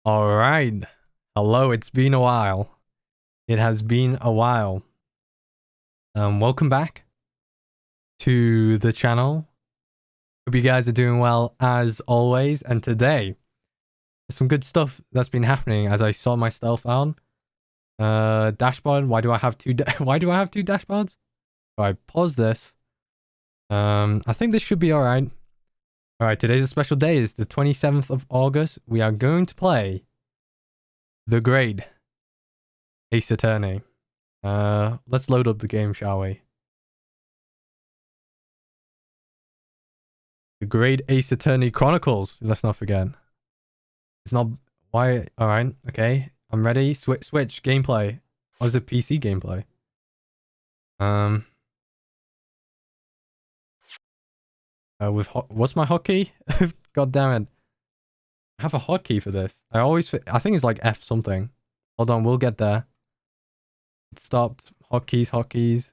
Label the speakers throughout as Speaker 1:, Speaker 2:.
Speaker 1: All right. Hello, it's been a while. It has been a while. Welcome back to the channel. Hope you guys are doing well as always. And today, there's some good stuff that's been happening as I sort myself out. Dashboard. Why do I have two? Why do I have two dashboards? All right, pause this. I think this should be all right. All right, today's a special day. It's the 27th of August. We are going to play the Great Ace Attorney. Let's load up the game, shall we? The Great Ace Attorney Chronicles. Let's not forget. It's not... Why? Alright, okay. I'm ready. Switch gameplay. Or is it PC gameplay? What's my hotkey? God damn it. I have a hotkey for this. I think it's like F something. Hold on, we'll get there. It stopped. Hotkeys.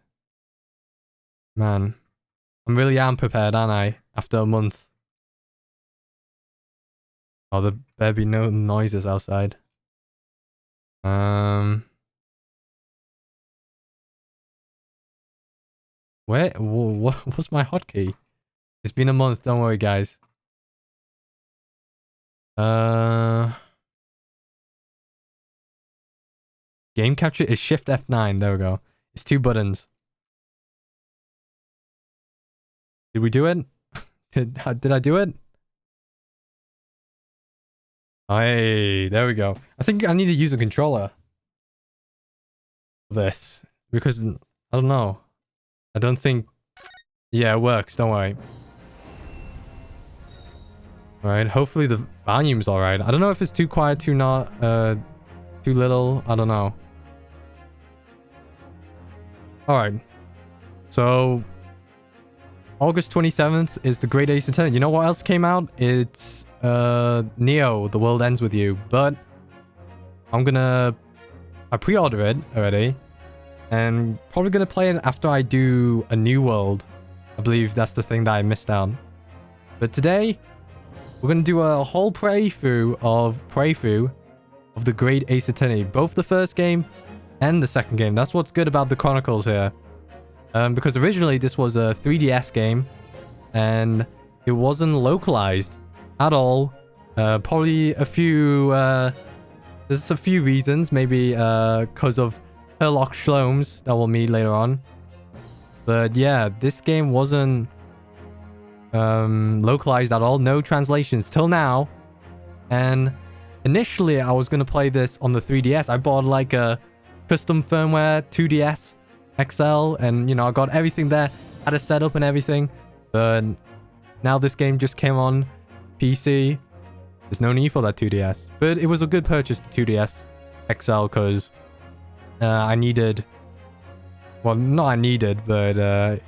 Speaker 1: Man. I really am prepared, aren't I? After a month. Oh, there better be no noises outside. What's my hotkey? It's been a month, don't worry, guys. Game capture is Shift F9. There we go. It's 2 buttons. Did we do it? Did I do it? Hey, there we go. I think I need to use a controller for this because I don't know. I don't think. Yeah, it works. Don't worry. All right. Hopefully the volume's all right. I don't know if it's too quiet, too little. I don't know. All right. So August 27th is the Great Ace Attorney. You know what else came out? It's Neo, The World Ends With You. But I pre-order it already. And probably gonna play it after I do a new world. I believe that's the thing that I missed out. But today, we're gonna do a whole playthrough of the Great Ace Attorney. Both the first game and the second game. That's what's good about the Chronicles here. Because originally this was a 3DS game and it wasn't localized at all. Probably a few, there's a few reasons, maybe because of Herlock Shlomes that we'll meet later on. But yeah, this game wasn't localized at all. No translations till now. And initially I was going to play this on the 3DS. I bought like a custom firmware 2DS XL, and you know, I got everything there, had a setup and everything. But now this game just came on PC. There's no need for that 2DS, but it was a good purchase, the 2DS XL, because I needed, well, not I needed, but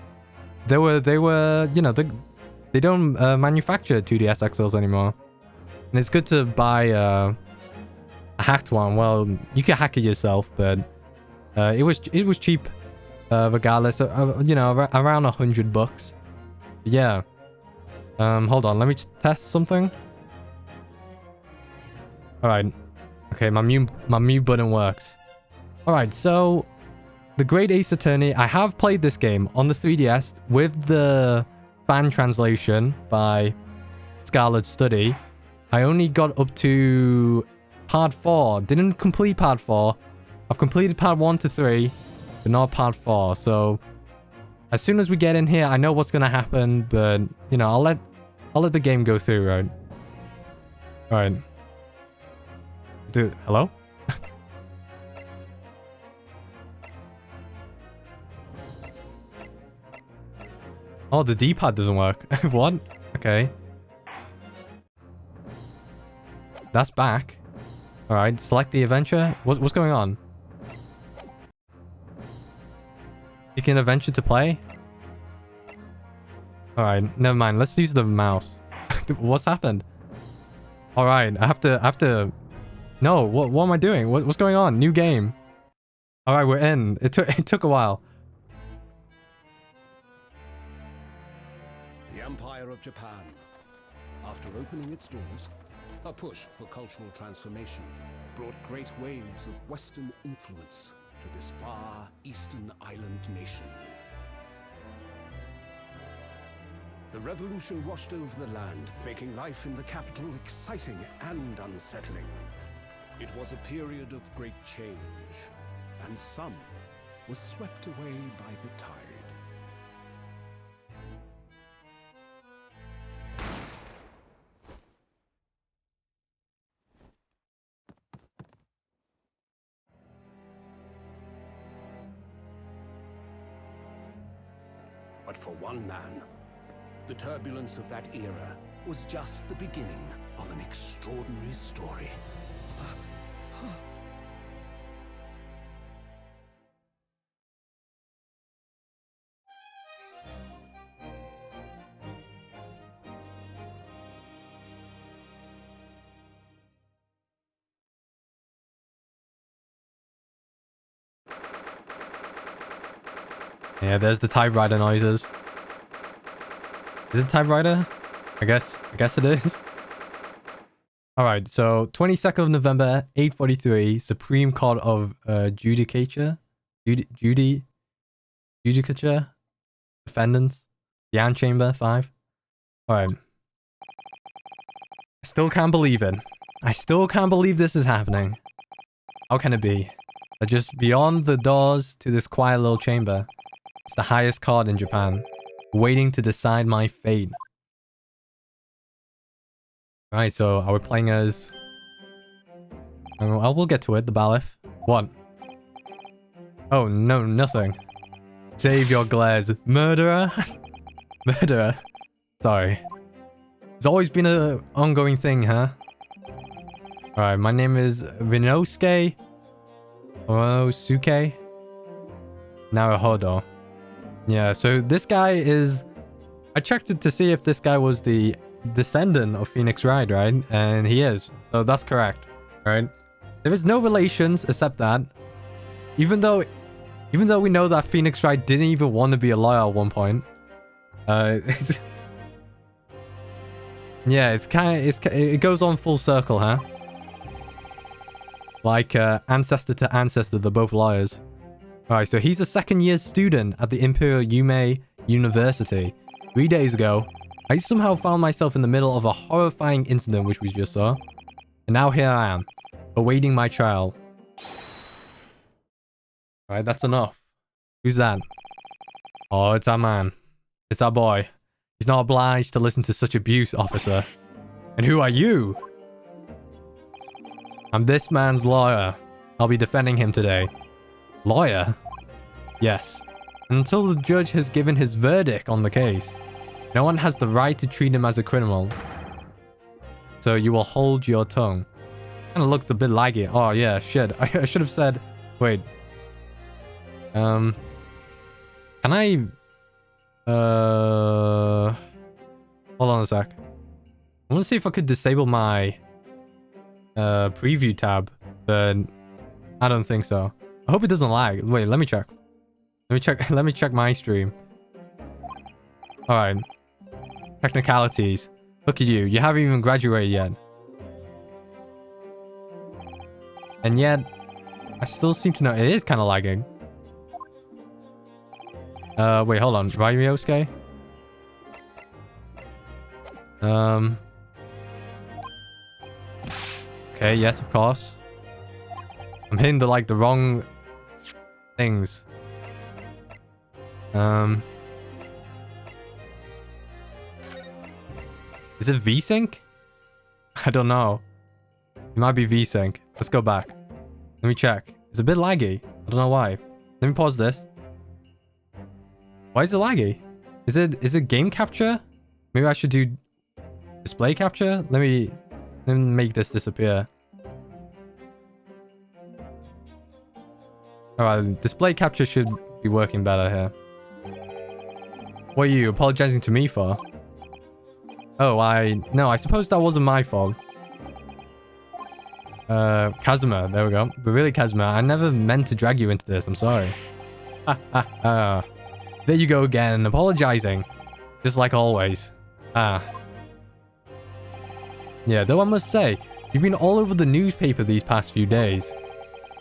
Speaker 1: they were you know, they don't manufacture 2DS XLs anymore, and it's good to buy a hacked one. Well, you can hack it yourself, but it was cheap. Regardless, you know, around $100. Yeah. Hold on, let me test something. All right. Okay, my mute button works. All right, so the Great Ace Attorney. I have played this game on the 3DS with the fan translation by Scarlet Study. I only got up to part 4. Didn't complete part 4. I've completed part 1 to 3. But not part 4. So as soon as we get in here, I know what's gonna happen, but you know, I'll let the game go through, right? All right. Dude, hello? Oh, the D-pad doesn't work. What? Okay. That's back. All right, select the adventure. What's going on? You can adventure to play? Alright, never mind. Let's use the mouse. What's happened? Alright, I have to... No, what am I doing? What's going on? New game. Alright, we're in. It took a while.
Speaker 2: The Empire of Japan. After opening its doors, A push for cultural transformation brought great waves of Western influence to this far eastern island nation. The revolution washed over the land, making life in the capital exciting and unsettling. It was a period of great change, and some was swept away by the tide. But for one man, the turbulence of that era was just the beginning of an extraordinary story.
Speaker 1: Yeah, there's the typewriter noises. Is it typewriter? I guess it is. Alright, so 22nd of November, 8:43, Supreme Court of Judicature? Judicature? Defendants? The Ann Chamber, 5. Alright. I still can't believe it. I still can't believe this is happening. How can it be? That just beyond the doors to this quiet little chamber, it's the highest court in Japan, waiting to decide my fate. Right, so are we playing as... Well, we'll get to it, the Balif. What? Oh, no, nothing. Save your glares. Murderer? Murderer. Sorry. It's always been an ongoing thing, huh? Alright, my name is Rinosuke. Rinosuke. Naruhodo. Yeah, so this guy is... I checked it to see if this guy was the descendant of Phoenix Wright, right? And he is. So that's correct, right? There is no relations except that. Even though we know that Phoenix Wright didn't even want to be a lawyer at one point. Yeah, it goes on full circle, huh? Like ancestor to ancestor, they're both lawyers. Alright, so he's a second-year student at the Imperial Yume University. 3 days ago, I somehow found myself in the middle of a horrifying incident which we just saw. And now here I am, awaiting my trial. Alright, that's enough. Who's that? Oh, it's our man. It's our boy. He's not obliged to listen to such abuse, officer. And who are you? I'm this man's lawyer. I'll be defending him today. Lawyer? Yes. Until the judge has given his verdict on the case, no one has the right to treat him as a criminal. So you will hold your tongue. Kinda looks a bit laggy. Oh yeah, shit. I should have said... Wait. Can I... Hold on a sec. I want to see if I could disable my... preview tab. But... I don't think so. I hope it doesn't lag. Wait, let me check. Let me check my stream. Alright. Technicalities. Look at you. You haven't even graduated yet. And yet, I still seem to know it is kind of lagging. Wait, hold on. Ryosuke? Okay, yes, of course. I'm hitting the wrong things. Is it VSync? I don't know. It might be VSync. Let's go back. Let me check. It's a bit laggy. I don't know why. Let me pause this. Why is it laggy? Is it game capture? Maybe I should do display capture? Let me make this disappear. Alright, display capture should be working better here. What are you apologizing to me for? Oh, no, I suppose that wasn't my fault. Kazuma, there we go. But really, Kazuma, I never meant to drag you into this. I'm sorry. Ha ha ha. There you go again, apologizing. Just like always. Ah. Yeah, though I must say, you've been all over the newspaper these past few days.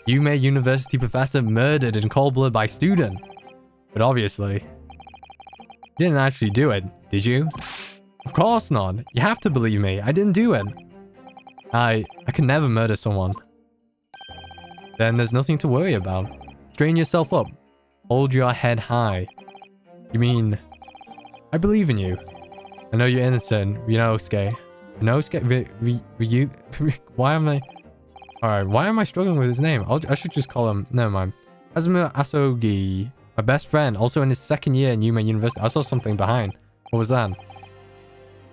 Speaker 1: Yume University professor murdered in cold blood by student. But obviously, you didn't actually do it, did you? Of course not. You have to believe me. I didn't do it. I can never murder someone. Then there's nothing to worry about. Strain yourself up. Hold your head high. You mean, I believe in you. I know you're innocent, Ryunosuke. Ryunosuke? Why am I... Alright, why am I struggling with his name? I should just call him... Never mind. Kazuma Asogi. My best friend, also in his second year in Yume University. I saw something behind. What was that?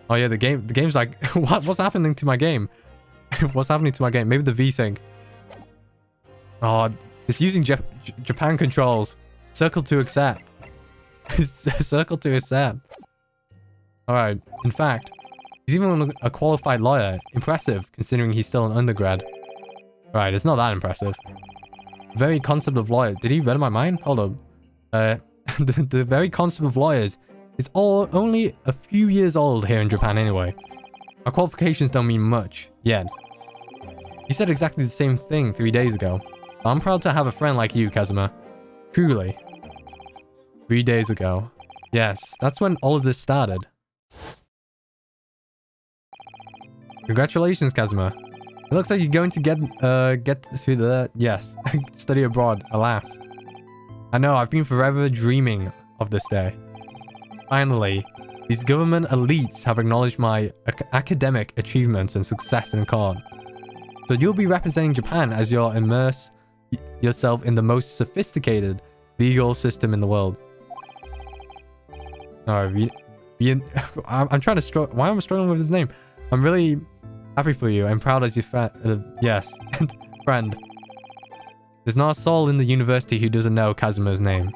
Speaker 1: Oh yeah, the game's like... What's happening to my game? What's happening to my game? Maybe the V-Sync. Oh, it's using Japan controls. Circle to accept. Circle to accept. Alright, in fact, he's even a qualified lawyer. Impressive, considering he's still an undergrad. Right, it's not that impressive. The very concept of lawyers. Did he read my mind? Hold up. The very concept of lawyers is only a few years old here in Japan anyway. Our qualifications don't mean much, yet. He said exactly the same thing 3 days ago. But I'm proud to have a friend like you, Kazuma. Truly. 3 days ago. Yes, that's when all of this started. Congratulations, Kazuma. It looks like you're going to get to the... Yes, study abroad, alas. I know, I've been forever dreaming of this day. Finally, these government elites have acknowledged my academic achievements and success in court. So you'll be representing Japan as you immerse yourself in the most sophisticated legal system in the world. Alright, I'm trying to struggle. Why am I struggling with his name? I'm really happy for you. I'm proud as your yes, friend. There's not a soul in the university who doesn't know Kazuma's name.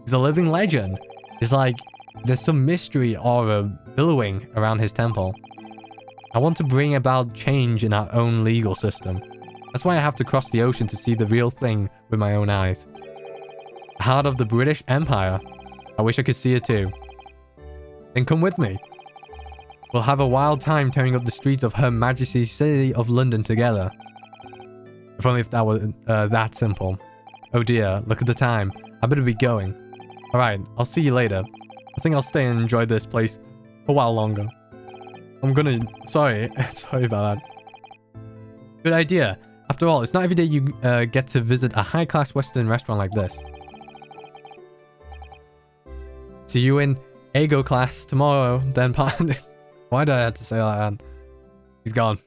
Speaker 1: He's a living legend. It's like there's some mystery aura billowing around his temple. I want to bring about change in our own legal system. That's why I have to cross the ocean to see the real thing with my own eyes. The heart of the British Empire. I wish I could see it too. Then come with me. We'll have a wild time tearing up the streets of Her Majesty's City of London together. If only if that was that simple. Oh dear, look at the time. I better be going. Alright, I'll see you later. I think I'll stay and enjoy this place a while longer. I'm gonna... Sorry. Sorry about that. Good idea. After all, it's not every day you get to visit a high-class Western restaurant like this. See you in Ego class tomorrow, then Why did I have to say that? He's gone.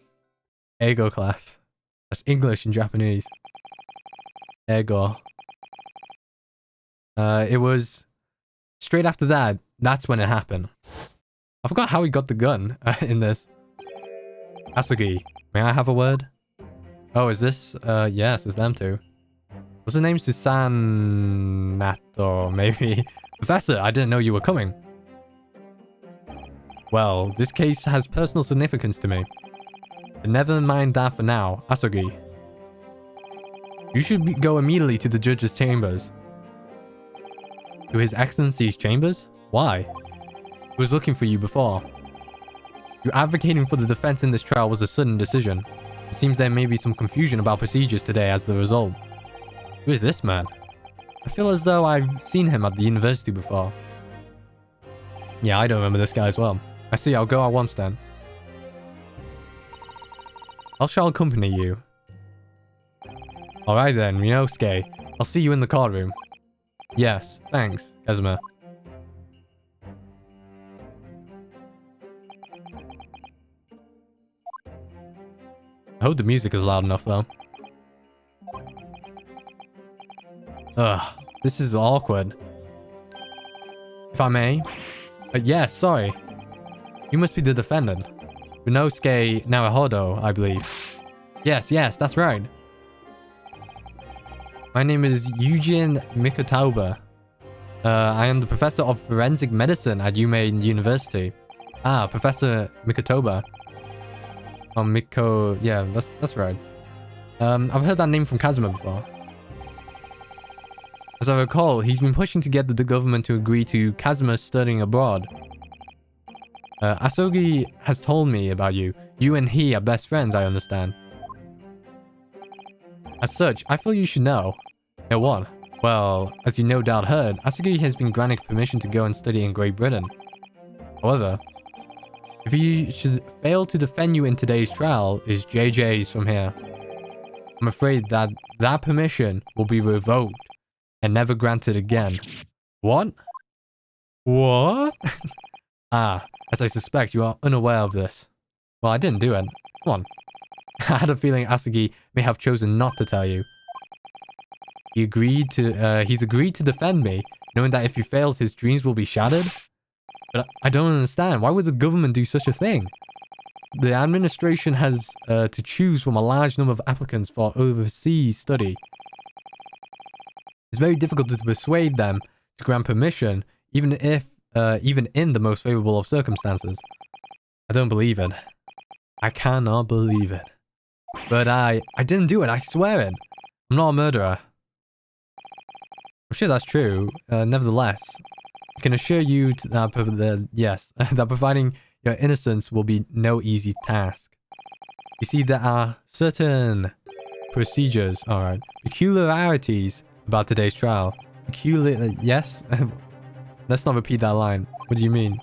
Speaker 1: Ego class. That's English in Japanese. Ego. It was straight after that. That's when it happened. I forgot how he got the gun in this. Asugi, may I have a word? Oh, is this? Yes, it's them two. What's the name? Susanato, maybe. Professor, I didn't know you were coming. Well, this case has personal significance to me. But never mind that for now, Asugi. You should go immediately to the judge's chambers. To His Excellency's chambers? Why? He was looking for you before. You advocating for the defense in this trial was a sudden decision. It seems there may be some confusion about procedures today as the result. Who is this man? I feel as though I've seen him at the university before. Yeah, I don't remember this guy as well. I see, I'll go at once then. I shall accompany you. Alright then, Ryunosuke. I'll see you in the courtroom. Yes, thanks, Kazuma. I hope the music is loud enough though. Ugh, this is awkward. If I may? Yes, sorry. You must be the defendant. Ryunosuke Naruhodo, I believe. Yes, that's right. My name is Eugene Mikotoba. I am the professor of forensic medicine at Yume University. Ah, Professor Mikotoba. Oh, Miko... Yeah, that's right. I've heard that name from Kazuma before. As I recall, he's been pushing to get the government to agree to Kazuma studying abroad. Asogi has told me about you. You and he are best friends, I understand. As such, I feel you should know. Know what? Well, as you no doubt heard, Asugi has been granted permission to go and study in Great Britain. However, if he should fail to defend you in today's trial, is JJ's from here. I'm afraid that that permission will be revoked and never granted again. What? What? Ah, as I suspect, you are unaware of this. Well, I didn't do it. Come on. I had a feeling Asugi may have chosen not to tell you. He's agreed to defend me, knowing that if he fails, his dreams will be shattered. But I don't understand. Why would the government do such a thing? The administration has to choose from a large number of applicants for overseas study. It's very difficult to persuade them to grant permission, even in the most favorable of circumstances. I don't believe it. I cannot believe it. But I didn't do it. I swear it. I'm not a murderer. I'm sure that's true. Nevertheless, I can assure you that that providing your innocence will be no easy task. You see, there are certain procedures, alright, peculiarities about today's trial. Yes? Let's not repeat that line. What do you mean?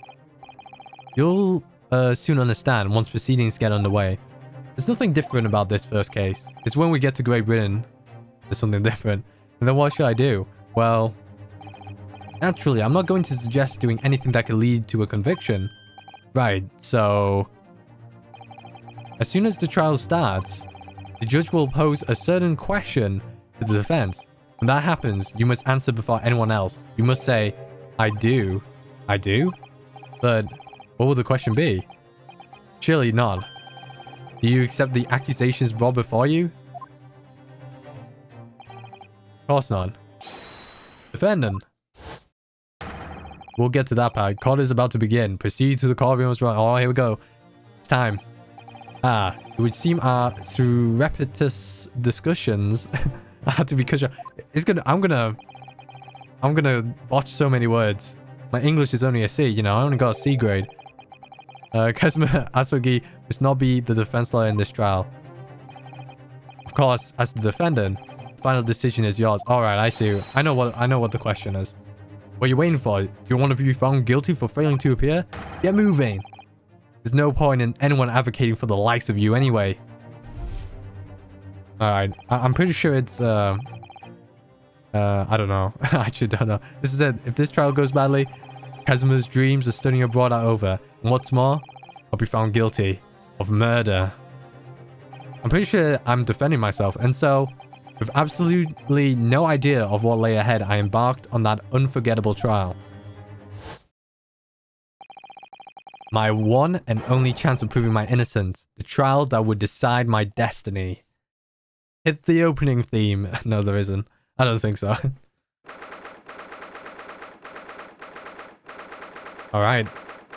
Speaker 1: You'll soon understand once proceedings get underway. There's nothing different about this first case. It's when we get to Great Britain, there's something different. And then what should I do? Well, naturally, I'm not going to suggest doing anything that could lead to a conviction. Right, so as soon as the trial starts, the judge will pose a certain question to the defense. When that happens, you must answer before anyone else. You must say, I do. I do? But what will the question be? Surely not. Do you accept the accusations brought before you? Of course not. Defendant. We'll get to that part. Court is about to begin. Proceed to the courtroom's right. Oh, here we go. It's time. It would seem through repetitious discussions I have to be cautious. I'm gonna botch so many words. My English is only a C, you know, I only got a C grade. Kazuma Asugi must not be the defense lawyer in this trial. Of course, as the defendant, the final decision is yours. Alright, I see. I know what the question is. What are you waiting for? Do you want to be found guilty for failing to appear? Get moving. There's no point in anyone advocating for the likes of you anyway. Alright, I'm pretty sure it's, I don't know. I actually don't know. This is it. If this trial goes badly, Kazuma's dreams of studying abroad are over. And what's more, I'll be found guilty of murder. I'm pretty sure I'm defending myself. And so, with absolutely no idea of what lay ahead, I embarked on that unforgettable trial. My one and only chance of proving my innocence. The trial that would decide my destiny. Hit the opening theme. No, there isn't. I don't think so. Alright.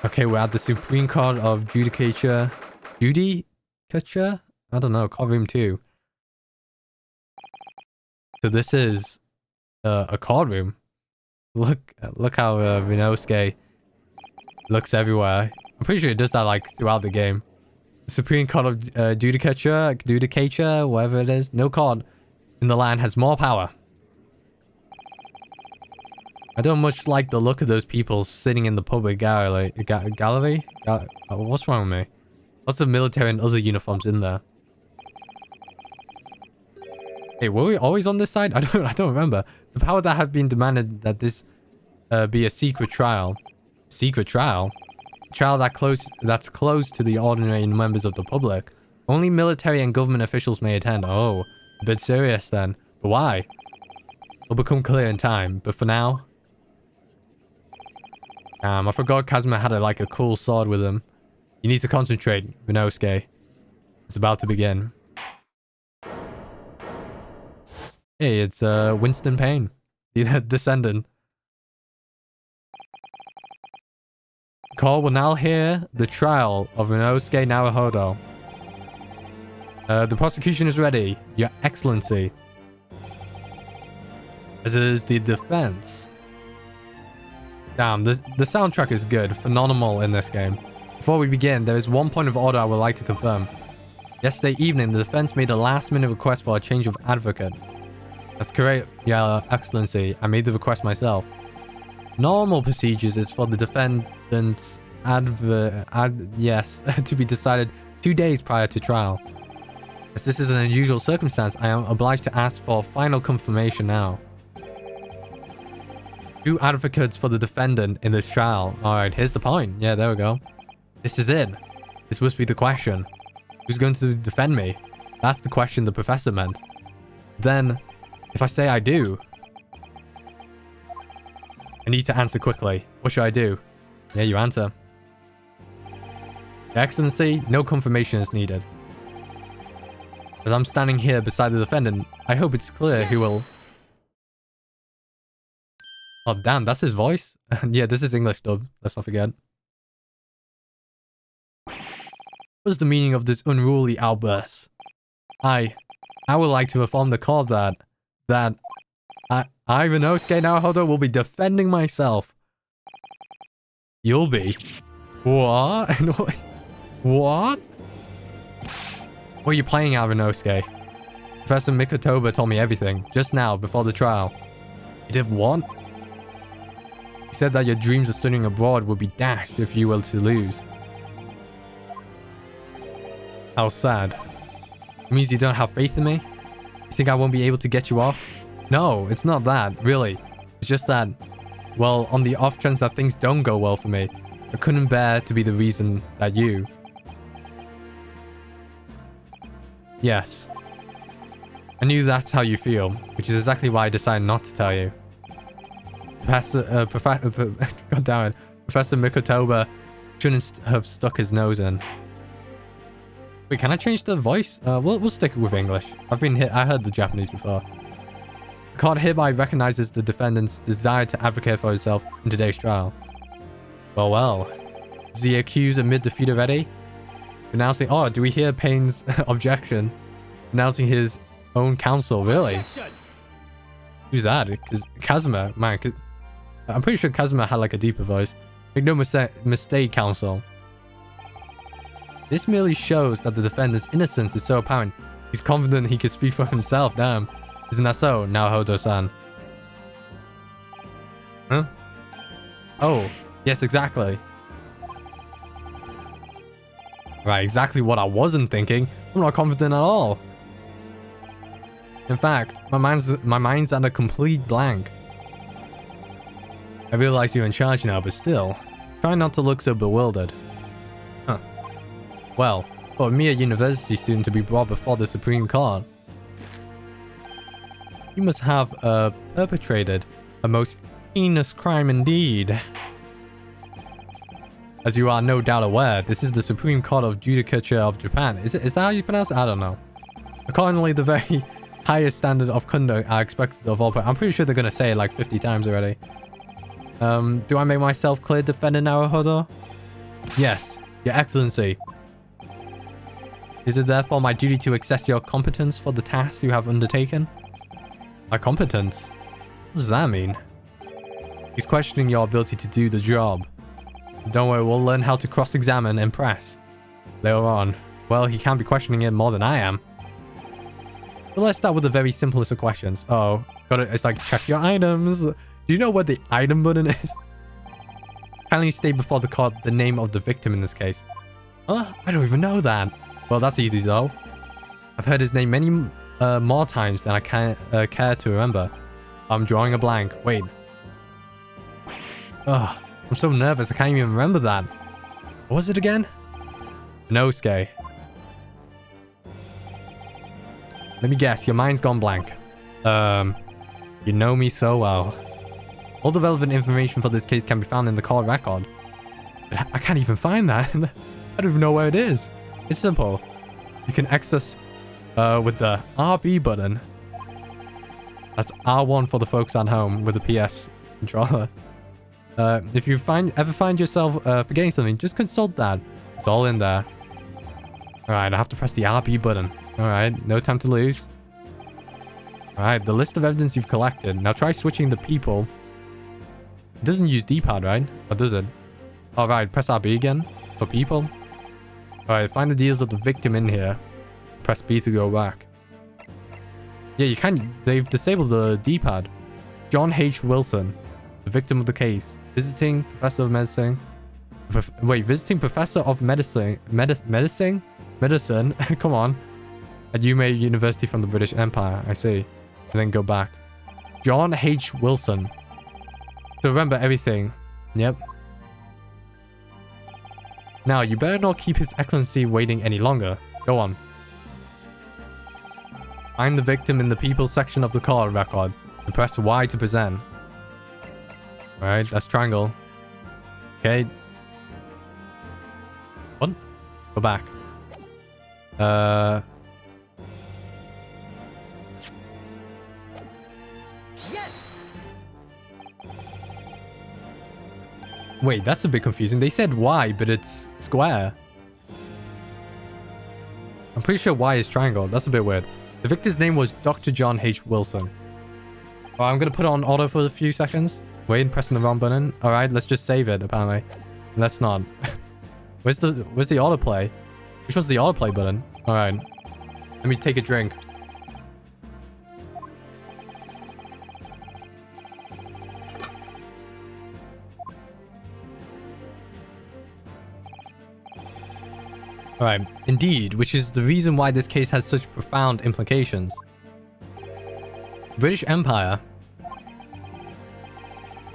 Speaker 1: Okay, we're at the Supreme Court of Judicature. Judicature? I don't know. Courtroom 2. So this is a courtroom. Look how Rinosuke looks everywhere. I'm pretty sure it does that like throughout the game. The Supreme Court of Judicature, whatever it is. No court in the land has more power. I don't much like the look of those people sitting in the public gallery. What's wrong with me? Lots of military and other uniforms in there. Hey, were we always on this side? I don't remember. The power that have been demanded that this be a secret trial. Secret trial? A trial that's closed to the ordinary members of the public. Only military and government officials may attend. Oh, a bit serious then. But why? It'll become clear in time. But for now... I forgot Kazuma had a cool sword with him. You need to concentrate, Rinosuke. It's about to begin. Hey, it's Winston Payne, the descendant. Court will now hear the trial of Rinosuke Naruhodo. The prosecution is ready, Your Excellency. As is the defense. Damn, the soundtrack is good. Phenomenal in this game. Before we begin, there is one point of order I would like to confirm. Yesterday evening, the defense made a last-minute request for a change of advocate. That's correct, Your Excellency. I made the request myself. Normal procedures is for the defendant's to be decided 2 days prior to trial. As this is an unusual circumstance, I am obliged to ask for final confirmation now. 2 advocates for the defendant in this trial. Alright, here's the point. Yeah, there we go. This is it. This must be the question. Who's going to defend me? That's the question the professor meant. Then, if I say I do, I need to answer quickly. What should I do? Yeah, you answer. Your Excellency, no confirmation is needed. As I'm standing here beside the defendant, I hope it's clear who will... Oh, damn, that's his voice? Yeah, this is English dub. Let's not forget. What's the meaning of this unruly outburst? I would like to inform the court that Ivanosuke Naruhodo will be defending myself. You'll be? What? What? What are you playing, Ivanosuke? Professor Mikotoba told me everything, just now, before the trial. You did what? He said that your dreams of studying abroad would be dashed if you were to lose. How sad. It means you don't have faith in me? You think I won't be able to get you off? No, it's not that, really. It's just that, well, on the off chance that things don't go well for me, I couldn't bear to be the reason that you... Yes. I knew that's how you feel, which is exactly why I decided not to tell you. God damn it. Professor Mikotoba shouldn't have stuck his nose in. Wait, can I change the voice? We'll stick with English. I heard the Japanese before. The court hereby recognizes the defendant's desire to advocate for himself in today's trial. Well. Is the accused admit defeat already? Announcing... Oh, do we hear Payne's objection? Announcing his own counsel, really? Objection! Who's that? Because Kazuma, man, I'm pretty sure Kazuma had like a deeper voice. Make no mistake, counsel. This merely shows that the defendant's innocence is so apparent. He's confident he can speak for himself, damn. Isn't that so, Naruhodo-san? Huh? Oh, yes, exactly. Right, exactly what I wasn't thinking. I'm not confident at all. In fact, my mind's at a complete blank. I realize you're in charge now, but still, try not to look so bewildered. Huh. Well, for a mere university student to be brought before the Supreme Court, you must have perpetrated a most heinous crime indeed. As you are no doubt aware, this is the Supreme Court of Judicature of Japan. Is that how you pronounce it? I don't know. Accordingly, the very highest standard of conduct are expected of all. I'm pretty sure they're going to say it like 50 times already. Do I make myself clear, Defendant Naruhodo? Yes, Your Excellency. Is it therefore my duty to assess your competence for the task you have undertaken? My competence? What does that mean? He's questioning your ability to do the job. Don't worry, we'll learn how to cross-examine and press later on. Well, he can't be questioning it more than I am. But let's start with the very simplest of questions. Oh, got it. It's like, check your items. Do you know what the item button is? Kindly state before the court the name of the victim in this case. Huh? I don't even know that. Well, that's easy though. I've heard his name many more times than I care to remember. I'm drawing a blank. Wait. Ugh. I'm so nervous, I can't even remember that. What was it again? Inosuke. Let me guess, your mind's gone blank. You know me so well. All the relevant information for this case can be found in the court record. But I can't even find that. I don't even know where it is. It's simple. You can access with the RB button. That's R1 for the folks at home with the PS controller. If you ever find yourself forgetting something, just consult that. It's all in there. Alright, I have to press the RB button. Alright, no time to lose. Alright, the list of evidence you've collected. Now try switching the people. It doesn't use D-pad, right? Or does it? Alright, press RB again. for people. Alright, find the details of the victim in here. Press B to go back. Yeah, you can. They've disabled the D-pad. John H. Wilson, the victim of the case. Visiting professor of medicine. Visiting professor of medicine. Medicine? Come on. At Ume University from the British Empire. I see. And then go back. John H. Wilson. So remember everything. Yep. Now, you better not keep His Excellency waiting any longer. Go on. Find the victim in the people section of the call record and press Y to present. Alright, that's triangle. Okay. What? Go back.
Speaker 3: Yes.
Speaker 1: Wait, that's a bit confusing. They said Y, but it's square. I'm pretty sure Y is triangle. That's a bit weird. The victor's name was Dr. John H. Wilson. Oh, I'm going to put it on auto for a few seconds. Wait, pressing the wrong button. Alright, let's just save it, apparently. Let's not. Where's the autoplay? Which one's the autoplay button? Alright. Let me take a drink. Alright, indeed, which is the reason why this case has such profound implications. British Empire,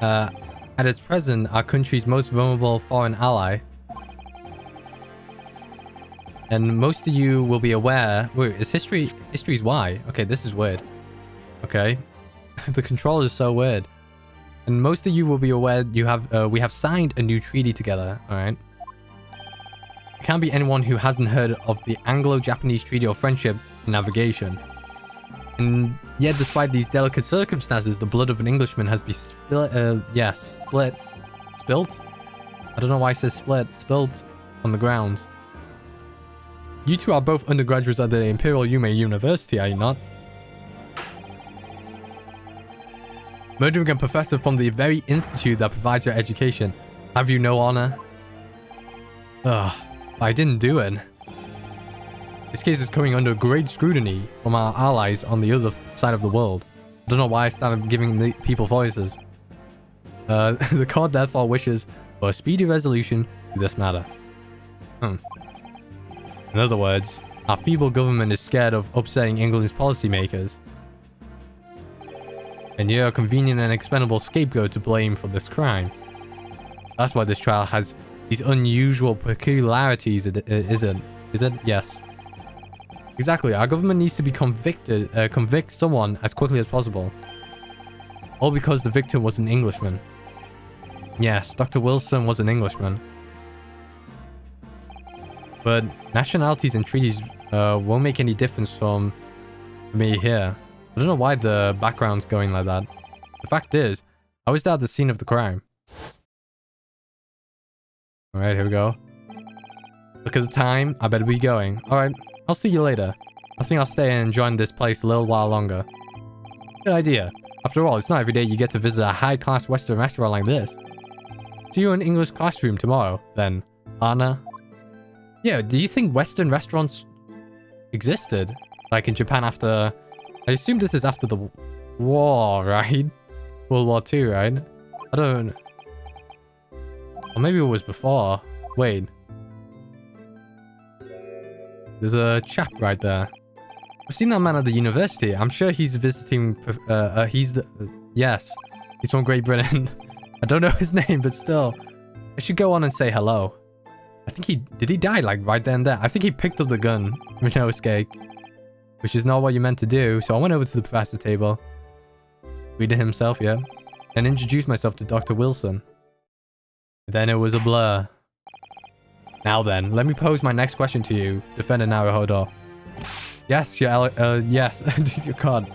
Speaker 1: at its present, our country's most vulnerable foreign ally. And most of you will be aware... Wait, is history's why? Okay, this is weird. Okay. The control is so weird. And most of you will be aware we have signed a new treaty together, alright? It can't be anyone who hasn't heard of the Anglo-Japanese Treaty of Friendship and Navigation. And yet, despite these delicate circumstances, the blood of an Englishman has been spilled. Spilt? I don't know why it says split. Spilt on the ground. You two are both undergraduates at the Imperial Yume University, are you not? Murdering a professor from the very institute that provides your education. Have you no honor? Ugh, I didn't do it. This case is coming under great scrutiny from our allies on the other side of the world. I don't know why I started giving the people voices. The court therefore wishes for a speedy resolution to this matter. In other words, our feeble government is scared of upsetting England's policymakers. And you're a convenient and expendable scapegoat to blame for this crime. That's why this trial has these unusual peculiarities, is it? Yes. Exactly, our government needs to be convict someone as quickly as possible. All because the victim was an Englishman. Yes, Dr. Wilson was an Englishman. But nationalities and treaties won't make any difference from me here. I don't know why the background's going like that. The fact is, I was there at the scene of the crime. Alright, here we go. Look at the time, I better be going. Alright, I'll see you later. I think I'll stay and join this place a little while longer. Good idea. After all, it's not every day you get to visit a high-class Western restaurant like this. See you in English classroom tomorrow, then, Anna. Yeah, do you think Western restaurants existed? Like in Japan after... I assume this is after the war, right? World War II, right? I don't... Or maybe it was before. Wait. There's a chap right there. I've seen that man at the university. I'm sure he's visiting... yes. He's from Great Britain. I don't know his name, but still. I should go on and say hello. I think he... Did he die, like, right then and there? I think he picked up the gun with no escape. Which is not what you meant to do. So I went over to the professor table. Greeted himself, yeah. And introduced myself to Dr. Wilson. Then it was a blur. Now then, let me pose my next question to you, Defendant Naruhodo. Yes, yes, your card.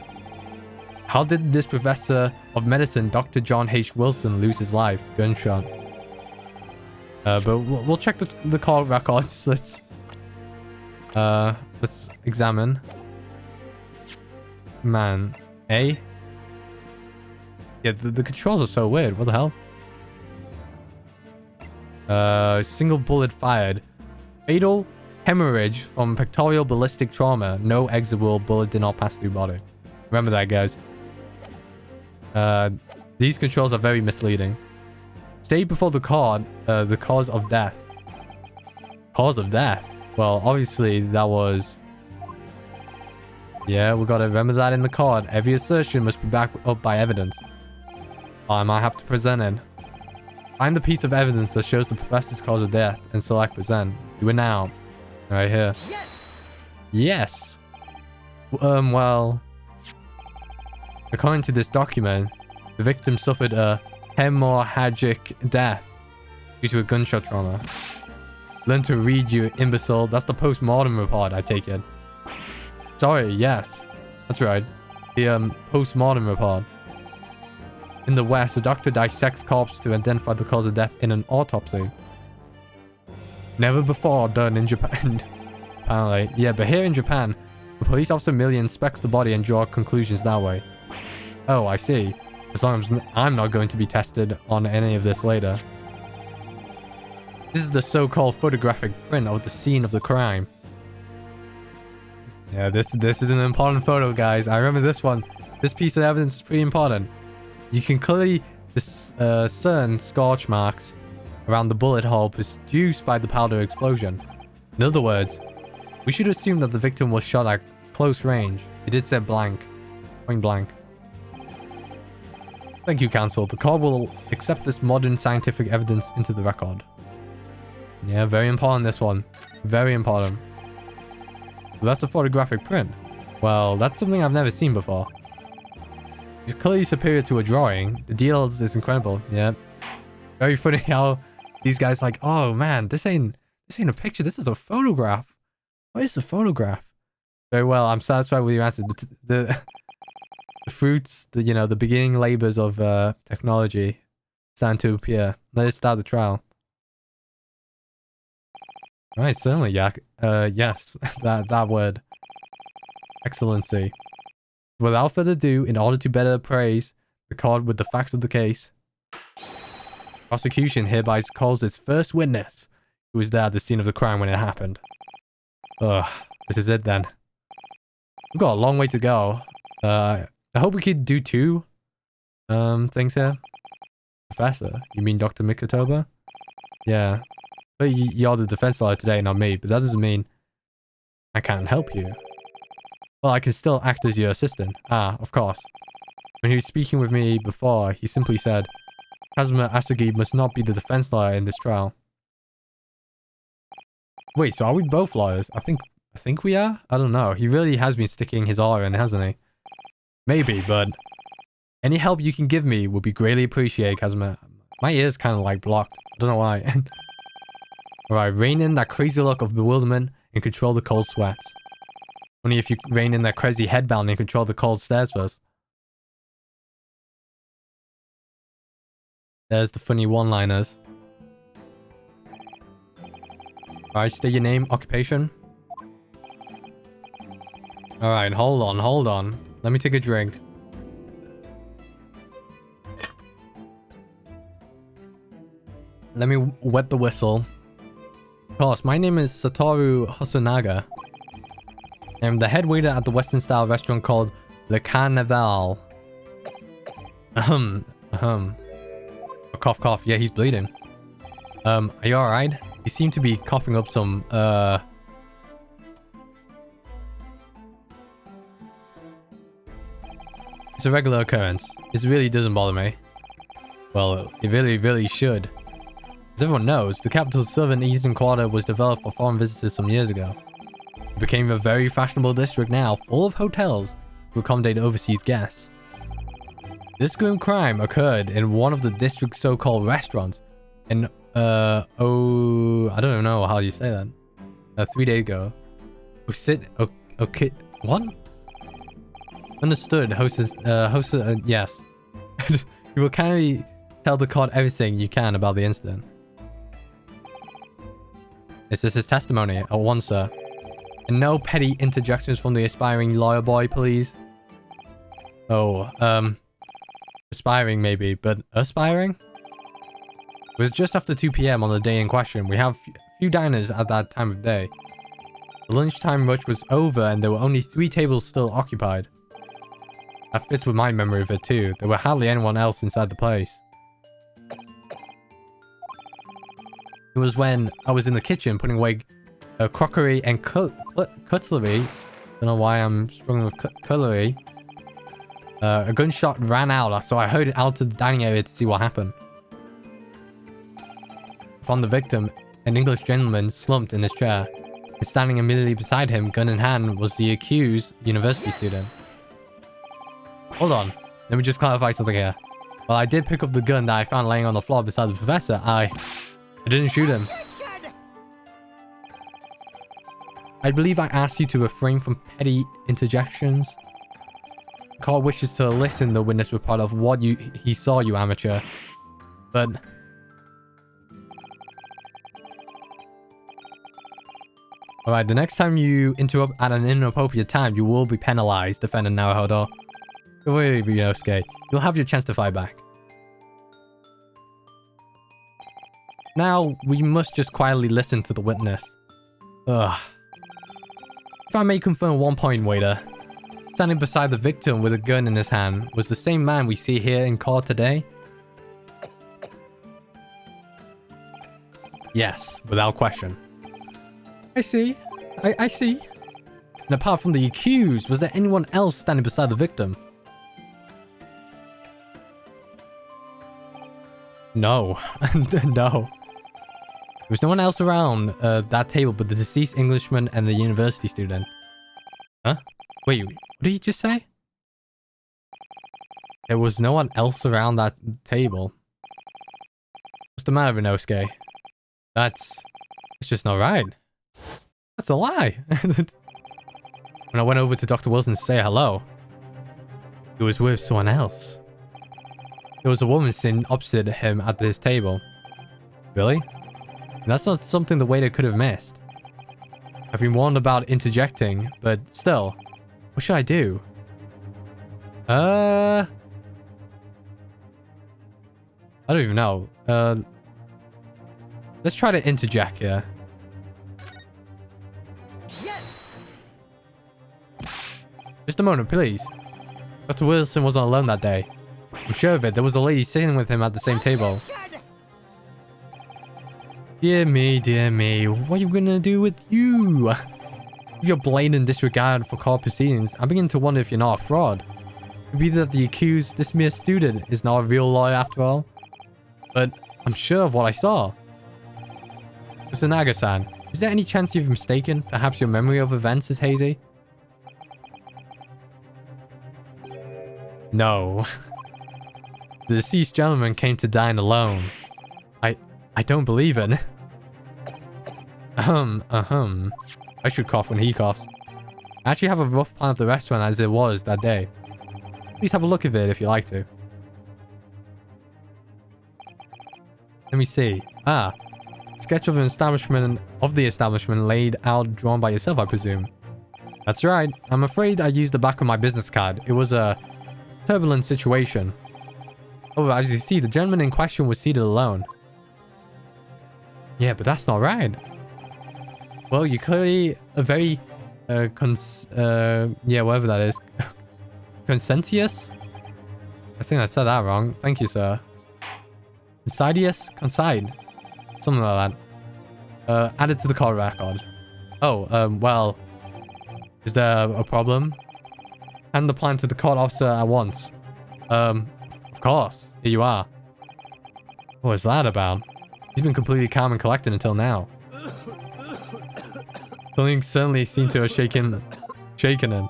Speaker 1: How did this professor of medicine, Dr. John H. Wilson, lose his life? Gunshot. But we'll check the call records. Let's examine. Man, A? Yeah, the controls are so weird. What the hell? Single bullet fired. Fatal hemorrhage from pectoral ballistic trauma. No exit bullet did not pass through body. Remember that, guys. These controls are very misleading. State before the cause of death. Cause of death? Well, obviously, that was... Yeah, we gotta remember that in the card. Every assertion must be backed up by evidence. I might have to present it. Find the piece of evidence that shows the professor's cause of death and select present. Do it now. Right here. Yes! Yes! Well... According to this document, the victim suffered a hemorrhagic death due to a gunshot trauma. Learn to read, you imbecile. That's the post-mortem report, I take it. Sorry, yes. That's right. The post-mortem report. In the West, the doctor dissects corpses to identify the cause of death in an autopsy. Never before done in Japan. Apparently. Yeah, but here in Japan, the police officer merely inspects the body and draws conclusions that way. Oh, I see. As long as I'm not going to be tested on any of this later. This is the so-called photographic print of the scene of the crime. Yeah, this is an important photo, guys. I remember this one. This piece of evidence is pretty important. You can clearly discern scorch marks around the bullet hole produced by the powder explosion. In other words, we should assume that the victim was shot at close range. It did say blank. Point blank. Thank you, Counsel. The court will accept this modern scientific evidence into the record. Yeah, very important, this one. Very important. So that's a photographic print. Well, that's something I've never seen before. It's clearly superior to a drawing. The details is incredible. Yeah. Very funny how these guys like, oh man, this ain't a picture. This is a photograph. What is a photograph? Very well. I'm satisfied with your answer. The fruits, the beginning labors of technology starting to appear. Let us start the trial. Right, certainly, Yak. Yes, that word. Excellency. Without further ado, in order to better appraise the court with the facts of the case, prosecution hereby calls its first witness, who was there at the scene of the crime when it happened. Ugh, this is it then. We've got a long way to go. I hope we could do two things here. Professor? You mean Dr. Mikotoba? Yeah. But you're the defense lawyer today, not me, but that doesn't mean I can't help you. Well, I can still act as your assistant. Ah, of course. When he was speaking with me before, he simply said, Kazuma Asagi must not be the defense lawyer in this trial. Wait, so are we both lawyers? I think we are? I don't know. He really has been sticking his oar in, hasn't he? Maybe, but any help you can give me would be greatly appreciated, Kazuma. My ear's kind of like blocked. I don't know why. Alright, rein in that crazy look of bewilderment and control the cold sweats. Only if you rein in that crazy headbound and control the cold stares first. There's the funny one-liners. Alright, state your name, occupation. Alright, hold on. Let me take a drink. Let me wet the whistle. Of course, my name is Satoru Hosonaga. I'm the head waiter at the Western-style restaurant called Le Carnaval. Cough, cough. Yeah, he's bleeding. Are you alright? You seem to be coughing up some, It's a regular occurrence. It really doesn't bother me. Well, it really, really should. As everyone knows, the capital's southern eastern quarter was developed for foreign visitors some years ago. It became a very fashionable district now, full of hotels to accommodate overseas guests. This grim crime occurred in one of the district's so-called restaurants in, I don't know how you say that. 3 days ago. Okay, what? Understood, yes. You will kindly tell the court everything you can about the incident. Is this his testimony? At once, sir. And no petty interjections from the aspiring lawyer boy, please. Oh, aspiring maybe, but aspiring? It was just after 2 p.m. on the day in question. We have few diners at that time of day. The lunchtime rush was over and there were only 3 tables still occupied. That fits with my memory of it too. There were hardly anyone else inside the place. It was when I was in the kitchen putting away crockery and cutlery. Don't know why I'm struggling with cutlery. A gunshot ran out, so I hurried out to the dining area to see what happened. I found the victim, an English gentleman, slumped in his chair. And standing immediately beside him, gun in hand, was the accused university student. Hold on. Let me just clarify something here. While I did pick up the gun that I found laying on the floor beside the professor, I didn't shoot him. I believe I asked you to refrain from petty interjections. The court wishes to listen the witness report of what he saw, you amateur. But... Alright, the next time you interrupt at an inappropriate time, you will be penalized, defendant Naruhodo. Don't worry, Ryunosuke. You'll have your chance to fight back. Now, we must just quietly listen to the witness. Ugh. If I may confirm one point, waiter. Standing beside the victim with a gun in his hand was the same man we see here in court today? Yes, without question. I see. I see. And apart from the accused, was there anyone else standing beside the victim? No. No. There was no one else around that table but the deceased Englishman and the university student. Huh? Wait, what did you just say? There was no one else around that table. What's the matter, Ryunosuke? That's just not right. That's a lie. When I went over to Dr. Wilson to say hello, he was with someone else. There was a woman sitting opposite him at this table. Really? That's not something the waiter could have missed. I've been warned about interjecting, but still, what should I do? I don't even know. Let's try to interject here. Yes! Just a moment, please. Dr. Wilson wasn't alone that day. I'm sure of it. There was a lady sitting with him at the same table. Dear me. What are you gonna do with you? With your blatant disregard for court proceedings, I'm beginning to wonder if you're not a fraud. It could be that the accused, this mere student, is not a real lawyer after all. But I'm sure of what I saw. Mr. Naga-san, is there any chance you've mistaken? Perhaps your memory of events is hazy? No. The deceased gentleman came to dine alone. I don't believe it. I should cough when he coughs. I actually have a rough plan of the restaurant as it was that day. Please have a look at it if you like to. Let me see. Sketch of the establishment laid out, drawn by yourself, I presume. That's right. I'm afraid I used the back of my business card. It was a turbulent situation. However, as you see, the gentleman in question was seated alone. Yeah, but that's not right. Well, you're clearly a very, yeah, whatever that is. Consentious? I think I said that wrong. Thank you, sir. Considious? Concide. Something like that. Added to the court record. Oh, well, is there a problem? Hand the plan to the court officer at once. Of course. Here you are. What was that about? He's been completely calm and collected until now. Something certainly seemed to have shaken him.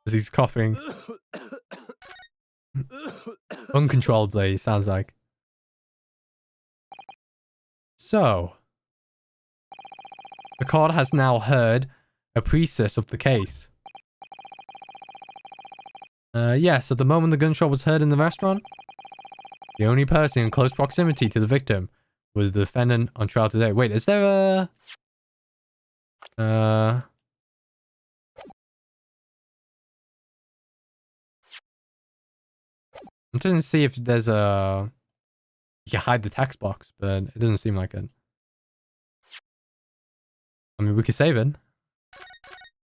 Speaker 1: As he's coughing. Uncontrollably, sounds like. So. The court has now heard a precis of the case. Yes, at the moment the gunshot was heard in the restaurant, the only person in close proximity to the victim was the defendant on trial today. Wait, is there a... I'm trying to see if there's a You can hide the text box, but it doesn't seem like it. I mean, we could save it.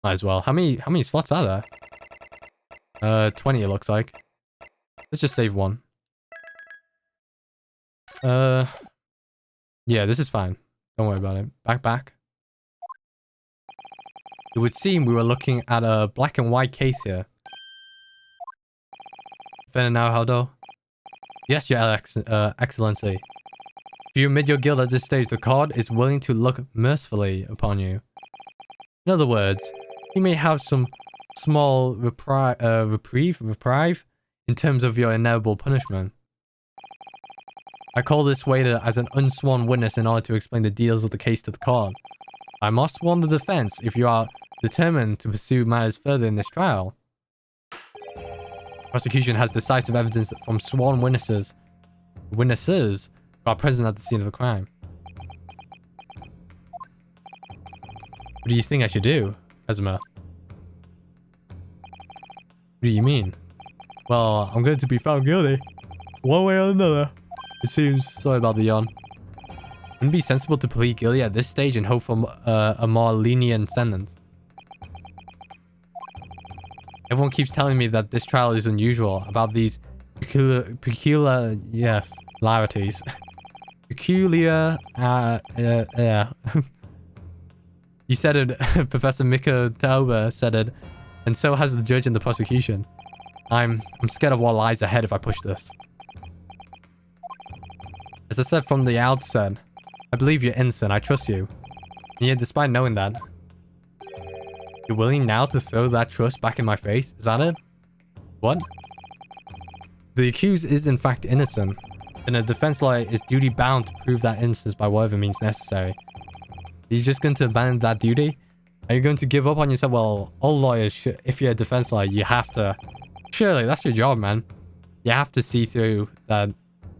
Speaker 1: Might as well. How many slots are there? 20 it looks like. Let's just save one. Yeah, this is fine. Don't worry about it. Back. It would seem we were looking at a black and white case here. Fair now, Haldo? Yes, your excellency. If you admit your guilt at this stage, the card is willing to look mercifully upon you. In other words, you may have some small reprieve in terms of your inevitable punishment. I call this waiter as an unsworn witness in order to explain the details of the case to the court. I must warn the defense if you are determined to pursue matters further in this trial. Prosecution has decisive evidence from sworn witnesses who are present at the scene of the crime. What do you think I should do, Kazuma? What do you mean? Well, I'm going to be found guilty. One way or another. It seems. Sorry about the yawn. Wouldn't it be sensible to plead guilty at this stage and hope for a more lenient sentence? Everyone keeps telling me that this trial is unusual, about these peculiarities. Yeah. You said it, Professor Mika Tauber said it, and so has the judge and the prosecution. I'm scared of what lies ahead if I push this. As I said from the outset, I believe you're innocent, I trust you. And yet, despite knowing that, you're willing now to throw that trust back in my face? Is that it? What? The accused is in fact innocent, and a defense lawyer is duty bound to prove that innocence by whatever means necessary. Are you just going to abandon that duty? Are you going to give up on yourself? Well, all lawyers should, if you're a defense lawyer, you have to. Surely, that's your job, man. You have to see through that.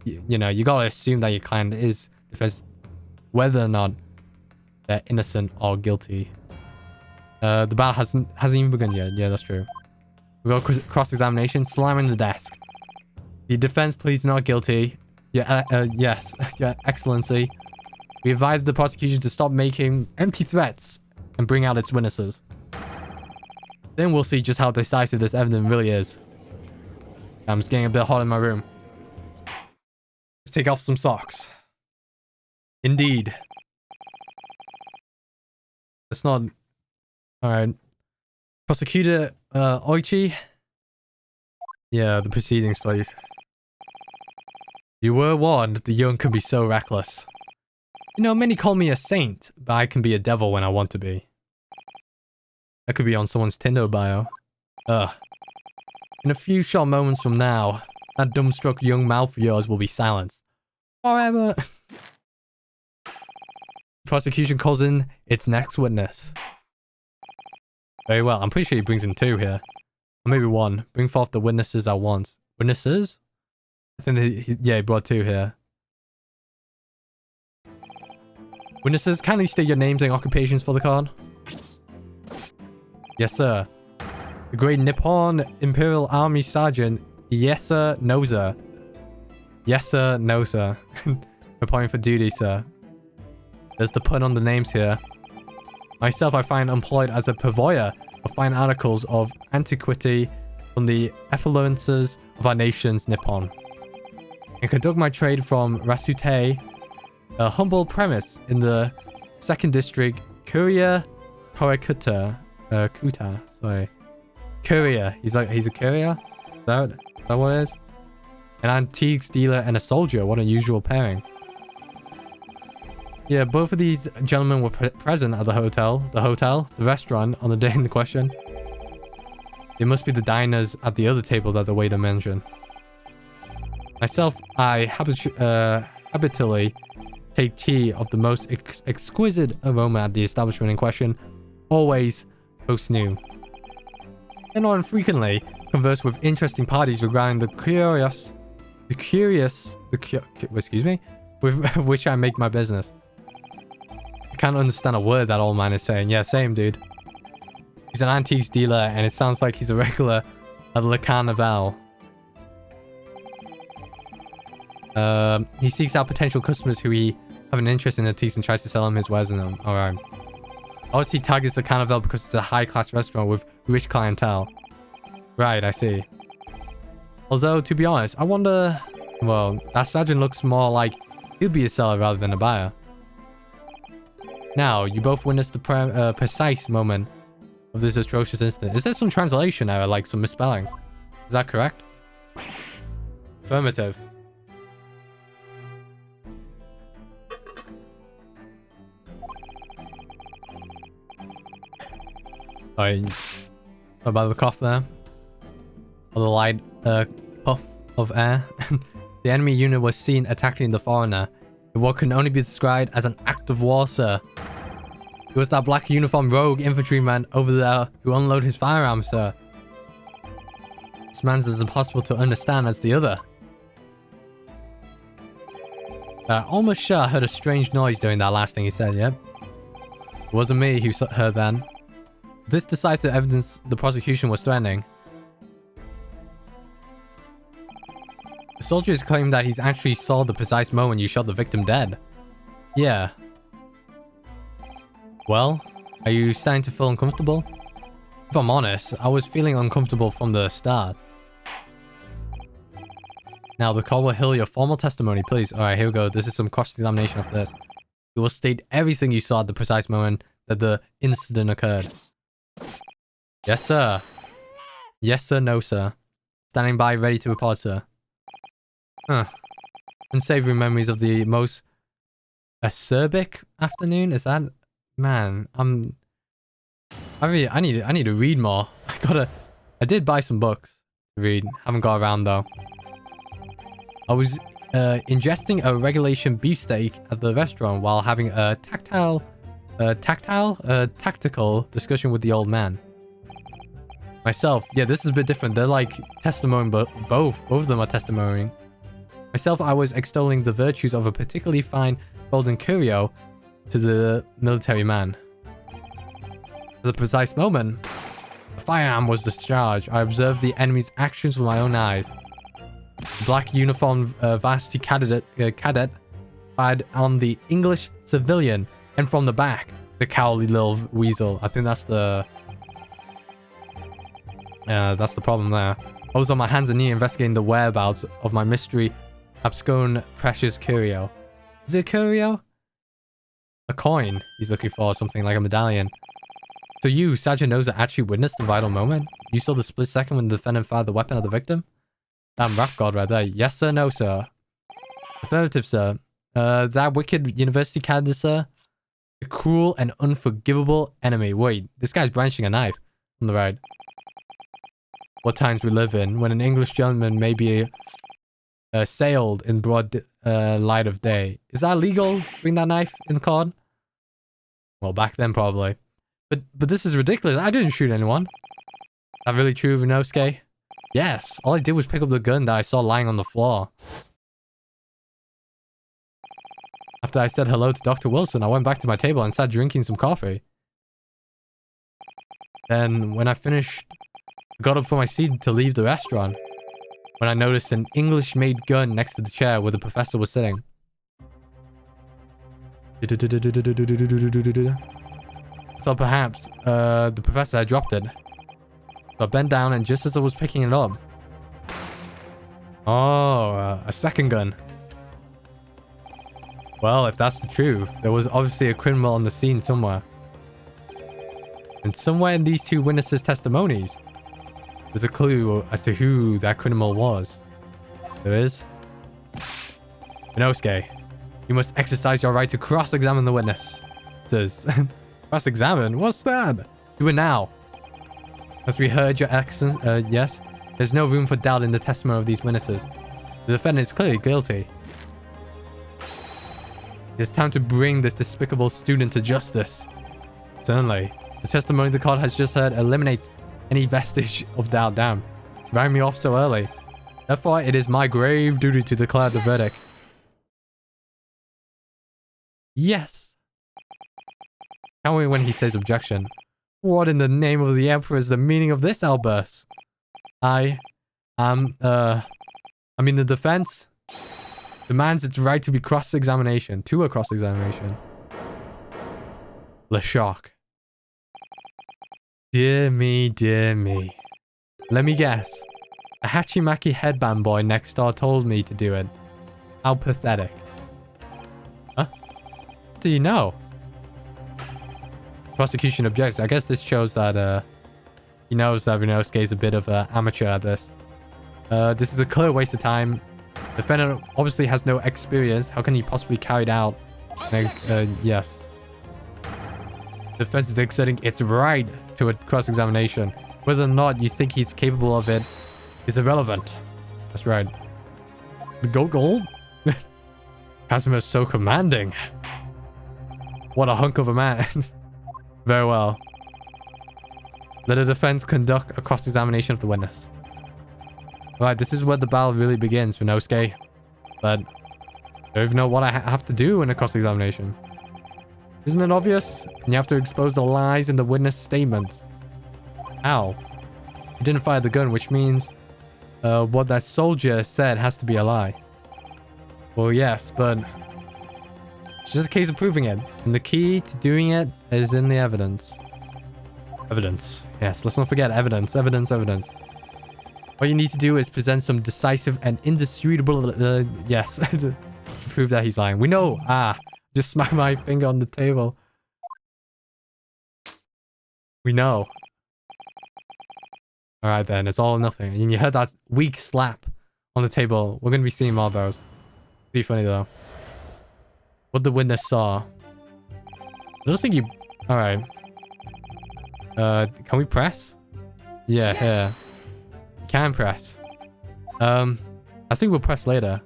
Speaker 1: You know, you gotta assume that your client is defense, whether or not they're innocent or guilty. The battle hasn't even begun yet. Yeah, that's true. We got cross-examination, slamming the desk. The defense pleads not guilty. Yeah, yes, Your Excellency. We invited the prosecution to stop making empty threats and bring out its witnesses. Then we'll see just how decisive this evidence really is. I'm just getting a bit hot in my room. Let's take off some socks. Indeed. It's not... Alright. Prosecutor, Oichi? Yeah, the proceedings, please. You were warned the young can be so reckless. You know, many call me a saint, but I can be a devil when I want to be. That could be on someone's Tinder bio. Ugh. In a few short moments from now, that dumbstruck young mouth of yours will be silenced. Forever. Prosecution calls in its next witness. Very well. I'm pretty sure he brings in two here. Or maybe one. Bring forth the witnesses at once. Witnesses? I think he brought two here. Witnesses, kindly state your names and occupations for the card. Yes, sir. The Great Nippon Imperial Army Sergeant, yes, sir, no, sir. Yes, sir, no, sir. Reporting for duty, sir. There's the pun on the names here. Myself, I find employed as a purveyor of fine articles of antiquity from the effluences of our nation's Nippon. And conduct my trade from Rasute, a humble premise in the 2nd District, Courier Korakuta. Kuta, sorry. Courier. He's a courier? Is that what it is? An antiques dealer and a soldier. What an unusual pairing. Yeah, both of these gentlemen were present at the restaurant on the day in question. It must be the diners at the other table that the waiter mentioned. Myself, I habitually take tea of the most exquisite aroma at the establishment in question, always post new. And not infrequently converse with interesting parties regarding the curious, with which I make my business. I can't understand a word that old man is saying. Yeah, same, dude. He's an antiques dealer, and it sounds like he's a regular at Le Carnaval. He seeks out potential customers who he have an interest in the teas and tries to sell them his wares in them. Alright. Obviously, he targets the Carnival because it's a high-class restaurant with rich clientele. Right, I see. Although, to be honest, I wonder... Well, that sergeant looks more like he'll be a seller rather than a buyer. Now, you both witnessed the precise moment of this atrocious incident. Is there some translation error, like some misspellings? Is that correct? Affirmative. Alright. About the cough there. Or the light puff of air. The enemy unit was seen attacking the foreigner in what can only be described as an act of war, sir. It was that black uniformed rogue infantryman over there who unloaded his firearms, sir. This man's as impossible to understand as the other. I'm almost sure I heard a strange noise during that last thing he said, yep. It wasn't me who heard then. This decisive evidence the prosecution was threatening. The soldiers claim that he's actually saw the precise moment you shot the victim dead. Yeah. Well, are you starting to feel uncomfortable? If I'm honest, I was feeling uncomfortable from the start. Now, the court will hear your formal testimony, please. Alright, here we go. This is some cross-examination of this. You will state everything you saw at the precise moment that the incident occurred. Yes, sir. Yes, sir. No, sir. Standing by, ready to report, sir. Huh. Unsavory memories of the most acerbic afternoon? Is that... Man, I need to read more. I did buy some books to read. Haven't got around, though. I was ingesting a regulation beefsteak at the restaurant while having a tactical discussion with the old man. Myself, yeah, this is a bit different. They're like testimony, but both of them are testimonying. Myself, I was extolling the virtues of a particularly fine golden curio to the military man. At the precise moment, a firearm was discharged. I observed the enemy's actions with my own eyes. The black uniformed varsity cadet fired on the English civilian, and from the back, the cowardly little weasel. I think that's the problem there. I was on my hands and knees investigating the whereabouts of my mystery abscond precious curio. Is it a curio? A coin he's looking for, something like a medallion. So you, Sergeant Noza, actually witnessed the vital moment? You saw the split second when the defendant fired the weapon at the victim? Damn rap god right there. Yes, sir. No, sir. Affirmative, sir. That wicked university candidate, sir? A cruel and unforgivable enemy. Wait, this guy's brandishing a knife. On the right. What times we live in, when an English gentleman may be assailed in broad light of day. Is that legal to bring that knife in the court? Well, back then probably. But this is ridiculous. I didn't shoot anyone. Is that really true, Vinosuke? Yes. All I did was pick up the gun that I saw lying on the floor. After I said hello to Dr. Wilson, I went back to my table and sat drinking some coffee. Then, when I finished, I got up from my seat to leave the restaurant, when I noticed an English-made gun next to the chair where the professor was sitting. I thought perhaps the professor had dropped it. So I bent down, and just as I was picking it up... Oh, a second gun. Well, if that's the truth, there was obviously a criminal on the scene somewhere. And somewhere in these two witnesses' testimonies, there's a clue as to who that criminal was. There is. Inosuke, you must exercise your right to cross-examine the witness. Says, cross-examine? What's that? Do it now. As we heard, your excellence, yes, there's no room for doubt in the testimony of these witnesses. The defendant is clearly guilty. It's time to bring this despicable student to justice. Certainly. The testimony the court has just heard eliminates any vestige of doubt. Damn. Rang me off so early. Therefore, it is my grave duty to declare the verdict. Yes. Can't wait when he says objection. What in the name of the Emperor is the meaning of this outburst? I mean the defense? demands its right to be cross-examination. To a cross-examination. Le shock. Dear me, dear me. Let me guess. A Hachimaki headband boy next door told me to do it. How pathetic. Huh? What do you know? Prosecution objects. I guess this shows that he knows that Rinosuke is a bit of an amateur at this. This is a clear waste of time. The defendant obviously has no experience. How can he possibly carry it out? Yes. The defense is exerting its right to a cross-examination. Whether or not you think he's capable of it is irrelevant. That's right. The gold? Kazuma is so commanding. What a hunk of a man. Very well. Let the defense conduct a cross-examination of the witness. Alright, this is where the battle really begins, Rinosuke. But I don't even know what I have to do in a cross-examination. Isn't it obvious? You have to expose the lies in the witness statements. How? You didn't fire the gun, which means what that soldier said has to be a lie. Well, yes, but it's just a case of proving it. And the key to doing it is in the evidence. Evidence. Yes, let's not forget evidence. Evidence, evidence. What you need to do is present some decisive and indisputable... yes. Prove that he's lying. We know. Just smack my finger on the table. We know. Alright then, it's all or nothing. And you heard that weak slap on the table. We're going to be seeing more of those. Pretty funny though. What the witness saw. I don't think you... Alright. Can we press? Yeah, yes. Here. You can press. I think we'll press later.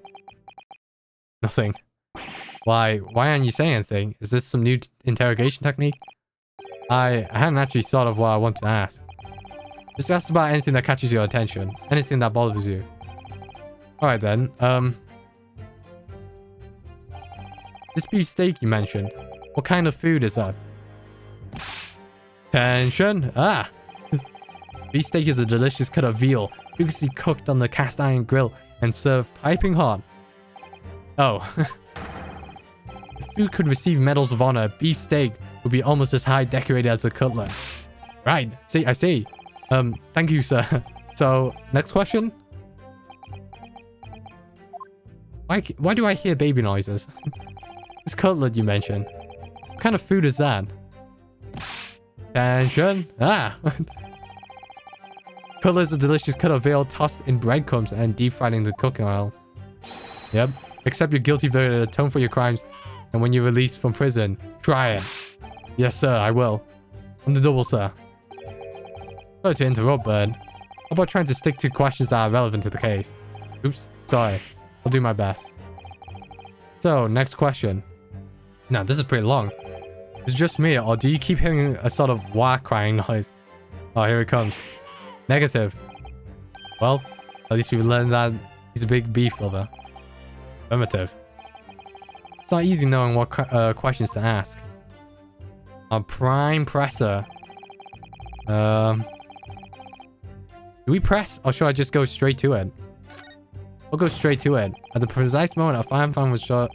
Speaker 1: Nothing. Why aren't you saying anything? Is this some new interrogation technique? I hadn't actually thought of what I want to ask. Just ask about anything that catches your attention. Anything that bothers you. Alright then. This beef steak you mentioned. What kind of food is that? Tension. Beef steak is a delicious cut of veal, previously cooked on the cast iron grill and served piping hot. Oh. If food could receive medals of honor, beef steak would be almost as high decorated as a cutlet. Right. See, I see. Thank you, sir. So, next question. Why do I hear baby noises? This cutlet you mentioned. What kind of food is that? Tension. Cutlet is a delicious cut of veal tossed in breadcrumbs and deep fried in the cooking oil. Yep. Accept your guilty verdict, atone for your crimes, and when you're released from prison, try it. Yes, sir, I will. On the double, sir. Sorry to interrupt, but how about trying to stick to questions that are relevant to the case? Oops, sorry. I'll do my best. So, next question. Now, this is pretty long. Is it just me, or do you keep hearing a sort of wah crying noise? Oh, here it comes. Negative. Well, at least we've learned that he's a big beef lover. Affirmative. It's not easy knowing what questions to ask. A prime presser. Do we press, or should I just go straight to it? We'll go straight to it. At the precise moment a firearm was shot,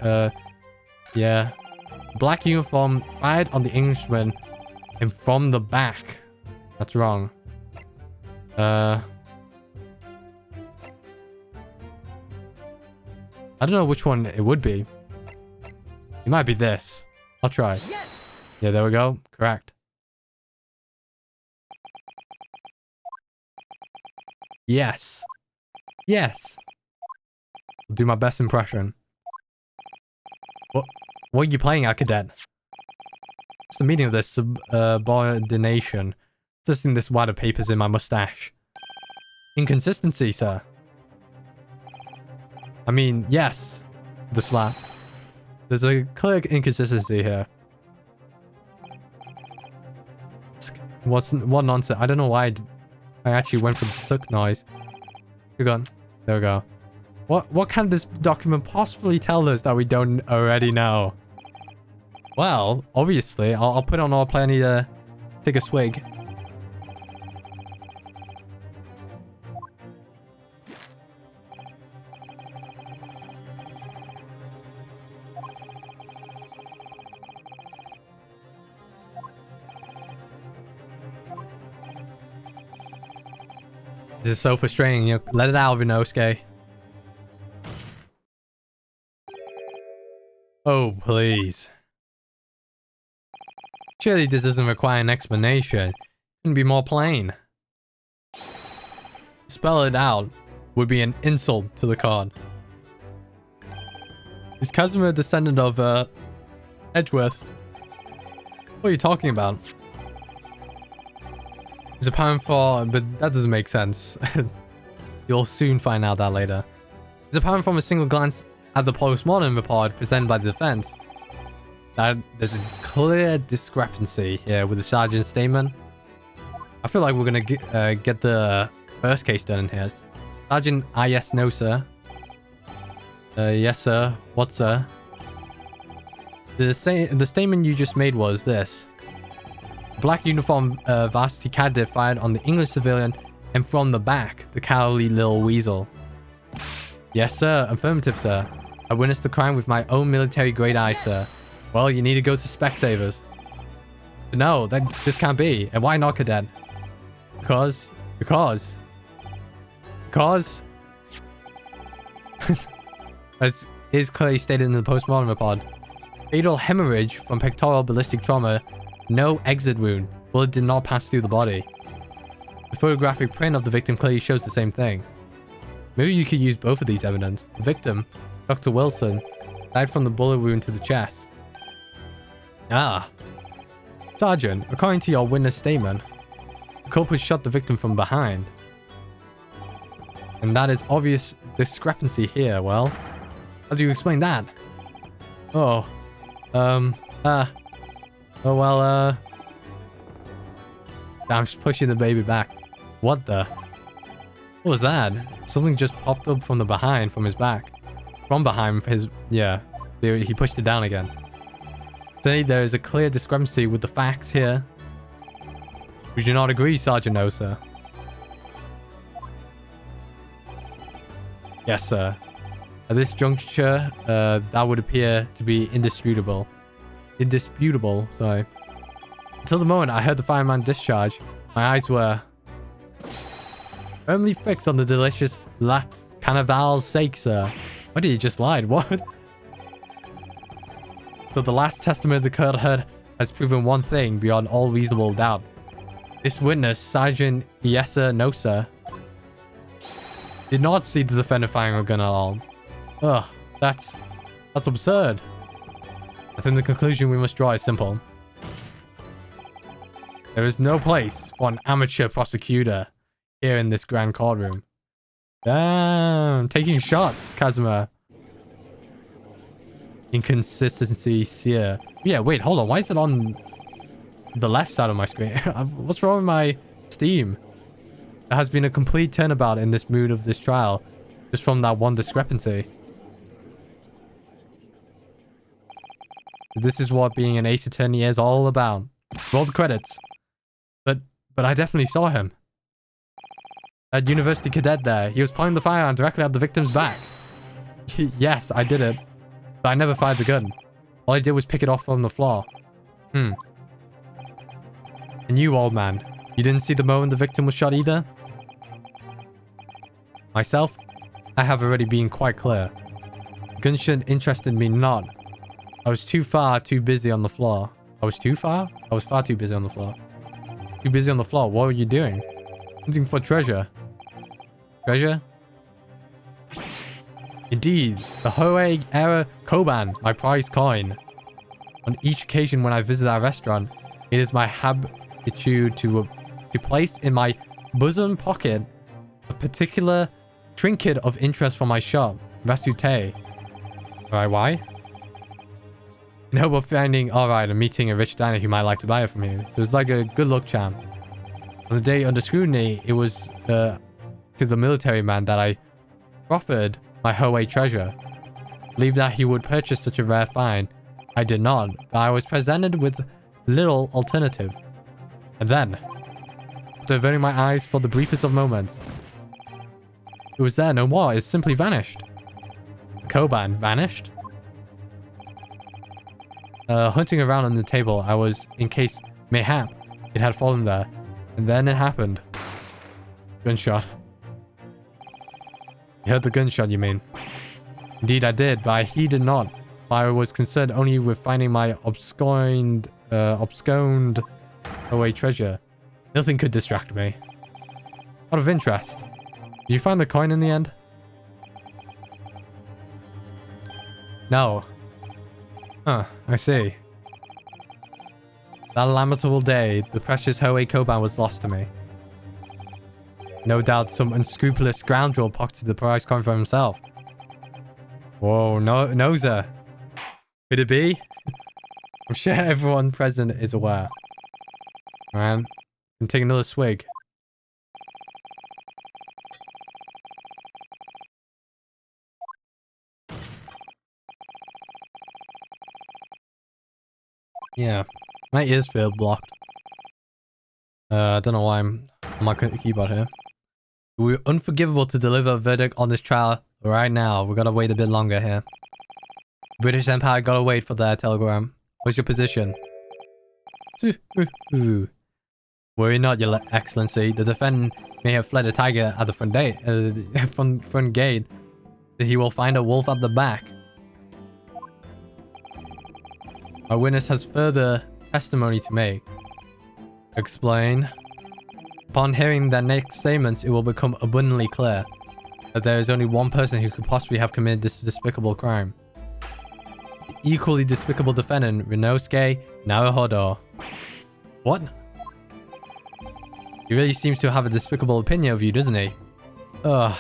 Speaker 1: yeah. Black uniform fired on the Englishman and from the back. That's wrong. I don't know which one it would be. It might be this. I'll try. Yes! Yeah, there we go. Correct. Yes. Yes. I'll do my best impression. What are you playing at, cadet? What's the meaning of this subordination? Just in this wad of papers in my mustache. Inconsistency, sir. I mean, yes. The slap. There's a clear inconsistency here. What nonsense? I don't know why I actually went for the tuck noise. There we go. What can this document possibly tell us that we don't already know? Well, obviously, I'll put on all plenty to take a swig. This is so frustrating. You know, let it out, Inosuke. Oh, please. Surely this doesn't require an explanation. It can be more plain. Spell it out would be an insult to the card. Is Kazuma a descendant of, Edgeworth? What are you talking about? It's apparent for... but that doesn't make sense. You'll soon find out that later. It's apparent from a single glance at the postmortem report presented by the defense that there's a clear discrepancy here with the sergeant's statement. I feel like we're gonna get the first case done in here. Sergeant, yes, no, sir. Yes, sir. What, sir? The statement you just made was this. Black uniform varsity cadet fired on the English civilian and from the back, the cowardly little weasel. Yes, sir. Affirmative, sir. I witnessed the crime with my own military-grade eyes, sir. Well, you need to go to Specsavers. But no, that just can't be. And why not, cadet? Because... As is clearly stated in the postmortem report, fatal hemorrhage from pectoral ballistic trauma, no exit wound. Bullet did not pass through the body. The photographic print of the victim clearly shows the same thing. Maybe you could use both of these evidence. The victim, Dr. Wilson, died from the bullet wound to the chest. Ah. Sergeant, according to your witness statement, the culprit shot the victim from behind. And that is obvious discrepancy here. Well, how do you explain that? Oh. I'm just pushing the baby back. What the? What was that? Something just popped up from the behind, from his back. From behind his... yeah. He pushed it down again. Today there is a clear discrepancy with the facts here. Would you not agree, Sergeant No, sir? Yes, sir. At this juncture, that would appear to be indisputable. Indisputable, sorry. Until the moment I heard the fireman discharge, my eyes were firmly fixed on the delicious La Carnival's sake, sir. Why did you just lied? What? So the last testament the court heard has proven one thing beyond all reasonable doubt. This witness, Sergeant Yes, sir, no, sir, did not see the defender firing a gun at all. Ugh, that's absurd. I think the conclusion we must draw is simple. There is no place for an amateur prosecutor here in this grand courtroom. Damn, taking shots, Kazuma. Inconsistency here. Yeah, wait, hold on. Why is it on the left side of my screen? What's wrong with my Steam? There has been a complete turnabout in this mood of this trial, just from that one discrepancy. This is what being an ace attorney is all about. Roll the credits. But I definitely saw him. That university cadet there, he was pointing the firearm directly at the victim's back. Yes, I did it. But I never fired the gun. All I did was pick it off from the floor. And you, old man, you didn't see the moment the victim was shot either? Myself, I have already been quite clear. Gunshot interested me not. I was too busy on the floor. I was far too busy on the floor. Too busy on the floor. What were you doing? Hunting for treasure. Treasure? Indeed, the Hoei era Koban, my prized coin. On each occasion when I visit that restaurant, it is my habitude to place in my bosom pocket a particular trinket of interest from my shop, Rasute. Alright, why? In hope of finding, alright, and meeting a rich diner who might like to buy it from you. So it's like a good luck charm. On the day under scrutiny, it was to the military man that I proffered my Hoei treasure. Believed that he would purchase such a rare find. I did not, but I was presented with little alternative. And then, after averting my eyes for the briefest of moments, it was there no more. It simply vanished. Koban vanished? Hunting around on the table, I was, in case, mayhap, it had fallen there. And then it happened. Gunshot. You heard the gunshot, you mean? Indeed, I did, but I heeded not. I was concerned only with finding my absconded away treasure. Nothing could distract me. Out of interest, did you find the coin in the end? No. Huh, I see. That lamentable day, the precious Hoei Koban was lost to me. No doubt some unscrupulous scoundrel pocketed the prize coin for himself. Whoa, no, sir. Could it be? I'm sure everyone present is aware. Man, can take another swig. Yeah, my ears feel blocked. I don't know why I'm on my keyboard here. We're unforgivable to deliver a verdict on this trial right now. We gotta wait a bit longer here. British Empire gotta wait for their telegram. What's your position? Worry not, your excellency. The defendant may have fled a tiger at the front gate. He will find a wolf at the back. Our witness has further testimony to make. Explain. Upon hearing their next statements, it will become abundantly clear that there is only one person who could possibly have committed this despicable crime. The equally despicable defendant, Rinosuke Naruhodo. What? He really seems to have a despicable opinion of you, doesn't he? Ugh.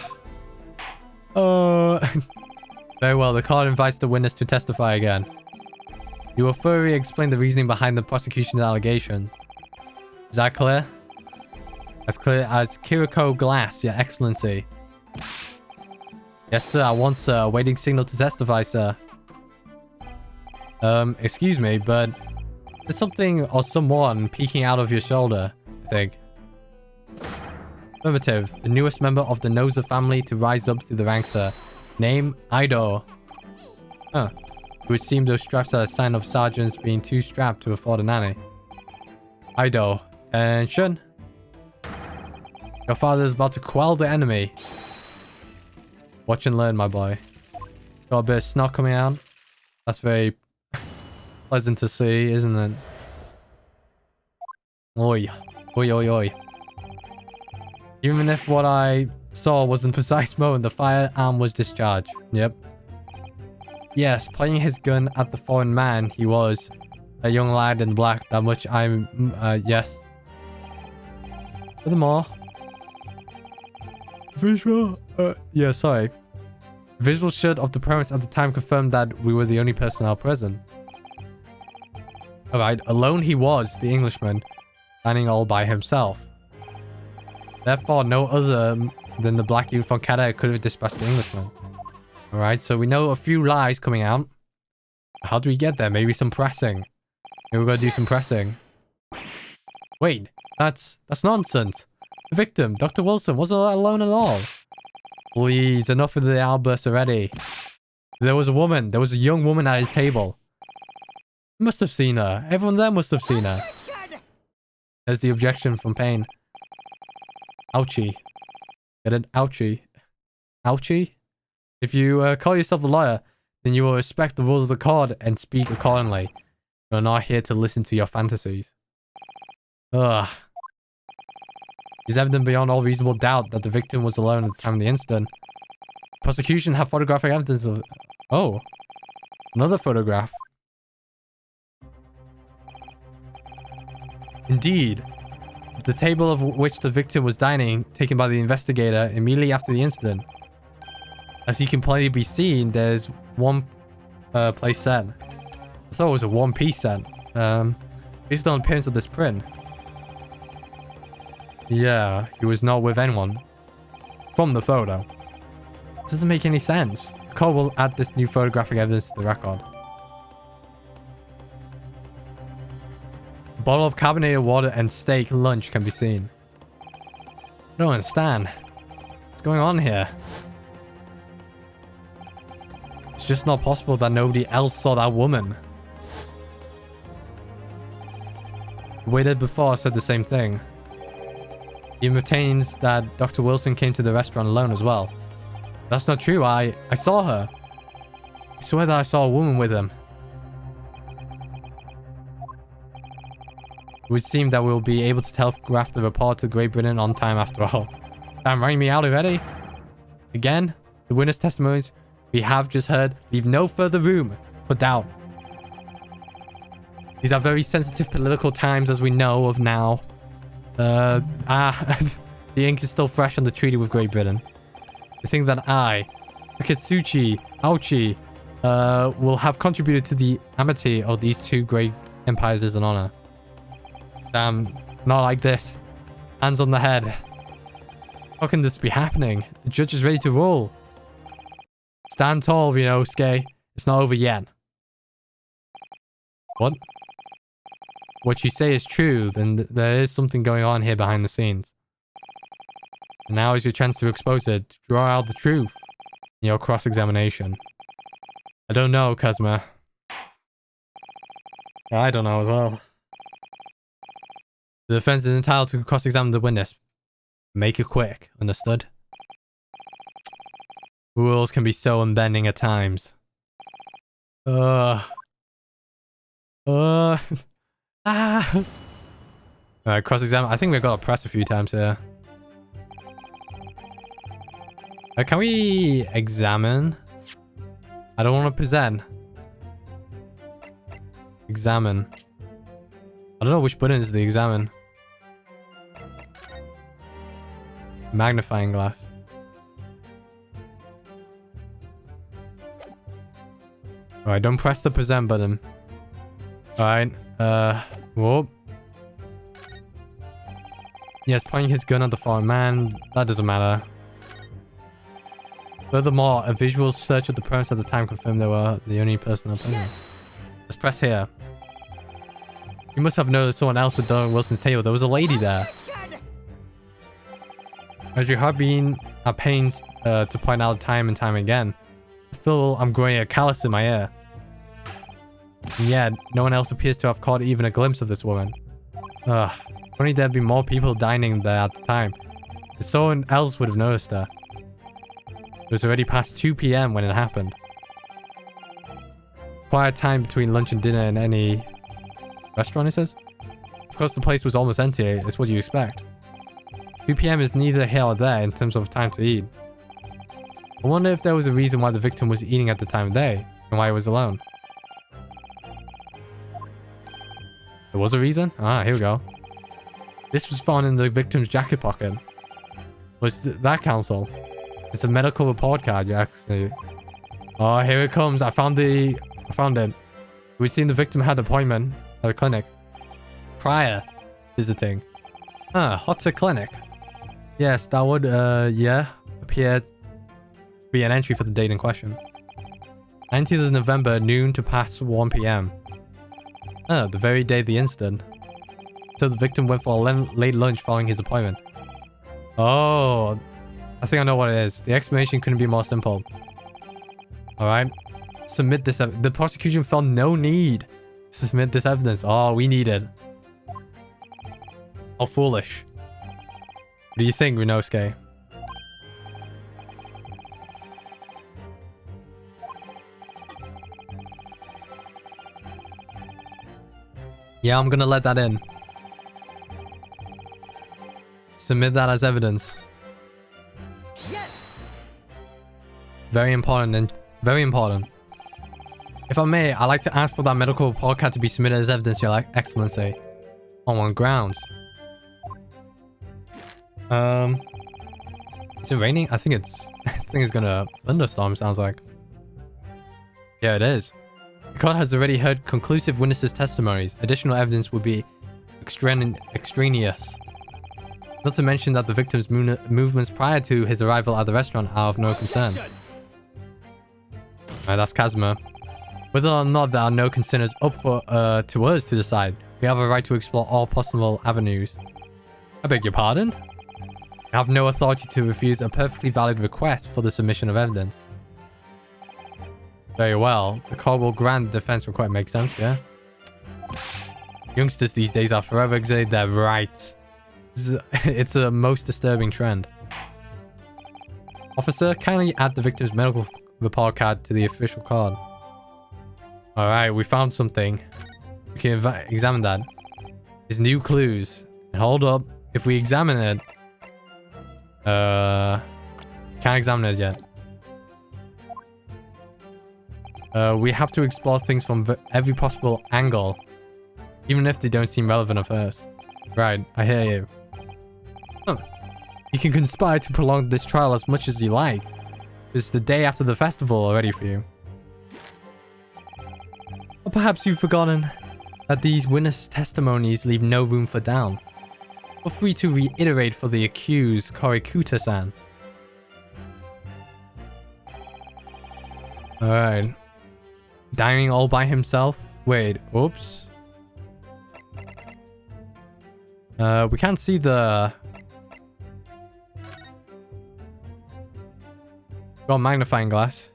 Speaker 1: Oh. Very well, the court invites the witness to testify again. You will thoroughly explain the reasoning behind the prosecution's allegation. Is that clear? As clear as Kiriko Glass, your excellency. Yes, sir, I want, sir. Awaiting signal to testify, sir. Excuse me, but there's something or someone peeking out of your shoulder, I think. Affirmative. The newest member of the Noza family to rise up through the ranks, sir. Name, Ido. Huh. It would seem those straps are a sign of sergeants being too strapped to afford a nanny. Ido. Attention. Your father is about to quell the enemy. Watch and learn, my boy. Got a bit of snot coming out. That's very pleasant to see, isn't it? Oi. Oi, oi, oi. Even if what I saw was in precise moment, the firearm was discharged. Yep. Yes, pointing his gun at the foreign man, he was a young lad in black. That much I'm... yes. Furthermore... Visual... yeah, sorry. Visual shot of the premise at the time confirmed that we were the only personnel present. Alright, alone he was, the Englishman, standing all by himself. Therefore, no other than the black uniform cadet could have dispatched the Englishman. Alright, so we know a few lies coming out. How do we get there? Maybe some pressing. Maybe we're gonna do some pressing. Wait, that's nonsense. The victim, Dr. Wilson, wasn't alone at all. Please, enough of the outbursts already. There was a woman. There was a young woman at his table. You must have seen her. Everyone there must have seen her. There's the objection from Payne. Ouchie. Get it? Ouchie. Ouchie? If you call yourself a lawyer, then you will respect the rules of the court and speak accordingly. You're not here to listen to your fantasies. Ugh. It's evident beyond all reasonable doubt that the victim was alone at the time of the incident. The prosecution have photographic evidence of... Oh. Another photograph. Indeed. Of the table of which the victim was dining, taken by the investigator immediately after the incident. As you can plainly be seen, there's one place set. I thought it was a one-piece set. Based on the appearance of this print. Yeah, he was not with anyone. From the photo. It doesn't make any sense. The court will add this new photographic evidence to the record. A bottle of carbonated water and steak lunch can be seen. I don't understand. What's going on here? It's just not possible that nobody else saw that woman. The waiter before said the same thing. He maintains that Dr. Wilson came to the restaurant alone as well. That's not true. I saw her. I swear that I saw a woman with him. It would seem that we'll be able to telegraph the report to Great Britain on time after all. Damn, writing me out already? Again, the witness testimonies we have just heard leave no further room for doubt. These are very sensitive political times, as we know of now. The ink is still fresh on the treaty with Great Britain. I think that I, Akatsuchi, Aochi, will have contributed to the amity of these two great empires as an honor. Damn, not like this. Hands on the head. How can this be happening? The judge is ready to rule. Stand tall, Ryunosuke. It's not over yet. What? What you say is true, then there is something going on here behind the scenes. And now is your chance to expose it, to draw out the truth in your cross-examination. I don't know, Kazuma. I don't know as well. The defense is entitled to cross-examine the witness. Make it quick, understood? Rules can be so unbending at times. Alright, cross-examine. I think we've got to press a few times here. Can we examine? I don't want to present. Examine. I don't know which button is the examine. Magnifying glass. Alright, don't press the present button. Alright, whoop. Yes, pointing his gun at the fallen man. That doesn't matter. Furthermore, a visual search of the premise at the time confirmed they were the only person present. Yes. Let's press here. You must have noticed someone else at Doug Wilson's table. There was a lady there. As you have been at pains to point out time and time again, I feel I'm growing a callus in my ear. And yet, no one else appears to have caught even a glimpse of this woman. Ugh. If only there'd be more people dining there at the time. If someone else would have noticed her. It was already past 2 p.m. when it happened. Quiet time between lunch and dinner in any restaurant, it says? Of course, the place was almost empty. It's what you expect. 2 p.m. is neither here or there in terms of time to eat. I wonder if there was a reason why the victim was eating at the time of day and why he was alone. There was a reason? Ah, here we go. This was found in the victim's jacket pocket. Was that counsel? It's a medical report card, you actually. Oh, here it comes. I found it. We'd seen the victim had an appointment at the clinic prior visiting. Hotter clinic. Yes, that would, appear to be an entry for the date in question. 19th of November, noon to past 1 p.m. The very day of the incident. So the victim went for a late lunch following his appointment. Oh, I think I know what it is. The explanation couldn't be more simple. Alright. Submit this. The prosecution felt no need to submit this evidence. Oh, we need it. How foolish. What do you think, Ryunosuke? Yeah, I'm gonna let that in. Submit that as evidence. Yes. Very important and very important. If I may, I'd like to ask for that medical report card to be submitted as evidence, Your Excellency. On one grounds. Is it raining? I think it's gonna thunderstorm, sounds like. Yeah, it is. The court has already heard conclusive witnesses' testimonies. Additional evidence would be extraneous. Not to mention that the victim's movements prior to his arrival at the restaurant are of no concern. That's Kazuma. Whether or not there are no concern is up to us to decide. We have a right to explore all possible avenues. I beg your pardon? I have no authority to refuse a perfectly valid request for the submission of evidence. Very well. The court will grant the defense request. Makes sense, yeah? Youngsters these days are forever exerting their rights. It's a most disturbing trend. Officer, kindly add the victim's medical report card to the official card. Alright, we found something. We can examine that. There's new clues. And hold up. If we examine it... Can't examine it yet. We have to explore things from every possible angle. Even if they don't seem relevant at first. Right, I hear you. Huh. You can conspire to prolong this trial as much as you like. It's the day after the festival already for you. Or perhaps you've forgotten that these witness testimonies leave no room for doubt. Feel free to reiterate for the accused, Korikuta-san. Alright. Dining all by himself? Wait, oops. We can't see the... Got a magnifying glass.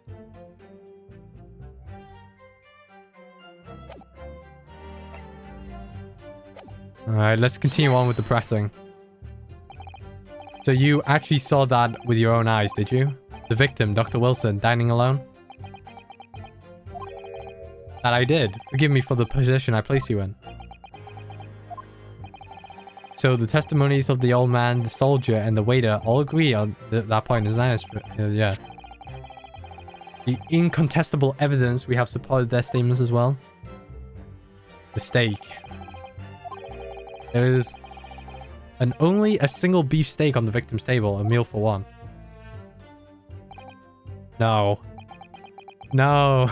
Speaker 1: Alright, let's continue on with the pressing. So you actually saw that with your own eyes, did you? The victim, Dr. Wilson, dining alone? That I did. Forgive me for the position I placed you in. So the testimonies of the old man, the soldier, and the waiter all agree on that point, isn't it? Yeah. The incontestable evidence we have supported their statements as well. The steak. There is only a single beef steak on the victim's table, a meal for one. No. No.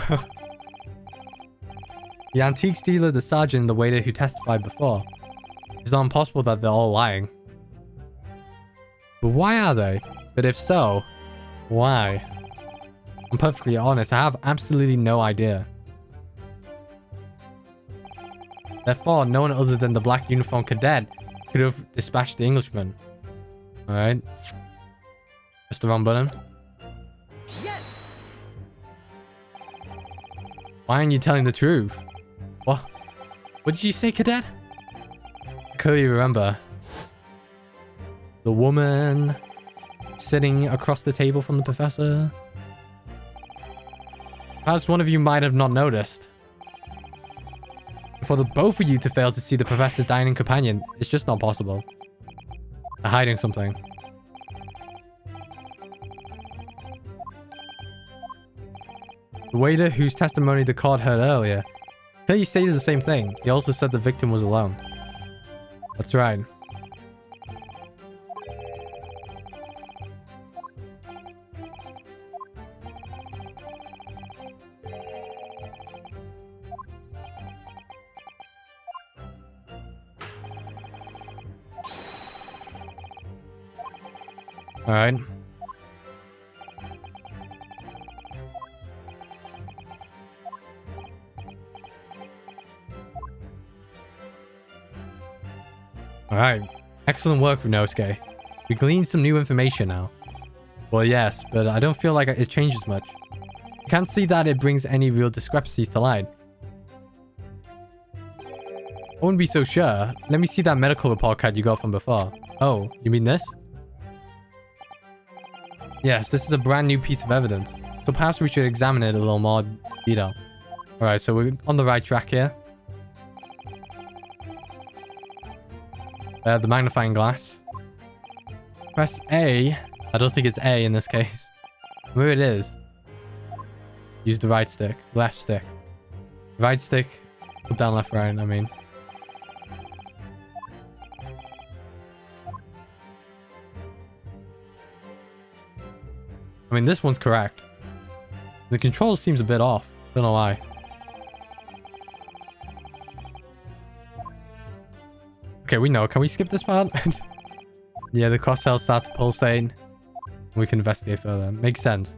Speaker 1: The antiques dealer, the sergeant, and the waiter who testified before. It's not impossible that they're all lying. But why are they? But if so, why? I'm perfectly honest, I have absolutely no idea. Therefore, no one other than the black uniformed cadet could have dispatched the Englishman. Alright. Press the wrong button.
Speaker 3: Yes.
Speaker 1: Why aren't you telling the truth? What? What did you say, cadet? I clearly remember. The woman sitting across the table from the professor. Perhaps one of you might have not noticed. For the both of you to fail to see the professor's dining companion, it's just not possible. They're hiding something. The waiter whose testimony the court heard earlier clearly stated the same thing. He also said the victim was alone. That's right. All right. All right. Excellent work, Rinosuke. We gleaned some new information now. Well, yes, but I don't feel like it changes much. I can't see that it brings any real discrepancies to light. I wouldn't be so sure. Let me see that medical report card you got from before. Oh, you mean this? Yes, this is a brand new piece of evidence. So perhaps we should examine it a little more detail. Alright, so we're on the right track here. The magnifying glass. Press A. I don't think it's A in this case. Maybe it is. Use the right stick. Left stick. Right stick. Up, down, left, right, I mean. This one's correct. The control seems a bit off. Don't know why. Okay, we know. Can we skip this part? Yeah, the cross cells start to pulsate. We can investigate further. Makes sense.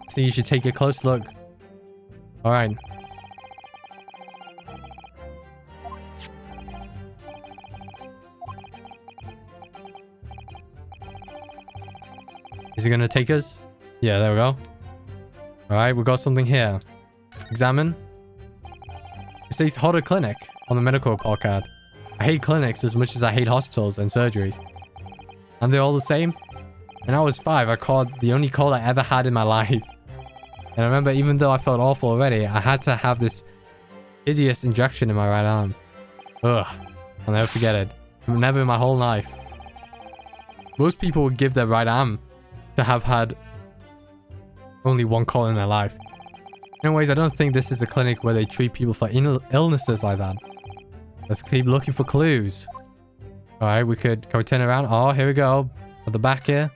Speaker 1: I think you should take a close look. Alright. Is he gonna take us? Yeah, there we go. Alright, we got something here. Examine. It says Hotter Clinic on the medical report card. I hate clinics as much as I hate hospitals and surgeries. And they're all the same? When I was 5, I caught the only cold I ever had in my life. And I remember, even though I felt awful already, I had to have this hideous injection in my right arm. Ugh. I'll never forget it. Never in my whole life. Most people would give their right arm to have had only one cold in their life. Anyways, I don't think this is a clinic where they treat people for illnesses like that. Let's keep looking for clues. Alright, can we turn around? Oh, here we go. At the back here.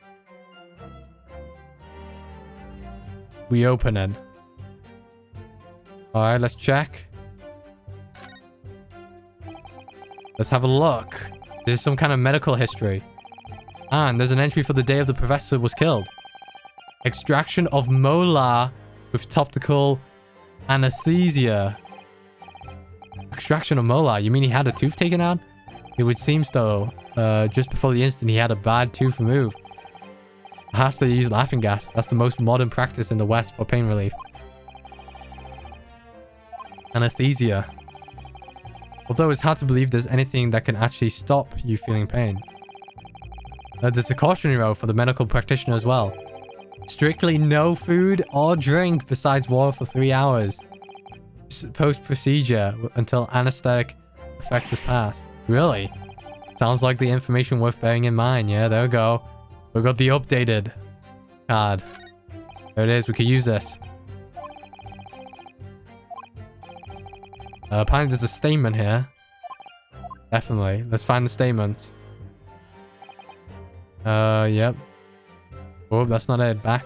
Speaker 1: We open it. Alright, let's check. Let's have a look. There's some kind of medical history. And there's an entry for the day of the professor was killed. Extraction of molar with topical anesthesia. Extraction of molar? You mean he had a tooth taken out? It would seem so. Just before the incident, he had a bad tooth removed. Perhaps they use laughing gas. That's the most modern practice in the West for pain relief. Anesthesia. Although it's hard to believe there's anything that can actually stop you feeling pain. There's a cautionary note for the medical practitioner as well. Strictly no food or drink besides water for 3 hours. Post-procedure until anesthetic effects has passed. Really? Sounds like the information worth bearing in mind. Yeah, there we go. We've got the updated card. There it is. We could use this. Apparently there's a statement here. Definitely. Let's find the statement. Yep. Oh, that's not it. Back.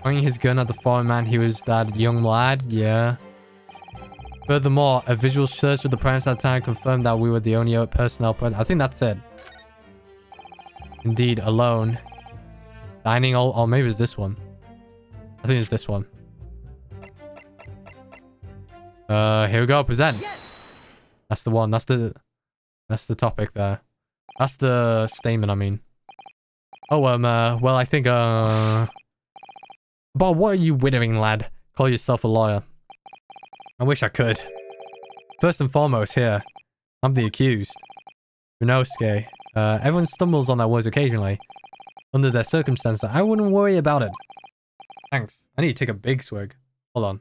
Speaker 1: Pointing his gun at the foreign man, he was that young lad. Yeah. Furthermore, a visual search of the premises at the time confirmed that we were the only personnel present. I think that's it. Indeed, alone. Dining all... Oh, maybe it's this one. I think it's this one. Here we go. Present.
Speaker 3: Yes.
Speaker 1: That's the one. That's the topic there. That's the statement, I mean. Oh, well, I think, But what are you withering, lad? Call yourself a lawyer. I wish I could. First and foremost here, I'm the accused. Chronicles. Everyone stumbles on their words occasionally. Under their circumstances, I wouldn't worry about it. Thanks. I need to take a big swig. Hold on.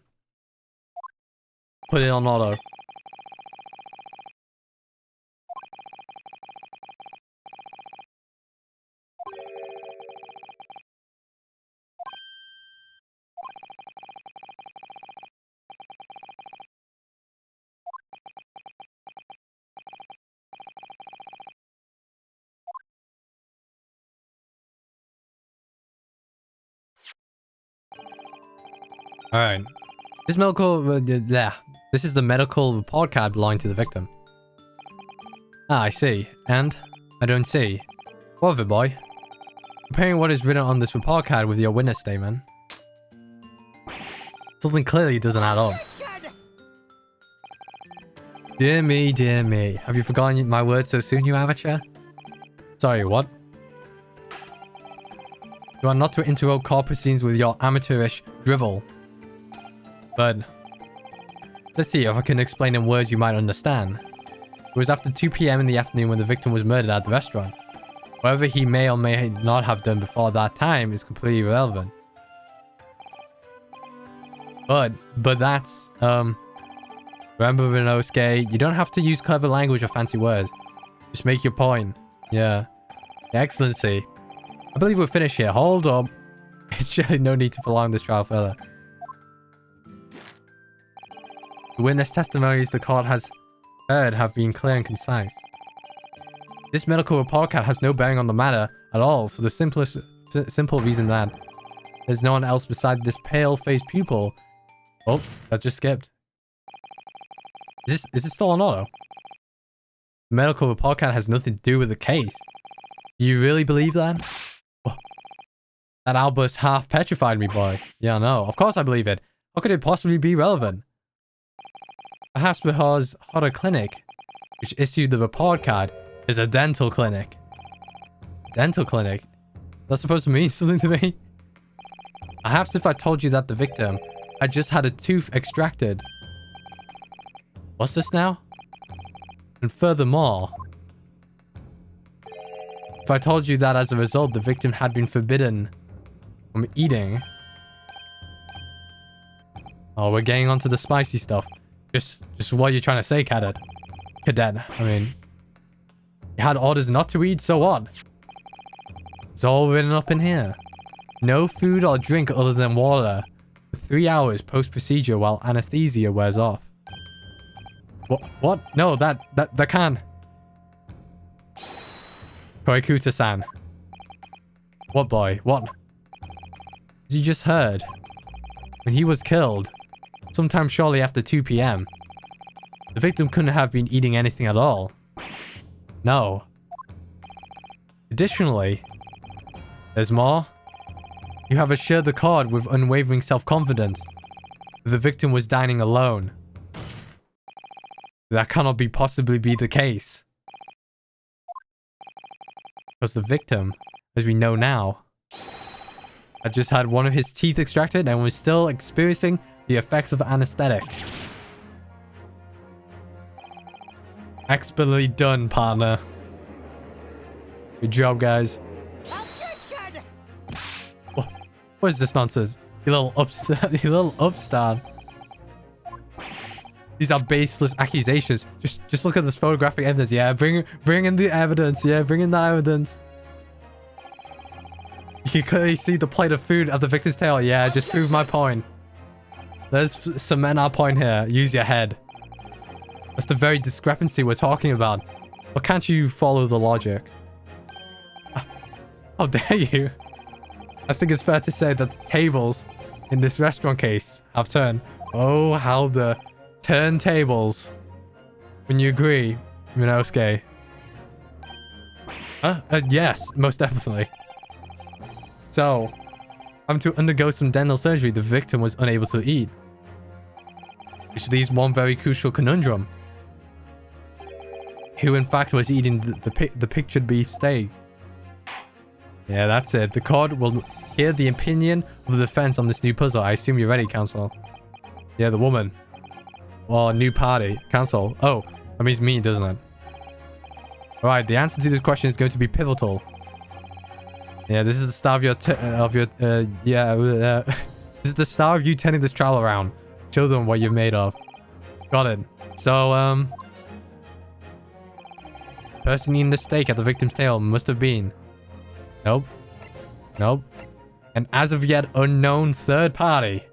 Speaker 1: Put it on auto. Alright. This This is the medical report card belonging to the victim. Ah, I see. And? I don't see. What of it, boy? Comparing what is written on this report card with your witness statement. Something clearly doesn't add up. Dear me, dear me. Have you forgotten my words so soon, you amateur? Sorry, what? You are not to interrupt court proceedings with your amateurish drivel. But let's see if I can explain in words you might understand. It was after 2 p.m. in the afternoon when the victim was murdered at the restaurant. Whatever he may or may not have done before that time is completely irrelevant. But that's, remember, Renosuke, you don't have to use clever language or fancy words. Just make your point. Yeah. Excellency. I believe we're finished here. Hold up. It's surely no need to prolong this trial further. The witness testimonies the court has heard have been clear and concise. This medical report card has no bearing on the matter at all for the simple reason that there's no one else beside this pale-faced pupil. Oh, that just skipped. Is this still on auto? The medical report card has nothing to do with the case. Do you really believe that? Oh, that outburst half petrified me, boy. Yeah, no. Of course I believe it. How could it possibly be relevant? Perhaps because Horror Clinic, which issued the report card, is a dental clinic. Dental clinic? That's supposed to mean something to me? Perhaps if I told you that the victim had just had a tooth extracted. What's this now? And furthermore, if I told you that as a result, the victim had been forbidden from eating... Oh, we're getting onto the spicy stuff. Just what you're trying to say, Cadet. I mean... You had orders not to eat, so what? It's all written up in here. No food or drink other than water for 3 hours post-procedure while anesthesia wears off. What? No, that can't. Koikuta-san. What boy? What? As you just heard, when he was killed, sometime shortly after 2 p.m., the victim couldn't have been eating anything at all. No. Additionally, there's more. You have assured the court with unwavering self-confidence that the victim was dining alone. That cannot possibly be the case. Because the victim, as we know now, had just had one of his teeth extracted and was still experiencing the effects of anesthetic. Expertly done, partner. Good job, guys. What is this nonsense? You little upstart. These are baseless accusations. Just look at this photographic evidence. Yeah, bring in the evidence. Yeah, bring in the evidence. You can clearly see the plate of food at the victim's tail. Yeah, just prove my point. Let's cement our point here. Use your head. That's the very discrepancy we're talking about. Or can't you follow the logic? How dare you? I think it's fair to say that the tables in this restaurant case have turned. Oh, how the turntables. When you agree, Minosuke. Yes, most definitely. So, having to undergo some dental surgery, the victim was unable to eat. Which leaves one very crucial conundrum. Who in fact was eating the pictured beef steak? Yeah, that's it. The court will hear the opinion of the defense on this new puzzle. I assume you're ready, counsel. Yeah, the woman. Or new party. Counsel. Oh, that means me, doesn't it? Alright, the answer to this question is going to be pivotal. Yeah, this is the start of your this is the start of you turning this trial around. Show them what you're made of. Got it. So, person eating the steak at the victim's tail must have been... Nope. Nope. An as of yet unknown third party.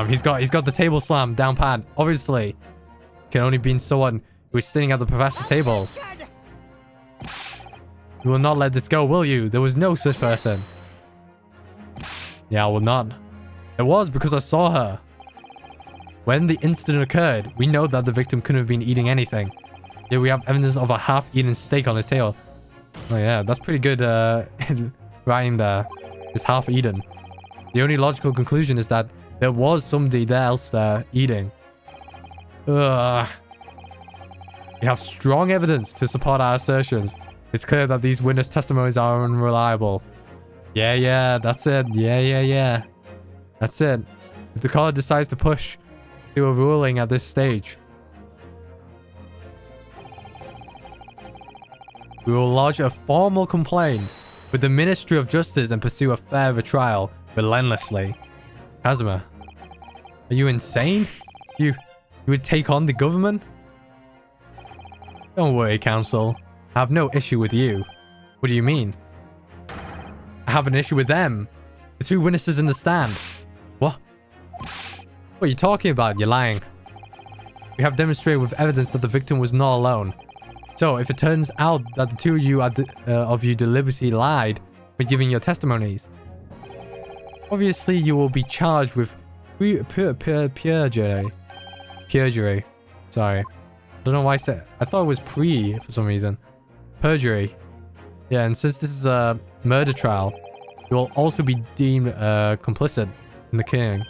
Speaker 1: He's got the table slam down pat. Obviously, can only be someone who is sitting at the professor's table. You will not let this go, will you? There was no such person. Yeah, I will not. It was because I saw her. When the incident occurred, we know that the victim couldn't have been eating anything. Yet we have evidence of a half-eaten steak on his tail. Oh yeah, that's pretty good writing there. It's half-eaten. The only logical conclusion is that there was somebody else there eating. Ugh. We have strong evidence to support our assertions. It's clear that these witness testimonies are unreliable. Yeah, that's it. Yeah. That's it. If the court decides to push to a ruling at this stage, we will lodge a formal complaint with the Ministry of Justice and pursue a fairer trial relentlessly. Kazuma, are you insane? You would take on the government? Don't worry, counsel. I have no issue with you. What do you mean? I have an issue with them. The two witnesses in the stand. What? What are you talking about? You're lying. We have demonstrated with evidence that the victim was not alone. So, if it turns out that the two of you deliberately lied when giving your testimonies, obviously you will be charged with perjury. Perjury. Sorry. I don't know why I said... I thought it was for some reason. Perjury. Yeah, and since this is a murder trial, you will also be deemed complicit in the killing.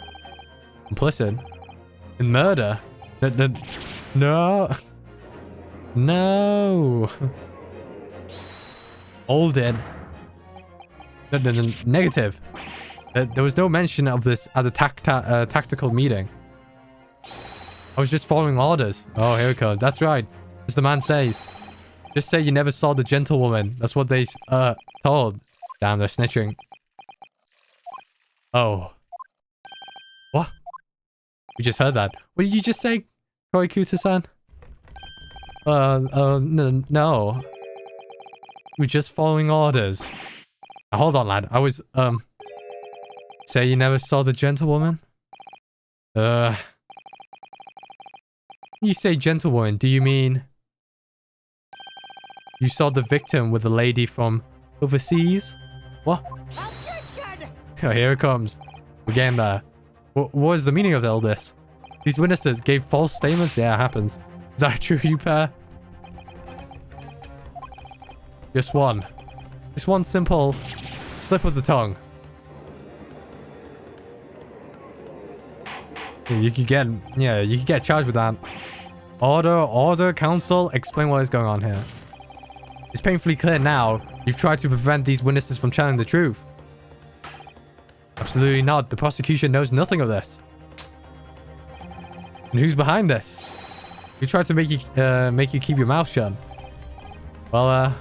Speaker 1: Complicit? In murder? No. No. Hold it. No. Negative. There was no mention of this at the tactical meeting. I was just following orders. Oh, here we go. That's right. As the man says. Just say you never saw the gentlewoman. That's what they told. Damn, they're snitching. Oh. What? We just heard that. What did you just say, Korikuta-san? No. We're just following orders. Hold on, lad. I was, say you never saw the gentlewoman? When you say gentlewoman, do you mean you saw the victim with the lady from overseas? What? Oh, here it comes. We're getting there. What is the meaning of all this? These witnesses gave false statements? Yeah, it happens. Is that true, you pair? Just one. Just one simple slip of the tongue. You could get charged with that. Order, counsel, explain what is going on here. It's painfully clear now you've tried to prevent these witnesses from telling the truth. Absolutely not. The prosecution knows nothing of this. And who's behind this? We tried to make you keep your mouth shut. Well,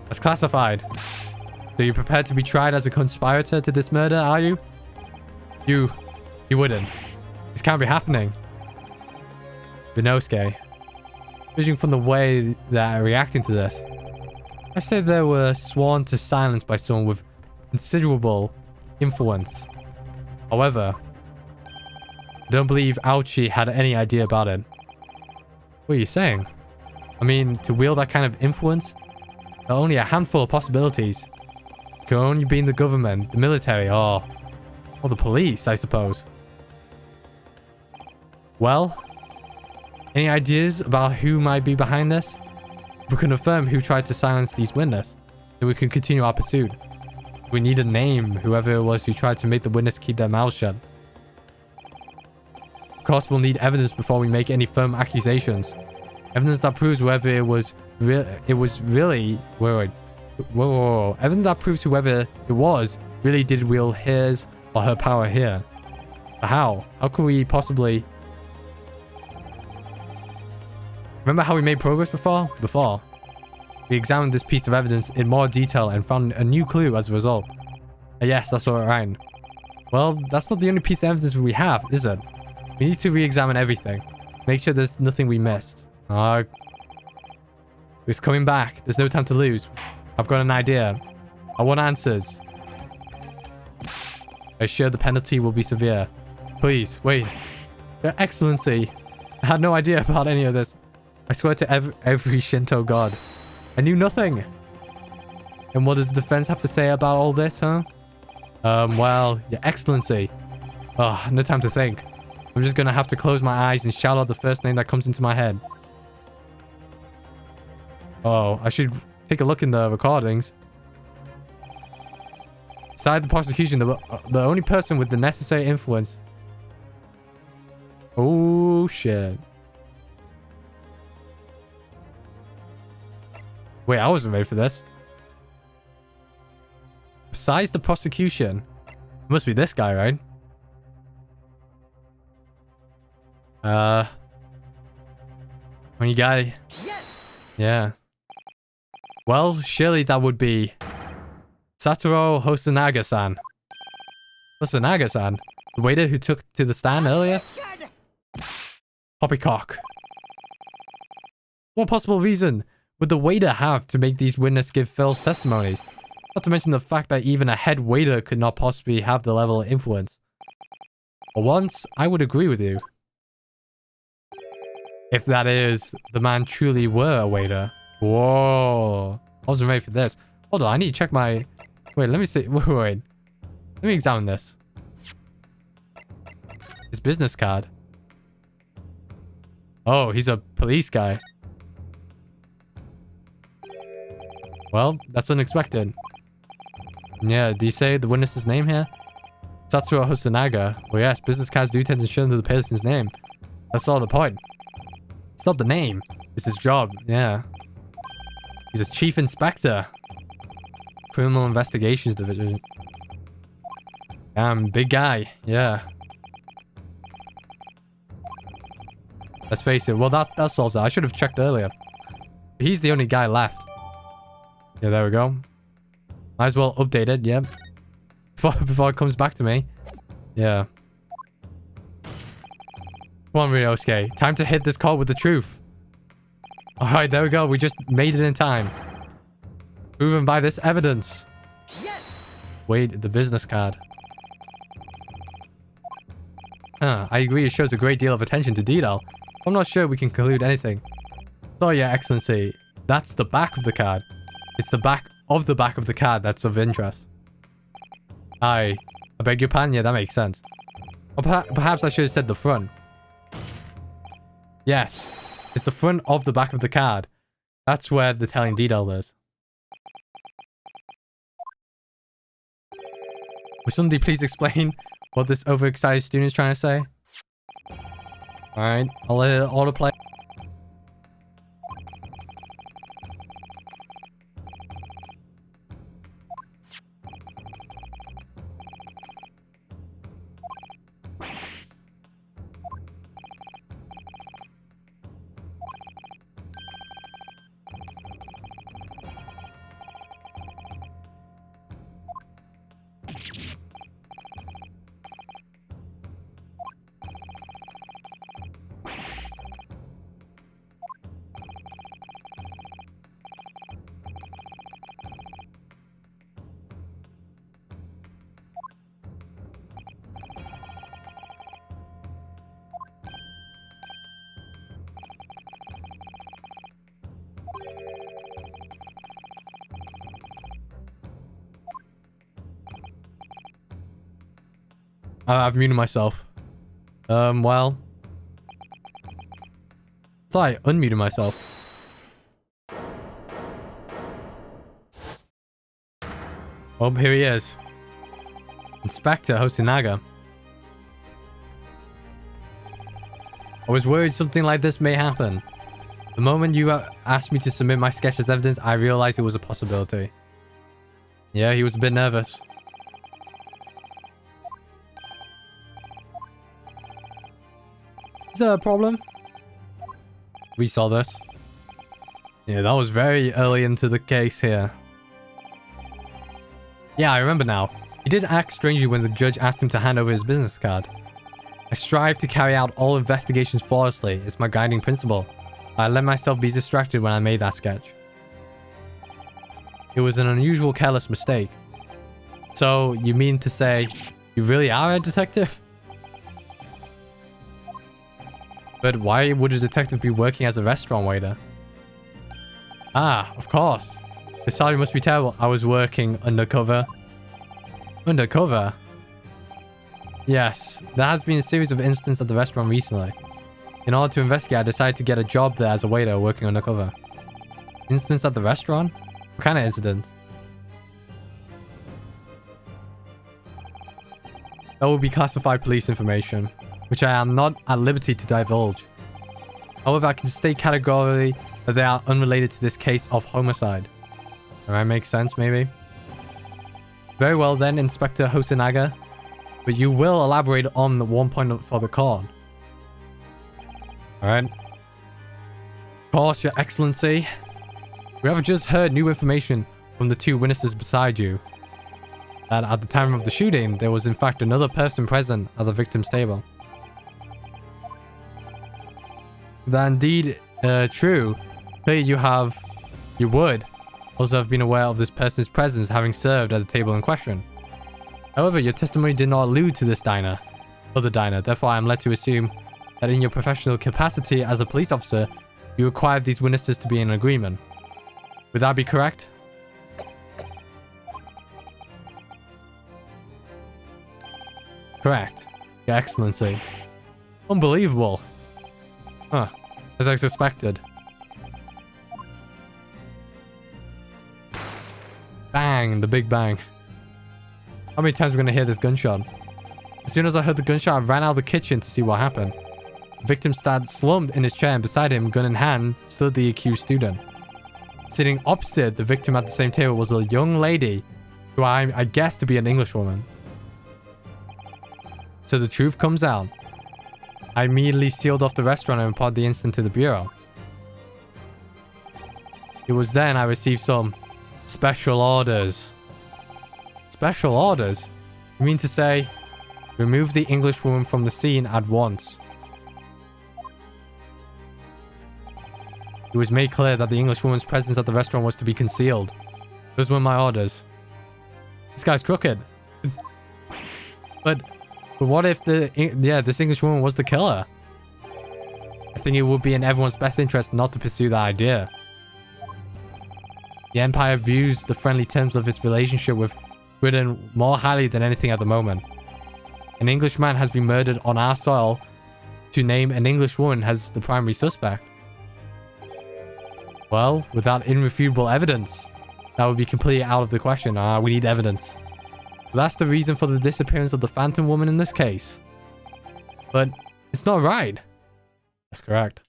Speaker 1: that's classified. So you're prepared to be tried as a conspirator to this murder, are you? You wouldn't. This can't be happening. Binosuke, judging from the way that are reacting to this, I say they were sworn to silence by someone with considerable influence. However, I don't believe Aochi had any idea about it. What are you saying? I mean, to wield that kind of influence, there are only a handful of possibilities. It could only be in the government, the military, or the police, I suppose. Well, any ideas about who might be behind this? If we can confirm who tried to silence these witnesses, then we can continue our pursuit. We need a name, whoever it was who tried to make the witness keep their mouths shut. Of course, we'll need evidence before we make any firm accusations. Evidence that proves whoever it was really... Whoa. Evidence that proves whoever it was really did wield his or her power here. But how? How can we possibly... Remember how we made progress before? We examined this piece of evidence in more detail and found a new clue as a result. Yes, that's all right. Well, that's not the only piece of evidence we have, is it? We need to re-examine everything. Make sure there's nothing we missed. It's coming back. There's no time to lose. I've got an idea. I want answers. I assure the penalty will be severe. Please, wait. Your Excellency, I had no idea about any of this. I swear to every Shinto god. I knew nothing. And what does the defense have to say about all this, huh? Well, Your Excellency. Oh, no time to think. I'm just gonna have to close my eyes and shout out the first name that comes into my head. Oh, I should take a look in the recordings. Beside the prosecution, the only person with the necessary influence. Oh, shit. Wait, I wasn't ready for this. Besides the prosecution, it must be this guy, right? When you guy.
Speaker 3: Yes.
Speaker 1: Yeah. Well, surely that would be Satoru Hosonaga-san. Hosonaga-san? The waiter who took to the stand earlier? Poppycock. What possible reason would the waiter have to make these witnesses give false testimonies? Not to mention the fact that even a head waiter could not possibly have the level of influence. For once, I would agree with you. If that is, the man truly were a waiter. Whoa. I wasn't ready for this. Hold on, I need to check my... Wait, let me see. Wait. Let me examine this. His business card. Oh, he's a police guy. Well, that's unexpected. Yeah, do you say the witness's name here? Satoru Hosonaga. Well, yes, business cards do tend to show the person's name. That's all the point. It's not the name. It's his job. Yeah. He's a chief inspector. Criminal Investigations Division. Damn, big guy. Yeah. Let's face it. Well, that solves that. I should have checked earlier. He's the only guy left. Yeah, there we go. Might as well update it, yep. Before it comes back to me. Yeah. Come on, Ryosuke. Time to hit this call with the truth. Alright, there we go. We just made it in time. Proven by this evidence.
Speaker 3: Yes.
Speaker 1: Wait, the business card. Huh, I agree it shows a great deal of attention to detail. I'm not sure we can conclude anything. Oh, Your Excellency, that's the back of the card. It's the back of the card that's of interest. I beg your pardon? Yeah, that makes sense. Or perhaps I should have said the front. Yes, it's the front of the back of the card. That's where the telling detail is. Would somebody please explain what this overexcited student is trying to say? Alright, I'll let it autoplay. I've muted myself. Well. Thought I unmuted myself. Oh, here he is. Inspector Hosonaga. I was worried something like this may happen. The moment you asked me to submit my sketch as evidence, I realized it was a possibility. Yeah, he was a bit nervous. Is there a problem? We saw this. Yeah, that was very early into the case here. Yeah, I remember now. He did act strangely when the judge asked him to hand over his business card. I strive to carry out all investigations flawlessly. It's my guiding principle. I let myself be distracted when I made that sketch. It was an unusual careless mistake. So, you mean to say you really are a detective? But why would a detective be working as a restaurant waiter? Ah, of course. The salary must be terrible. I was working undercover. Undercover? Yes, there has been a series of incidents at the restaurant recently. In order to investigate, I decided to get a job there as a waiter working undercover. Incidents at the restaurant? What kind of incident? That would be classified police information, which I am not at liberty to divulge. However, I can state categorically that they are unrelated to this case of homicide. Alright, makes sense, maybe. Very well then, Inspector Hosonaga. But you will elaborate on the one point for the court. Alright. Of course, Your Excellency. We have just heard new information from the two witnesses beside you. That at the time of the shooting, there was in fact another person present at the victim's table. That indeed true. Clearly you would also have been aware of this person's presence having served at the table in question. However, your testimony did not allude to this other diner. Therefore, I am led to assume that in your professional capacity as a police officer, you required these witnesses to be in agreement. Would that be correct? Correct, Your Excellency. Unbelievable. Huh. As I suspected. Bang! The big bang. How many times are we going to hear this gunshot? As soon as I heard the gunshot, I ran out of the kitchen to see what happened. The victim sat slumped in his chair, and beside him, gun in hand, stood the accused student. Sitting opposite the victim at the same table was a young lady, who I guessed to be an Englishwoman. So the truth comes out. I immediately sealed off the restaurant and reported the incident to the bureau. It was then I received some special orders. Special orders? You mean to say, remove the Englishwoman from the scene at once? It was made clear that the Englishwoman's presence at the restaurant was to be concealed. Those were my orders. This guy's crooked. But what if this Englishwoman was the killer? I think it would be in everyone's best interest not to pursue that idea. The Empire views the friendly terms of its relationship with Britain more highly than anything at the moment. An Englishman has been murdered on our soil. To name an Englishwoman as the primary suspect. Well, without irrefutable evidence, that would be completely out of the question. We need evidence. That's the reason for the disappearance of the Phantom Woman in this case. But it's not right. That's correct.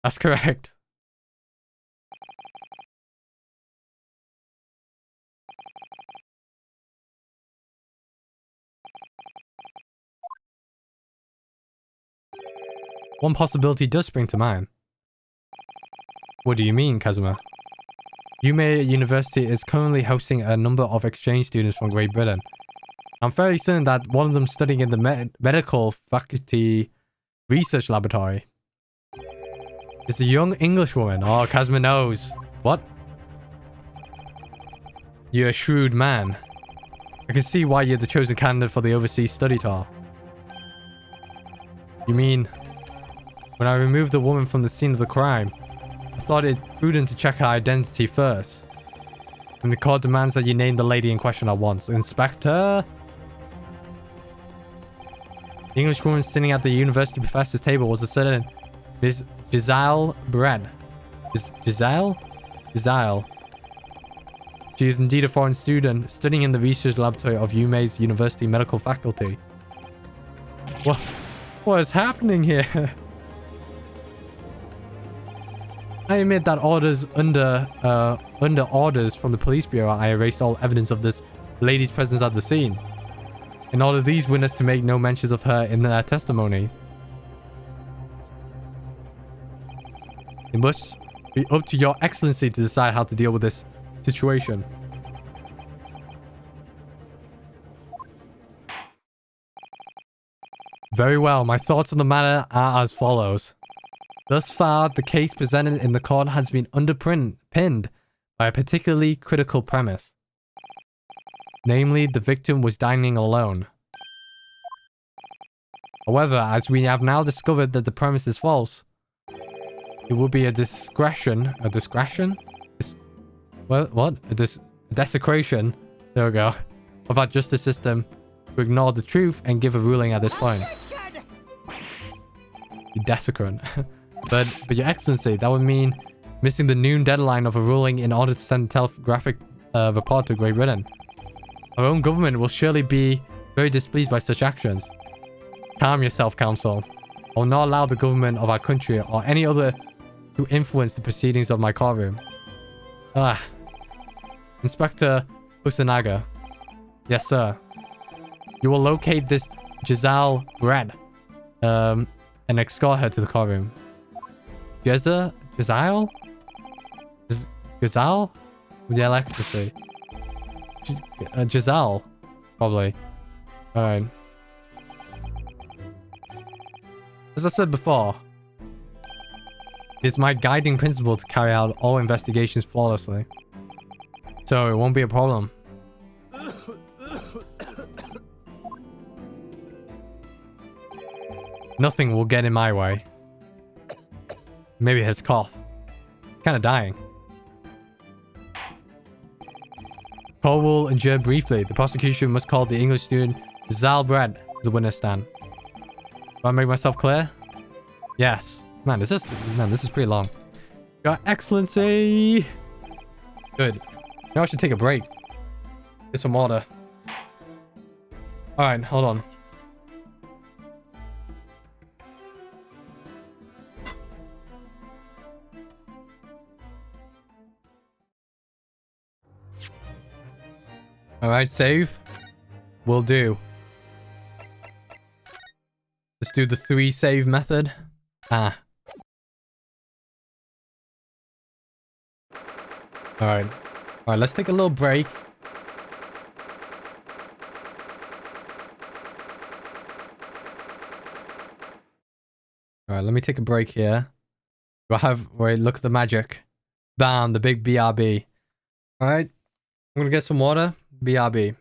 Speaker 1: That's correct. One possibility does spring to mind. What do you mean, Kazuma? Yume University is currently hosting a number of exchange students from Great Britain. I'm fairly certain that one of them studying in the medical faculty research laboratory is a young Englishwoman. Oh, Kazuma knows. What? You're a shrewd man. I can see why you're the chosen candidate for the overseas study tour. You mean, when I removed the woman from the scene of the crime, I thought it prudent to check her identity first. And the court demands that you name the lady in question at once. Inspector? The Englishwoman sitting at the university professor's table was a certain Miss Giselle Bread. Giselle? Giselle. She is indeed a foreign student studying in the research laboratory of Yume's University Medical Faculty. What is happening here? I admit that under orders from the police bureau, I erased all evidence of this lady's presence at the scene. In order these witnesses to make no mentions of her in their testimony. It must be up to your excellency to decide how to deal with this situation. Very well, my thoughts on the matter are as follows. Thus far, the case presented in the court has been underpinned by a particularly critical premise. Namely, the victim was dining alone. However, as we have now discovered that the premise is false, it would be a desecration? There we go. Of our justice system to ignore the truth and give a ruling at this point. You desecrant. But your excellency, that would mean missing the noon deadline of a ruling in order to send a telegraphic report to Great Britain. Our own government will surely be very displeased by such actions. Calm yourself, counsel. I will not allow the government of our country or any other to influence the proceedings of my courtroom. Inspector Usanaga. Yes, sir. You will locate this Giselle Bread and escort her to the courtroom. Giselle? Giselle? Yeah, ecstasy. Giselle. Probably. Alright. As I said before, it is my guiding principle to carry out all investigations flawlessly. So it won't be a problem. Nothing will get in my way. Maybe his cough. Kind of dying. Call will adjourn briefly. The prosecution must call the English student Zal Bread to the witness stand. Do I make myself clear? Yes. Man, this is pretty long. Your Excellency. Good. Now I should take a break. Get some water. Alright, hold on. Alright, save. Will do. Let's do the 3 save method. All right. All right, let's take a little break. All right, let me take a break here. Do I have... Wait, look at the magic. Bam, the big BRB. All right. I'm going to get some water. BRB.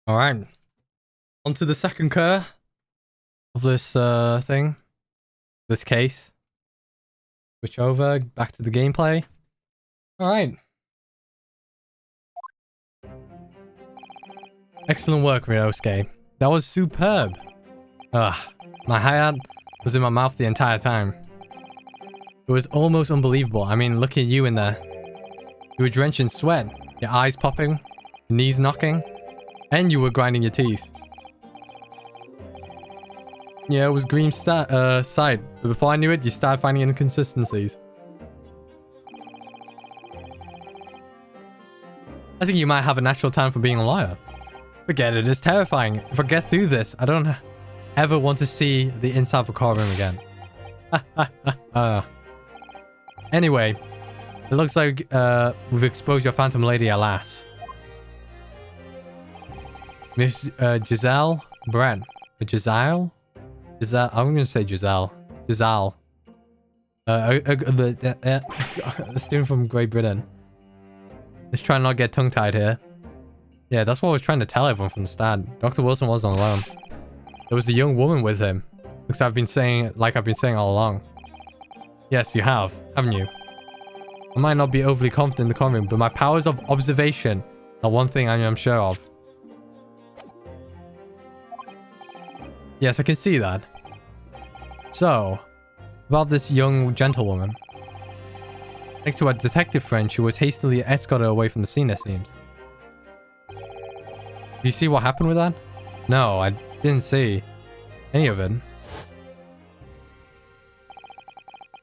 Speaker 1: All right. On to the second cur of this thing. This case. Switch over. Back to the gameplay. All right. Excellent work, Ryosuke. That was superb. My hi-hat was in my mouth the entire time. It was almost unbelievable. I mean, look at you in there. You were drenched in sweat, your eyes popping, your knees knocking, and you were grinding your teeth. Yeah, it was green sight, but before I knew it, you started finding inconsistencies. I think you might have a natural talent for being a liar. Forget it, it's terrifying. If I get through this, I don't ever want to see the inside of a car room again. Anyway, it looks like we've exposed your phantom lady at last. Miss Giselle Brent. Giselle? Giselle? I'm going to say Giselle. Giselle. A student from Great Britain. Let's try not get tongue-tied here. Yeah, that's what I was trying to tell everyone from the start. Dr. Wilson wasn't alone. There was a young woman with him. Looks like I've been saying all along. Yes, you have, haven't you? I might not be overly confident in the common, but my powers of observation are one thing I am sure of. Yes, I can see that. So, about this young gentlewoman. Next to a detective friend, she was hastily escorted away from the scene, it seems. Do you see what happened with that? No, I didn't see any of it.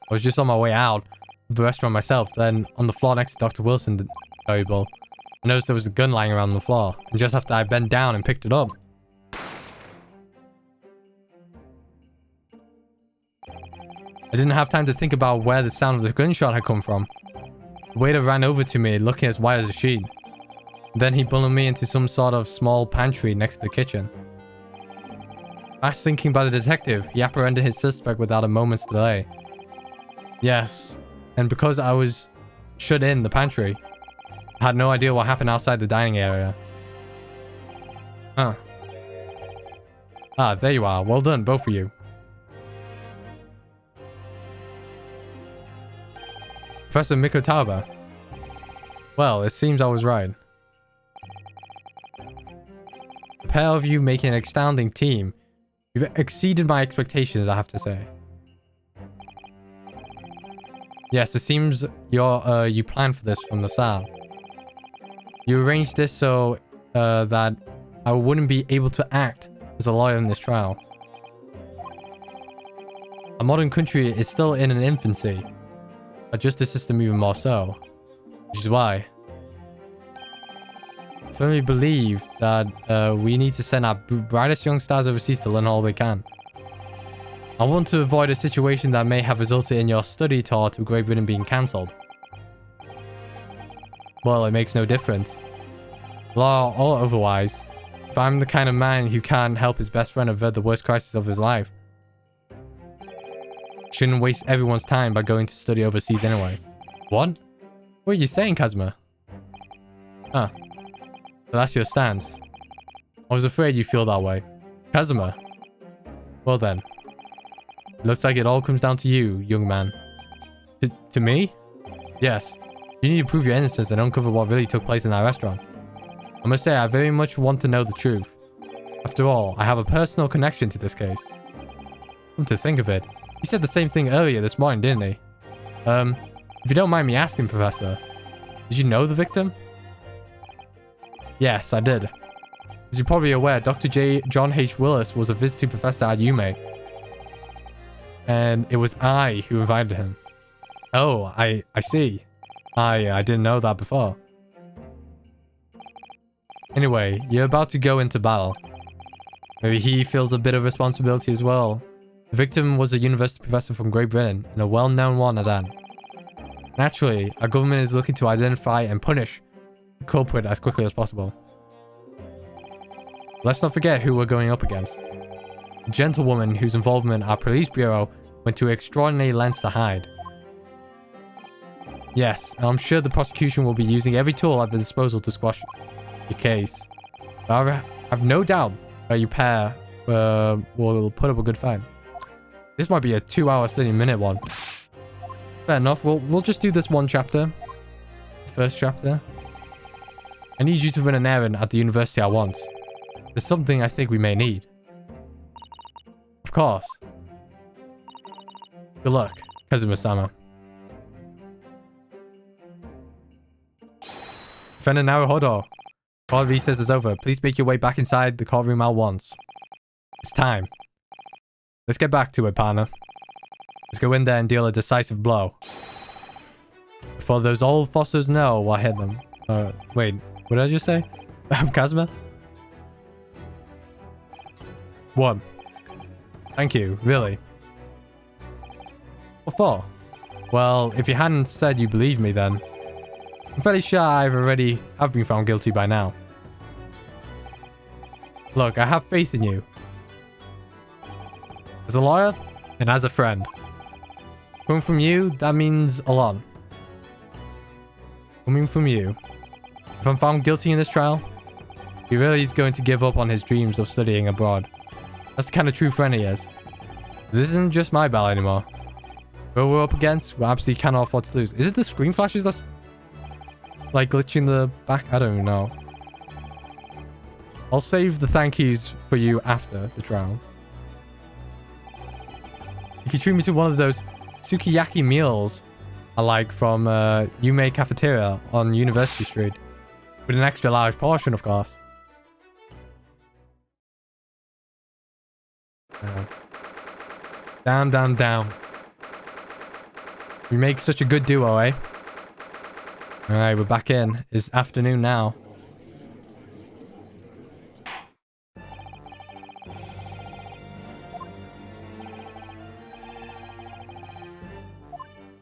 Speaker 1: I was just on my way out of the restaurant myself, then on the floor next to Dr. Wilson's table, I noticed there was a gun lying around on the floor, and just after I bent down and picked it up. I didn't have time to think about where the sound of the gunshot had come from. The waiter ran over to me, looking as white as a sheet. Then he bundled me into some sort of small pantry next to the kitchen. Fast thinking by the detective, he apprehended his suspect without a moment's delay. Yes, and because I was shut in the pantry, I had no idea what happened outside the dining area. Huh. Ah, there you are. Well done, both of you. Professor Mikotaba. Well, it seems I was right. The pair of you make an astounding team. You've exceeded my expectations, I have to say. Yes, it seems you planned for this from the start. You arranged this so that I wouldn't be able to act as a lawyer in this trial. Our modern country is still in an infancy. Our justice system even more so. Which is why I firmly believe that we need to send our brightest young stars overseas to learn all they can. I want to avoid a situation that may have resulted in your study tour to Great Britain being cancelled. Well, it makes no difference. Law or otherwise, if I'm the kind of man who can't help his best friend avert the worst crisis of his life, shouldn't waste everyone's time by going to study overseas anyway. What? What are you saying, Kazuma? Huh. So that's your stance. I was afraid you feel that way. Kazuma. Well then. Looks like it all comes down to you, young man. To me? Yes. You need to prove your innocence and uncover what really took place in that restaurant. I must say, I very much want to know the truth. After all, I have a personal connection to this case. Come to think of it, he said the same thing earlier this morning, didn't he? If you don't mind me asking, Professor, did you know the victim? Yes, I did. As you're probably aware, Dr. John H. Willis was a visiting professor at UMA. And it was I who invited him. Oh, I see. I didn't know that before. Anyway, you're about to go into battle. Maybe he feels a bit of responsibility as well. The victim was a university professor from Great Britain, and a well-known one at that. Naturally, our government is looking to identify and punish the culprit as quickly as possible. Let's not forget who we're going up against. A gentlewoman whose involvement our police bureau went to extraordinary lengths to hide. Yes, and I'm sure the prosecution will be using every tool at their disposal to squash your case. But I have no doubt that you pair will put up a good fight. This might be a 2-hour, 30-minute one. Fair enough. We'll just do this one chapter. The first chapter. I need you to run an errand at the university at once. There's something I think we may need. Of course. Good luck, Kazuma-sama. Defender Naruhodo. Court recess is over. Please make your way back inside the courtroom at once. It's time. Let's get back to it, partner. Let's go in there and deal a decisive blow. Before those old fossils know what hit them. Wait, what did I just say? Kazuma? What? Thank you, really. What for? Well, if you hadn't said you believed me then, I'm fairly sure I've been found guilty by now. Look, I have faith in you. As a lawyer, and as a friend. Coming from you, that means a lot. Coming from you. If I'm found guilty in this trial, he really is going to give up on his dreams of studying abroad. That's the kind of true friend he is. This isn't just my battle anymore. Who we're up against, we absolutely cannot afford to lose. Is it the screen flashes that's like glitching the back? I don't know. I'll save the thank yous for you after the trial. You can treat me to one of those sukiyaki meals I like from Yume Cafeteria on University Street. With an extra large portion, of course. Down, down, down. We make such a good duo, eh? Alright, we're back in. It's afternoon now.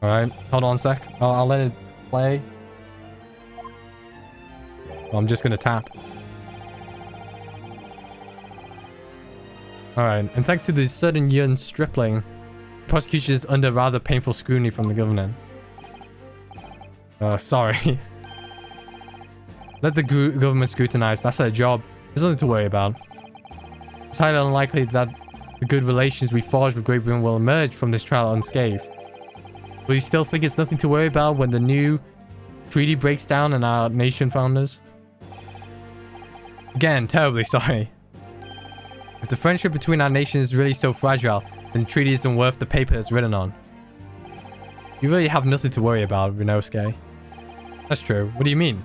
Speaker 1: Alright, hold on a sec. I'll let it Play. Well, I'm just gonna tap. Alright, and thanks to the sudden young stripling, prosecution is under rather painful scrutiny from the government. Sorry. Let the government scrutinize. That's their job. There's nothing to worry about. It's highly unlikely that the good relations we forged with Great Britain will emerge from this trial unscathed. Will you still think it's nothing to worry about when the new treaty breaks down and our nation founders? Again, terribly sorry. If the friendship between our nations is really so fragile, then the treaty isn't worth the paper it's written on. You really have nothing to worry about, Rinosuke. That's true. What do you mean?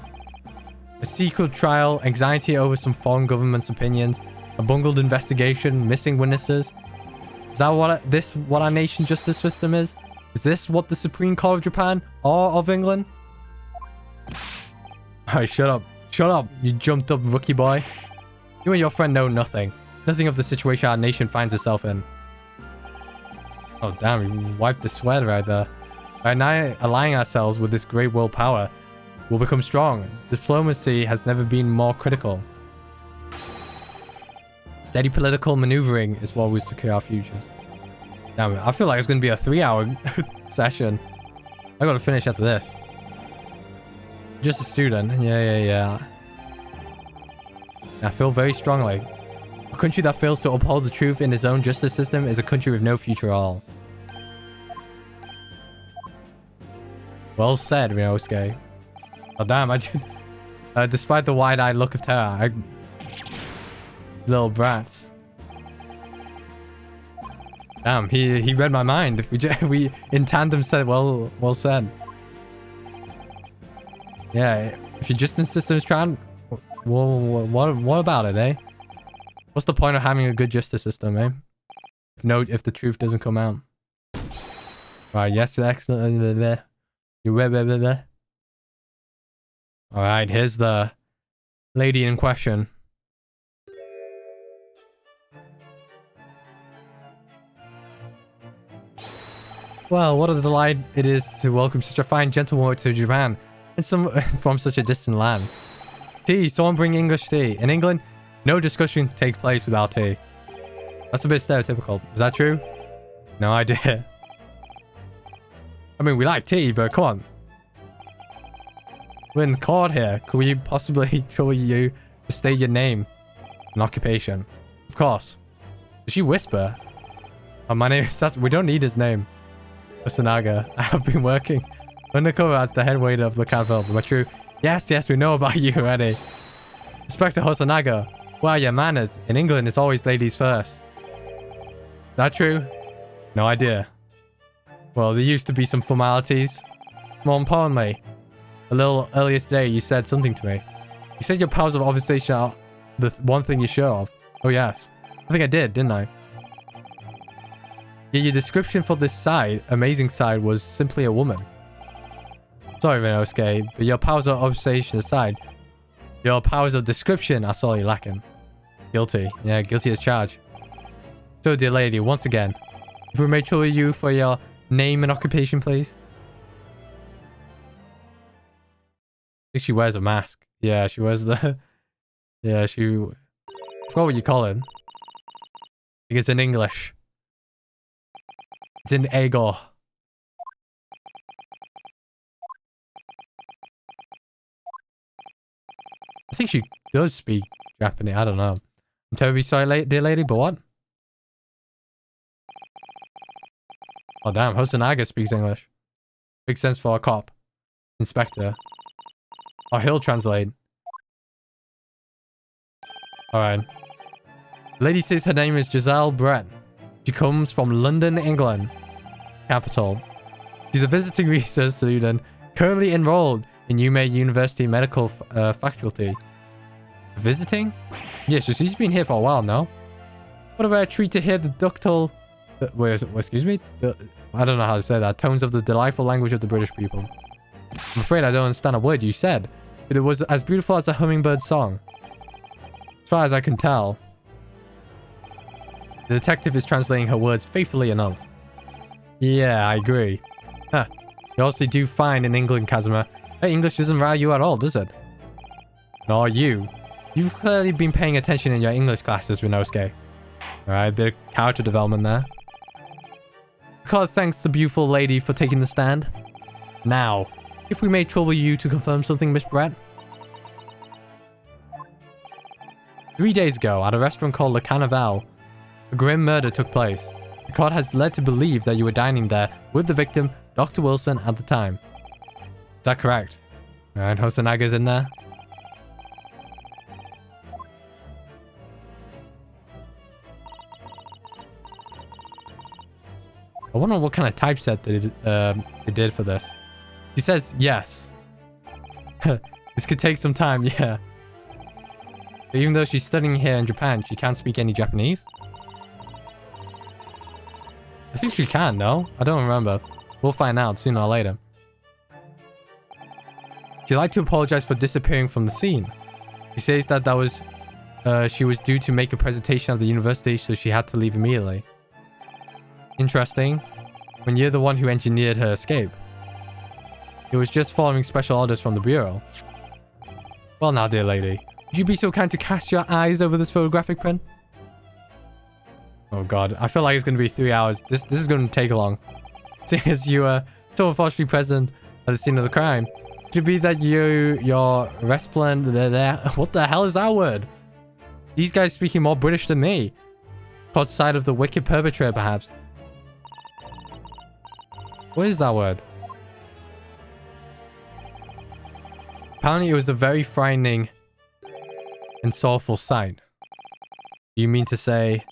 Speaker 1: A secret trial, anxiety over some foreign government's opinions, a bungled investigation, missing witnesses. Is that what our nation's justice system is? Is this what the Supreme Court of Japan or of England? Alright, shut up. Shut up, you jumped up rookie boy. You and your friend know nothing. Nothing of the situation our nation finds itself in. Oh damn, you wiped the sweat right there. By now aligning ourselves with this great world power, we'll become strong. Diplomacy has never been more critical. Steady political maneuvering is what will secure our futures. Damn it, I feel like it's going to be a 3-hour session. I got to finish after this. Just a student. Yeah. I feel very strongly. A country that fails to uphold the truth in its own justice system is a country with no future at all. Well said, Rinosuke. Oh damn, I just... despite the wide-eyed look of terror, little brats. Damn, he read my mind. We in tandem said, well said. Yeah, if your justice system is trying... Well, what about it, eh? What's the point of having a good justice system, eh? If the truth doesn't come out. Right, yes, excellent. Alright, here's the lady in question. Well, what a delight it is to welcome such a fine gentlewoman to Japan and from such a distant land. Tea, someone bring English tea. In England, no discussion takes place without tea. That's a bit stereotypical. Is that true? No idea. I mean, we like tea, but come on. We're in court here. Could we possibly trouble you to state your name and occupation? Of course. Did she whisper? Oh, my name is Sat. We don't need his name. Osanaga. I have been working undercover as the head waiter of the capital. Am I true? Yes, we know about you already. Inspector Hosanaga. What are your manners? In England, it's always ladies first. That true? No idea. Well, there used to be some formalities. More importantly, a little earlier today, you said something to me. You said your powers of observation are the one thing you're sure of. Oh, yes. I think I did, didn't I? Yeah, your description for this side, amazing side, was simply a woman. Sorry, Rinosuke, but your powers of observation aside, your powers of description are sorely lacking. Guilty. Yeah, guilty as charged. So, dear lady, once again, if we may trouble you for your name and occupation, please. I think she wears a mask. Yeah, she wears the... Yeah, I forgot what you call it. I think it's in English. It's in Ego. I think she does speak Japanese. I don't know. I'm terribly sorry, dear lady, but what? Oh, damn. Hosanaga speaks English. Makes sense for a cop. Inspector. Oh, he'll translate. Alright. The lady says her name is Giselle Brett. She comes from London, England. Capital. She's a visiting research student currently enrolled in UMay University Medical Faculty. Visiting? Yeah, so she's been here for a while now. What a rare treat to hear the ductile... excuse me? I don't know how to say that. Tones of the delightful language of the British people. I'm afraid I don't understand a word you said, but it was as beautiful as a hummingbird's song. As far as I can tell, the detective is translating her words faithfully enough. Yeah, I agree. Huh. You also do fine in England, Kazuma. Hey, English doesn't rile you at all, does it? Nor you. You've clearly been paying attention in your English classes, Rinosuke. Alright, bit of character development there. Because thanks the beautiful lady for taking the stand. Now, if we may trouble you to confirm something, Miss Brett. 3 days ago, at a restaurant called Le Carnaval, a grim murder took place. The court has led to believe that you were dining there with the victim, Dr. Wilson, at the time. Is that correct? Alright, Hosanaga's in there. I wonder what kind of typeset they did for this. She says yes. This could take some time, yeah. But even though she's studying here in Japan, she can't speak any Japanese? I think she can, no? I don't remember. We'll find out sooner or later. She'd like to apologize for disappearing from the scene. She says that was she was due to make a presentation at the university, so she had to leave immediately. Interesting. When you're the one who engineered her escape. It was just following special orders from the bureau. Well now, dear lady. Would you be so kind to cast your eyes over this photographic print? Oh god, I feel like it's going to be 3 hours. This is going to take long. Seeing as you were so unfortunately present at the scene of the crime. Could it be that your resplendent there? What the hell is that word? These guys speaking more British than me. Caught sight of the wicked perpetrator, perhaps. What is that word? Apparently it was a very frightening and sorrowful sight. You mean to say...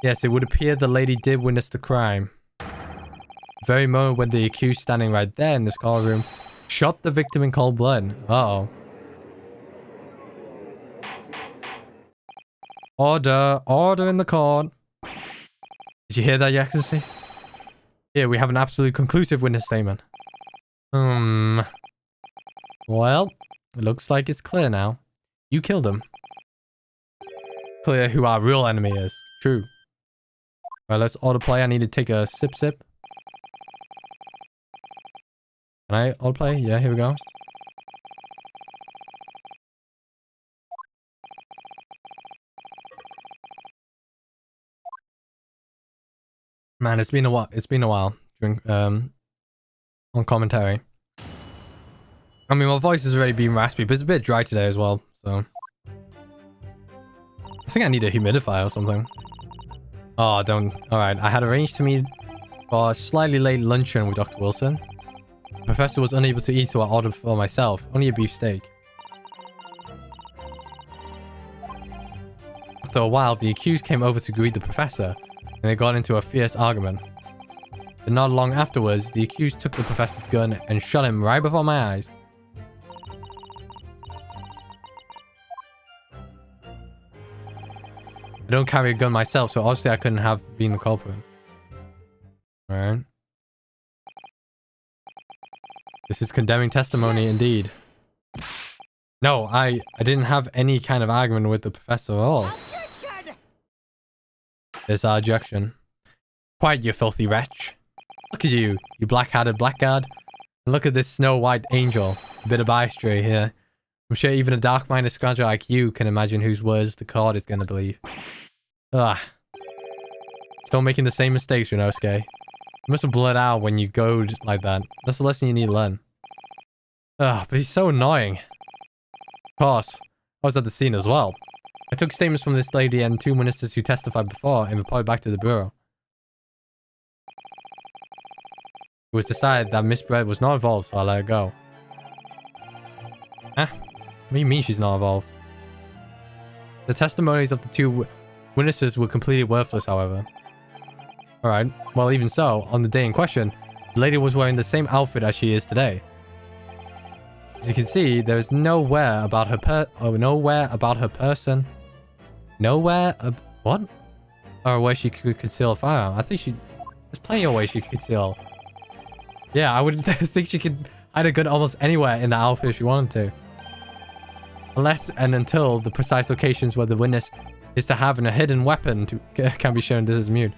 Speaker 1: Yes, it would appear the lady did witness the crime. The very moment when the accused standing right there in this courtroom shot the victim in cold blood. Uh-oh. Order. Order in the court. Did you hear that, Your Excellency? Here, we have an absolute conclusive witness statement. Well, it looks like it's clear now. You killed him. Clear who our real enemy is. True. Alright, let's autoplay. I need to take a sip. Can I autoplay? Yeah, here we go. Man, it's been a while. It's been a while during on commentary. I mean, my voice has already been raspy, but it's a bit dry today as well. So I think I need a humidifier or something. Oh, don't. All right, I had arranged to meet for a slightly late luncheon with Dr. Wilson. The professor was unable to eat, so I ordered for myself only a beef steak. After a while, the accused came over to greet the professor, and they got into a fierce argument. But not long afterwards, the accused took the professor's gun and shot him right before my eyes. I don't carry a gun myself, so obviously I couldn't have been the culprit. Alright. This is condemning testimony indeed. No, I didn't have any kind of argument with the professor at all. There's our objection. Quiet, you filthy wretch. Look at you, you black-hatted blackguard. And look at this snow-white angel. A bit of biastry here. I'm sure even a dark-minded scrounger like you can imagine whose words the court is going to believe. Ugh. Still making the same mistakes, Rinosuke. You must have blurred out when you goad like that. That's the lesson you need to learn. Ugh, but he's so annoying. Of course, I was at the scene as well. I took statements from this lady and 2 witnesses who testified before and reported back to the bureau. It was decided that Miss Brett was not involved, so I let her go. What do you mean she's not involved? The testimonies of the 2 witnesses were completely worthless, however. Alright, well even so, on the day in question, the lady was wearing the same outfit as she is today. As you can see, there is nowhere about her person. What? Or where she could conceal a firearm. I think there's plenty of ways she could conceal. Yeah, I would think she could hide a gun almost anywhere in the outfit if she wanted to. Unless and until the precise locations where the witness is to have a hidden weapon can be shown. This is mute.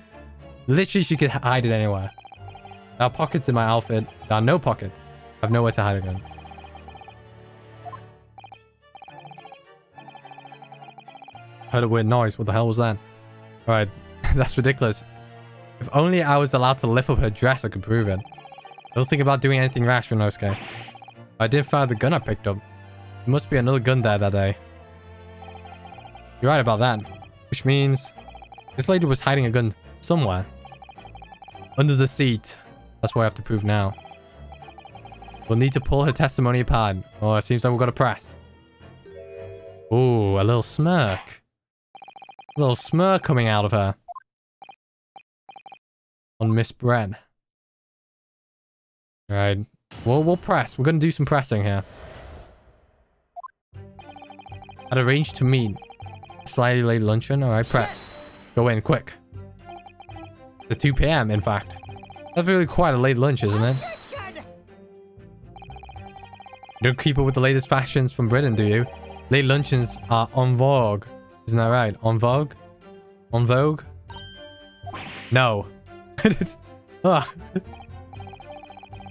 Speaker 1: Literally, she could hide it anywhere. There are pockets in my outfit. There are no pockets. I've nowhere to hide again. Heard a weird noise. What the hell was that? Alright, that's ridiculous. If only I was allowed to lift up her dress, I could prove it. Don't think about doing anything rash, Rinosuke. I didn't fire the gun I picked up. There must be another gun there that day. You're right about that. Which means this lady was hiding a gun somewhere. Under the seat. That's what I have to prove now. We'll need to pull her testimony apart. Oh, it seems like we've got to press. Ooh, a little smirk. A little smirk coming out of her. On Miss Brett. Alright. We'll press. We're going to do some pressing here. Had arranged to meet. Slightly late luncheon. Alright, press. Go in, quick. The 2 p.m., in fact. That's really quite a late lunch, isn't it? You don't keep up with the latest fashions from Britain, do you? Late luncheons are en vogue. Isn't that right? En vogue? En vogue? No.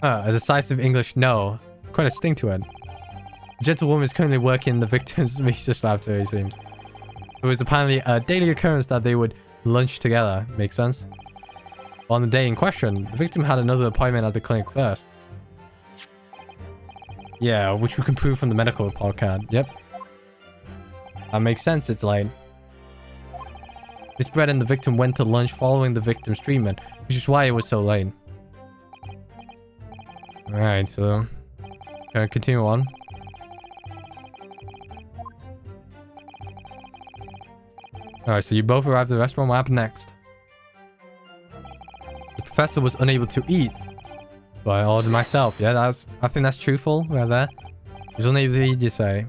Speaker 1: A decisive English no. Quite a sting to it. The gentlewoman is currently working in the victim's research laboratory, it seems. It was apparently a daily occurrence that they would lunch together. Makes sense? On the day in question, the victim had another appointment at the clinic first. Yeah, which we can prove from the medical report card. Yep. That makes sense, it's late. Miss Brett and the victim went to lunch following the victim's treatment, which is why it was so late. Alright, so... Can I continue on? Alright, so you both arrived at the restaurant. What happened next? The professor was unable to eat. So I ordered myself. Yeah, I think that's truthful right there. He was unable to eat, you say.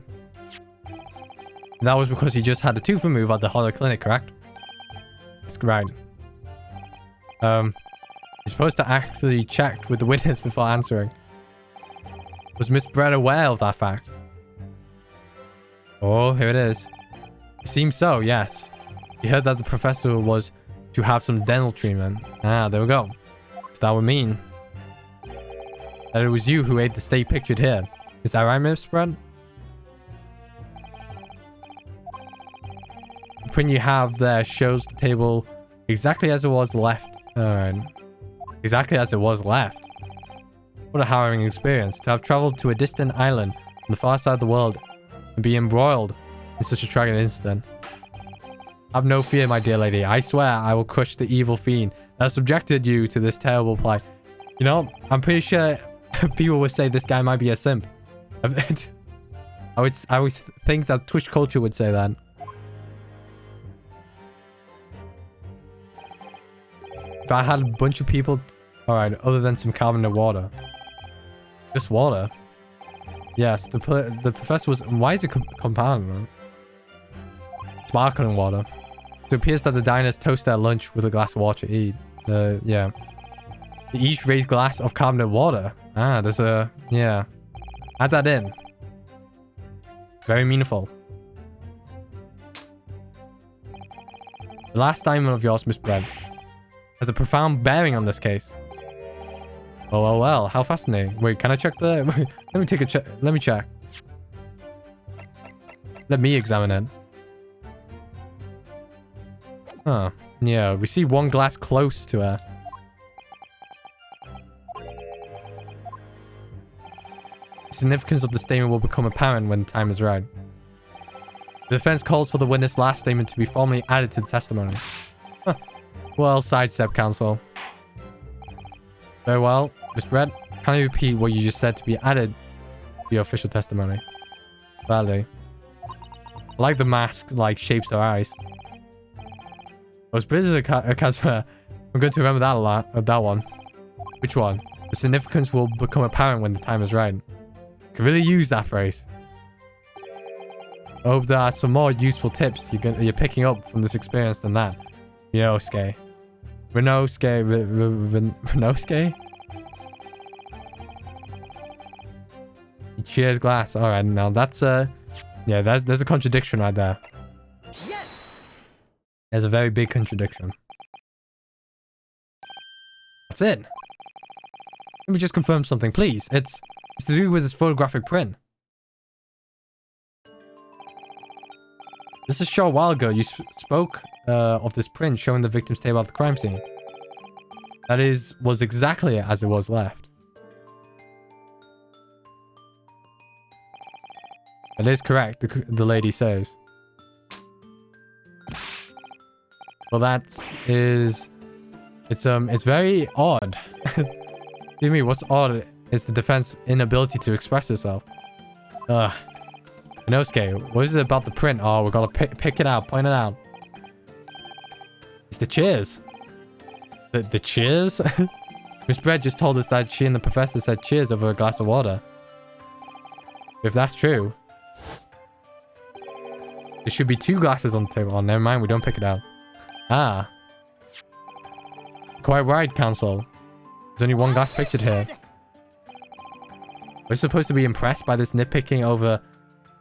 Speaker 1: And that was because he just had a tooth removed at the horror clinic, correct? That's right. You're supposed to actually check with the witness before answering. Was Miss Brett aware of that fact? Oh, here it is. It seems so, yes. He heard that the professor was to have some dental treatment. Ah, there we go. So that would mean that it was you who ate the steak pictured here. Is that right, Miss Brett? The print you have there shows the table exactly as it was left. Alright. Exactly as it was left. What a harrowing experience. To have traveled to a distant island on the far side of the world and be embroiled in such a tragic incident. Have no fear, my dear lady. I swear I will crush the evil fiend that subjected you to this terrible plight. You know, I'm pretty sure people would say this guy might be a simp. I always think that Twitch culture would say that. If I had a bunch of people... Alright, other than some carbonate water. Just water. Yes, the professor was... Why is it compounded? Sparkling water. It appears that the diners toast their lunch with a glass of water to eat. Yeah. They each raise glass of carbonate water. Ah, there's a... Yeah. Add that in. Very meaningful. The last diamond of yours, Miss Brett, has a profound bearing on this case. Oh, well. How fascinating. Wait, can I check the... Let me take a check. Let me check. Let me examine it. Huh. Yeah, we see one glass close to her. The significance of the statement will become apparent when the time is right. The defense calls for the witness' last statement to be formally added to the testimony. Huh. Well, sidestep, counsel. Very well. Miss Brett, can you repeat what you just said to be added to your official testimony? Badly. I like the mask, like, shapes her eyes. I was busy a Casper. I'm going to remember that a lot. That one. Which one? The significance will become apparent when the time is right. Can really use that phrase. I hope there are some more useful tips you're picking up from this experience than that. Rinosuke. Rinosuke? Cheers glass. Alright, now that's yeah, there's a contradiction right there.
Speaker 3: Yes.
Speaker 1: There's a very big contradiction. That's it. Let me just confirm something, please. It's It's to do with this photographic print. Just a short while ago, you spoke of this print showing the victim's table at the crime scene. That was exactly as it was left. That is correct, the lady says. Well, it's very odd. To me, what's odd is the defense's inability to express itself. Ugh. Inosuke, what is it about the print? Oh, we gotta pick it out, point it out. It's the cheers. The cheers? Miss Brett just told us that she and the professor said cheers over a glass of water. If that's true, there should be 2 glasses on the table. Oh, never mind, we don't pick it out. Ah. Quite right, Counsel. There's only 1 glass pictured here. We're supposed to be impressed by this nitpicking over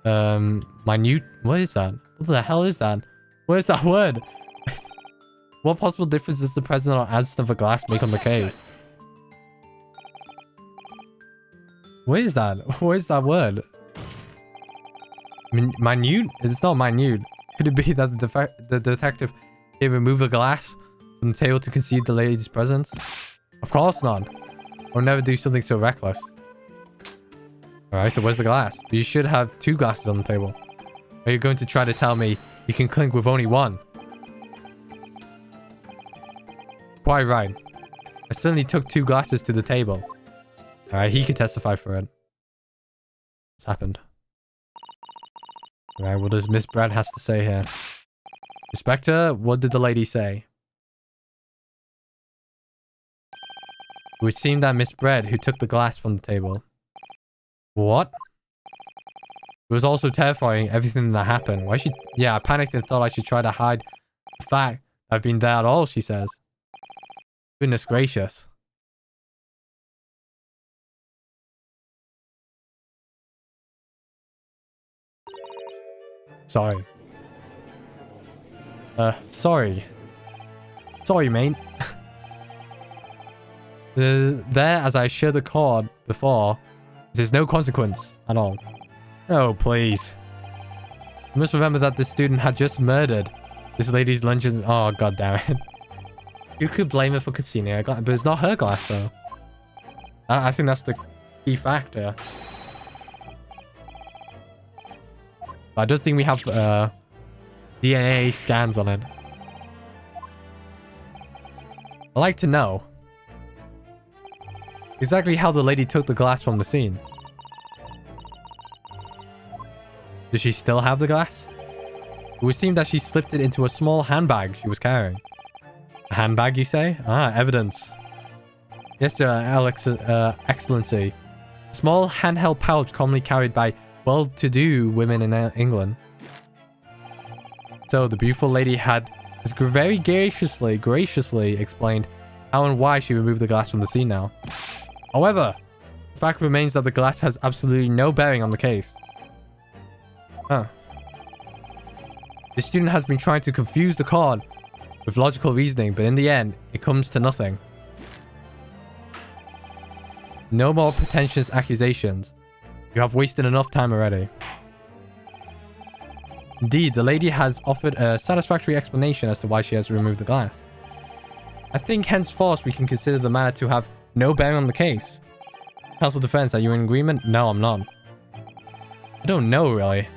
Speaker 1: minute. What is that? What the hell is that? What is that word? What possible difference does the presence or absence of a glass make on the case? What is that? What is that word? Minute? It's not minute. Could it be that the detective did remove the glass from the table to conceal the lady's presence? Of course not. I would never do something so reckless. Alright, so where's the glass? But you should have 2 glasses on the table. Are you going to try to tell me you can clink with only 1? Quite right. I certainly took 2 glasses to the table. Alright, he could testify for it. What's happened? Alright, what does Miss Brad has to say here? Inspector, what did the lady say? It would seem that Miss Bread who took the glass from the table. What? It was also terrifying, everything that happened. Why should... Yeah, I panicked and thought I should try to hide the fact I've been there at all, she says. Goodness gracious. Sorry. Sorry. Sorry, mate. There, as I shared the card before, there's no consequence at all. Oh, please. You must remember that this student had just murdered this lady's luncheons. Oh, god damn it. You could blame her for concealing her glass, but it's not her glass, though. I think that's the key factor. But I don't think we have DNA scans on it. I'd like to know exactly how the lady took the glass from the scene. Does she still have the glass? It would seem that she slipped it into a small handbag she was carrying. A handbag, you say? Ah, evidence. Yes, sir, Excellency. A small handheld pouch commonly carried by well-to-do women in England. So, the beautiful lady had very graciously explained how and why she removed the glass from the scene now. However, the fact remains that the glass has absolutely no bearing on the case. Huh. The student has been trying to confuse the card with logical reasoning, but in the end, it comes to nothing. No more pretentious accusations. You have wasted enough time already. Indeed, the lady has offered a satisfactory explanation as to why she has removed the glass. I think henceforth we can consider the matter to have no bearing on the case. Counsel Defense, are you in agreement? No, I'm not. I don't know, really.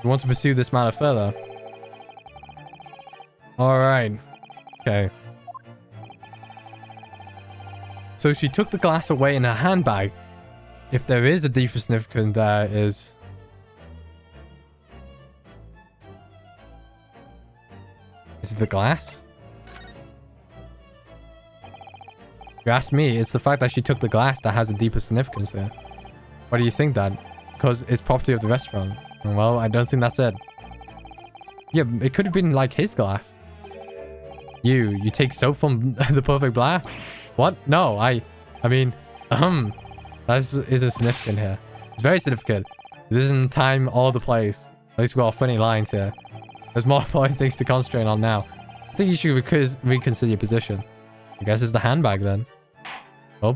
Speaker 1: You want to pursue this matter further? Alright. Okay. So she took the glass away in her handbag. If there is a deeper significance, there is... Is it the glass? If you ask me, it's the fact that she took the glass that has a deeper significance here. Why do you think that? Because it's property of the restaurant. Well, I don't think that's it. Yeah, it could have been like his glass. You take soap from the perfect glass? What? No, I mean, that is significant here. It's very significant. This isn't time or the place. At least we've got funny lines here. There's more important things to concentrate on now. I think you should reconsider your position. I guess it's the handbag then. Oh.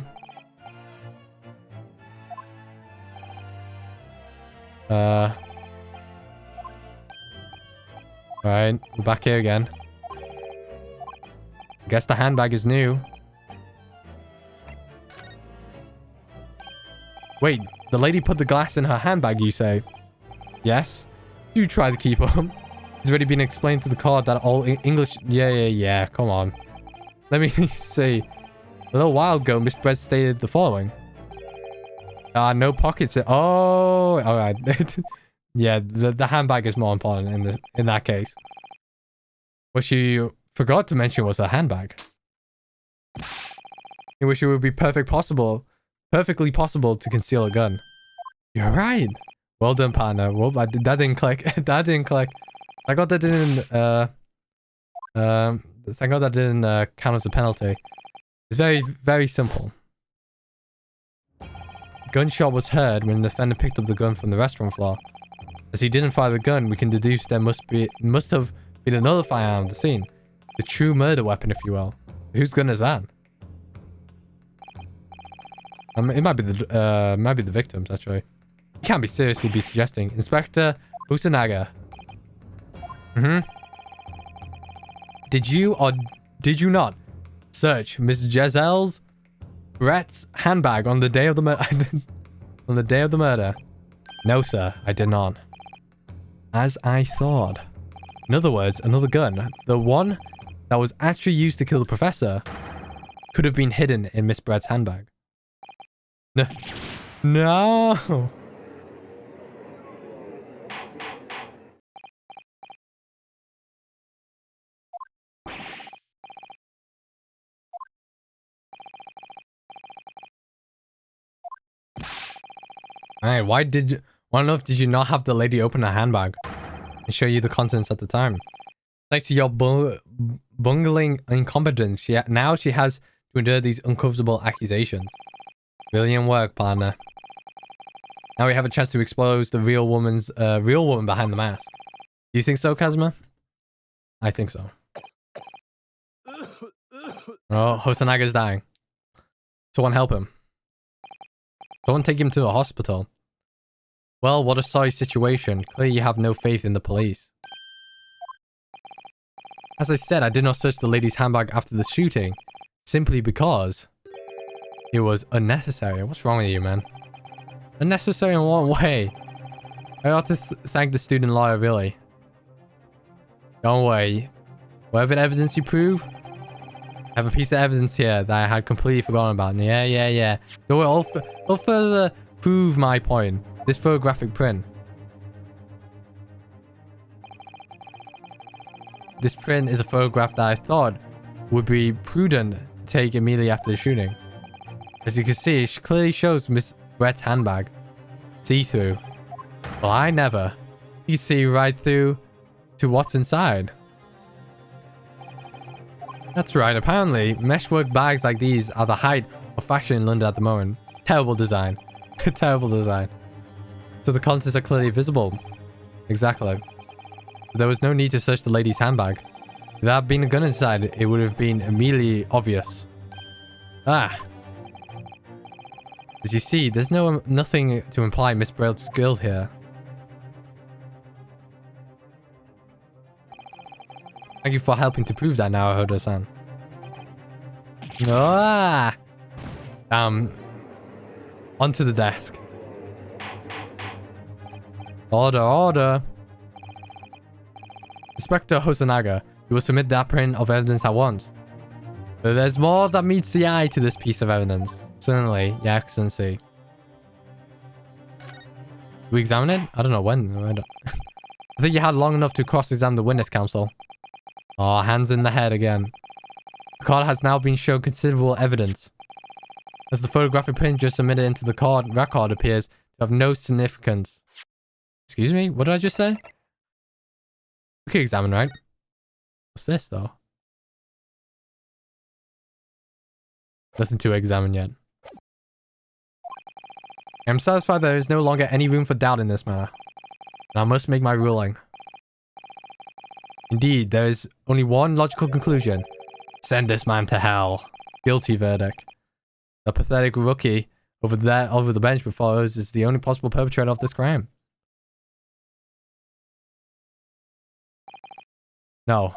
Speaker 1: Alright, we're back here again. Guess the handbag is new. Wait, the lady put the glass in her handbag, you say? Yes? Do try to keep up. It's already been explained to the card that all English... Yeah, come on. Let me see. A little while ago, Miss Brett stated the following. No pockets. Oh, alright. Yeah, the handbag is more important in that case. What she forgot to mention was her handbag. In which it would be perfectly possible to conceal a gun. You're right. Well done, partner. Well, that didn't click. That didn't click. Thank God that didn't, thank God that didn't, count as a penalty. It's very, very simple. Gunshot was heard when the defendant picked up the gun from the restaurant floor. As he didn't fire the gun, we can deduce there must have been another firearm at the scene. The true murder weapon, if you will. Whose gun is that? It might be the victim's, actually. You can't seriously be suggesting. Inspector Usanaga. Did you or did you not search Miss Giselle's Brett's handbag on the day of the murder? On the day of the murder? No, sir, I did not. As I thought. In other words, another gun, the one that was actually used to kill the professor, could have been hidden in Miss Brett's handbag. No. Alright, why enough did you not have the lady open her handbag and show you the contents at the time? Thanks to your bungling incompetence, now she has to endure these uncomfortable accusations. Brilliant work, partner. Now we have a chance to expose the real woman behind the mask. Do you think so, Kazuma? I think so. Oh, Hosanaga's dying. Someone help him. Someone take him to a hospital. Well, what a sorry situation. Clearly you have no faith in the police. As I said, I did not search the lady's handbag after the shooting. Simply because it was unnecessary. What's wrong with you, man? Unnecessary in what way? I ought to thank the student lawyer, really. Don't worry. Whatever evidence you prove, I have a piece of evidence here that I had completely forgotten about. Yeah. Don't worry, I'll further prove my point. This photographic print. This print is a photograph that I thought would be prudent to take immediately after the shooting. As you can see, it clearly shows Miss Brett's handbag. See-through. Well, I never. You can see right through to what's inside. That's right, apparently, meshwork bags like these are the height of fashion in London at the moment. Terrible design. Terrible design. So the contents are clearly visible. Exactly. But there was no need to search the lady's handbag. Without being a gun inside, it would have been immediately obvious. Ah. As you see, there's nothing to imply Miss Brett's guilt here. Thank you for helping to prove that now, Hoda-san. Ah! Onto the desk. Order. Inspector Hosonaga, you will submit that print of evidence at once. But there's more that meets the eye to this piece of evidence. Certainly, Your Excellency. Do we examine it? I don't know when. I think you had long enough to cross-examine the witness counsel. Oh, hands in the head again. The card has now been shown considerable evidence. As the photographic print just submitted into the card record appears to have no significance. Excuse me? What did I just say? We can examine, right? What's this, though? Nothing to examine yet. I'm satisfied there is no longer any room for doubt in this matter. And I must make my ruling. Indeed, there is only one logical conclusion. Send this man to hell. Guilty verdict. The pathetic rookie over the bench before us is the only possible perpetrator of this crime. No.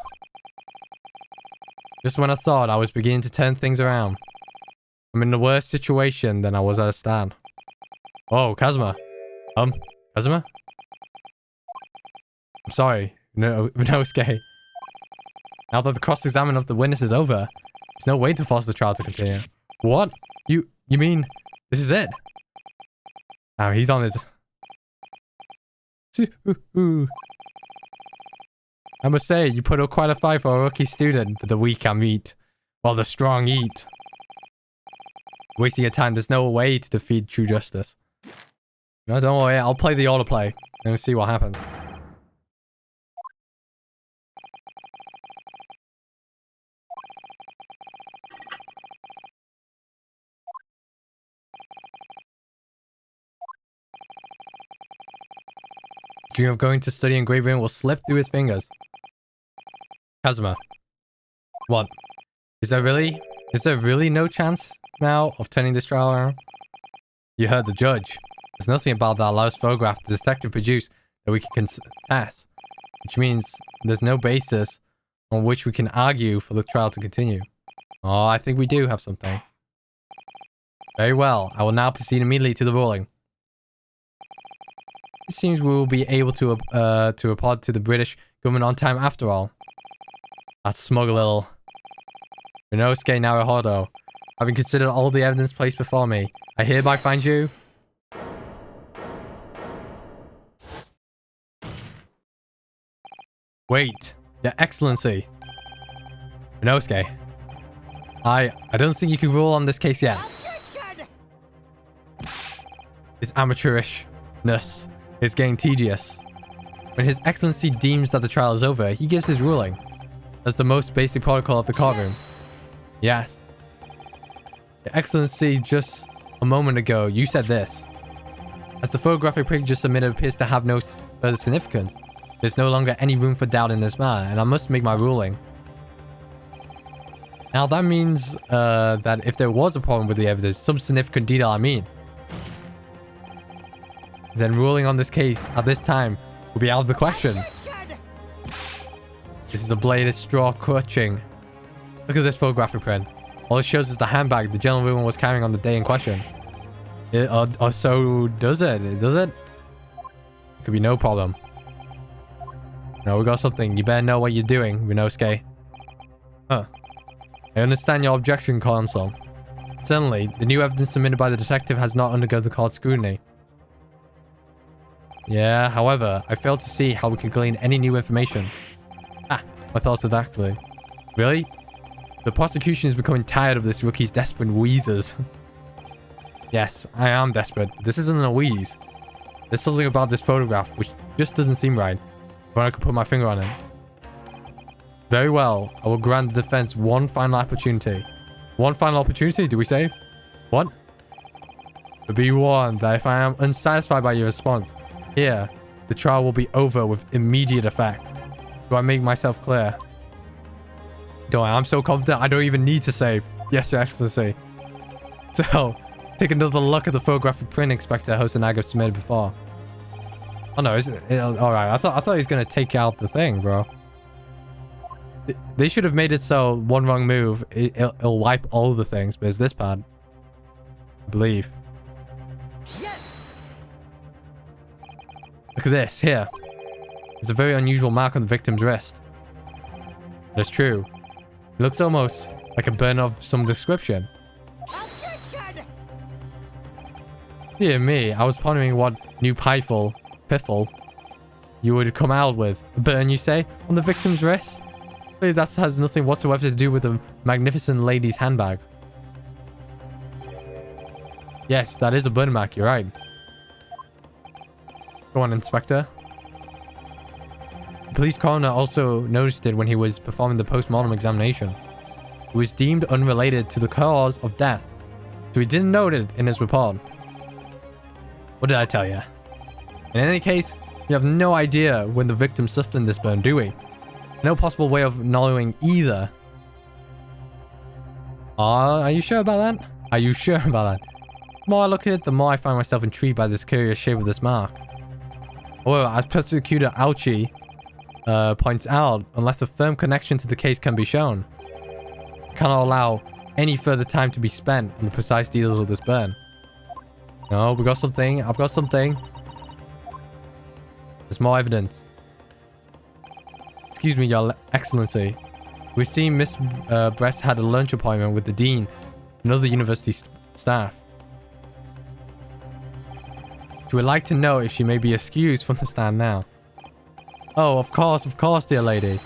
Speaker 1: Just when I thought I was beginning to turn things around, I'm in a worse situation than I was at a stand. Oh, Kazuma. Kazuma? I'm sorry. No, Inosuke. Now that the cross-examination of the witness is over, there's no way to force the trial to continue. What? You mean this is it? Oh, he's on his... I must say, you put up quite a fight for a rookie student, but the weak I meet, while the strong eat. Wasting your time, there's no way to defeat true justice. No, don't worry, I'll play the autoplay, and see what happens. Dream of going to study in Great Britain will slip through his fingers. Kazuma. What? Is there really no chance now of turning this trial around? You heard the judge. There's nothing about that last photograph the detective produced that we can contest, which means there's no basis on which we can argue for the trial to continue. Oh, I think we do have something. Very well, I will now proceed immediately to the ruling. It seems we will be able to report to the British government on time after all. That smug little... Inosuke Naruhodo. Having considered all the evidence placed before me, I hereby find you... Wait, Your Excellency. Inosuke. I don't think you can rule on this case yet. This amateurishness is getting tedious. When His Excellency deems that the trial is over, he gives his ruling. That's the most basic protocol of the courtroom. Yes. Your Excellency, just a moment ago, you said this. As the photographic picture submitted appears to have no further significance, there's no longer any room for doubt in this matter, and I must make my ruling. Now that means that if there was a problem with the evidence, some significant detail I mean, then ruling on this case at this time will be out of the question. This is a bladed straw clutching. Look at this photographic print. All it shows is the handbag the gentlewoman was carrying on the day in question. Or so does it? Does it? Could be no problem. No, we got something. You better know what you're doing, Rinosuke. Huh. I understand your objection, Counsel. Certainly, the new evidence submitted by the detective has not undergone the court scrutiny. Yeah, however, I failed to see how we could glean any new information. Ah, my thoughts exactly. Really? The prosecution is becoming tired of this rookie's desperate wheezes. Yes, I am desperate, but this isn't a wheeze. There's something about this photograph which just doesn't seem right, but I could put my finger on it. Very well, I will grant the defense one final opportunity. One final opportunity, do we say? What? But be warned that if I am unsatisfied by your response, here, the trial will be over with immediate effect. Do I make myself clear? Don't worry, I'm so confident I don't even need to save. Yes, Your Excellency. So, take another look at the photographic print Inspector Hosonaga submitted before. Oh no, isn't it? Alright, I thought he was going to take out the thing, bro. They should have made it so one wrong move, it'll wipe all the things, but it's this part. I believe.
Speaker 3: Yes.
Speaker 1: Look at this, here. There's a very unusual mark on the victim's wrist. That's true. It looks almost like a burn of some description.
Speaker 3: Objection.
Speaker 1: Dear me, I was pondering what new piffle you would come out with. A burn, you say, on the victim's wrist? Clearly that has nothing whatsoever to do with the magnificent lady's handbag. Yes, that is a burn mark, you're right. Go on, Inspector. The police coroner also noticed it when he was performing the post-mortem examination. It was deemed unrelated to the cause of death, so he didn't note it in his report. What did I tell you? In any case, we have no idea when the victim suffered this burn, do we? No possible way of knowing either. Are you sure about that? Are you sure about that? The more I look at it, the more I find myself intrigued by this curious shape of this mark. However, as Prosecutor Ouchi points out, unless a firm connection to the case can be shown, cannot allow any further time to be spent on the precise details of this burn. No, we got something. I've got something. There's more evidence. Excuse me, Your Excellency. We've seen Miss Brett had a lunch appointment with the Dean and other university staff. She would like to know if she may be excused from the stand now. Oh, of course, dear lady.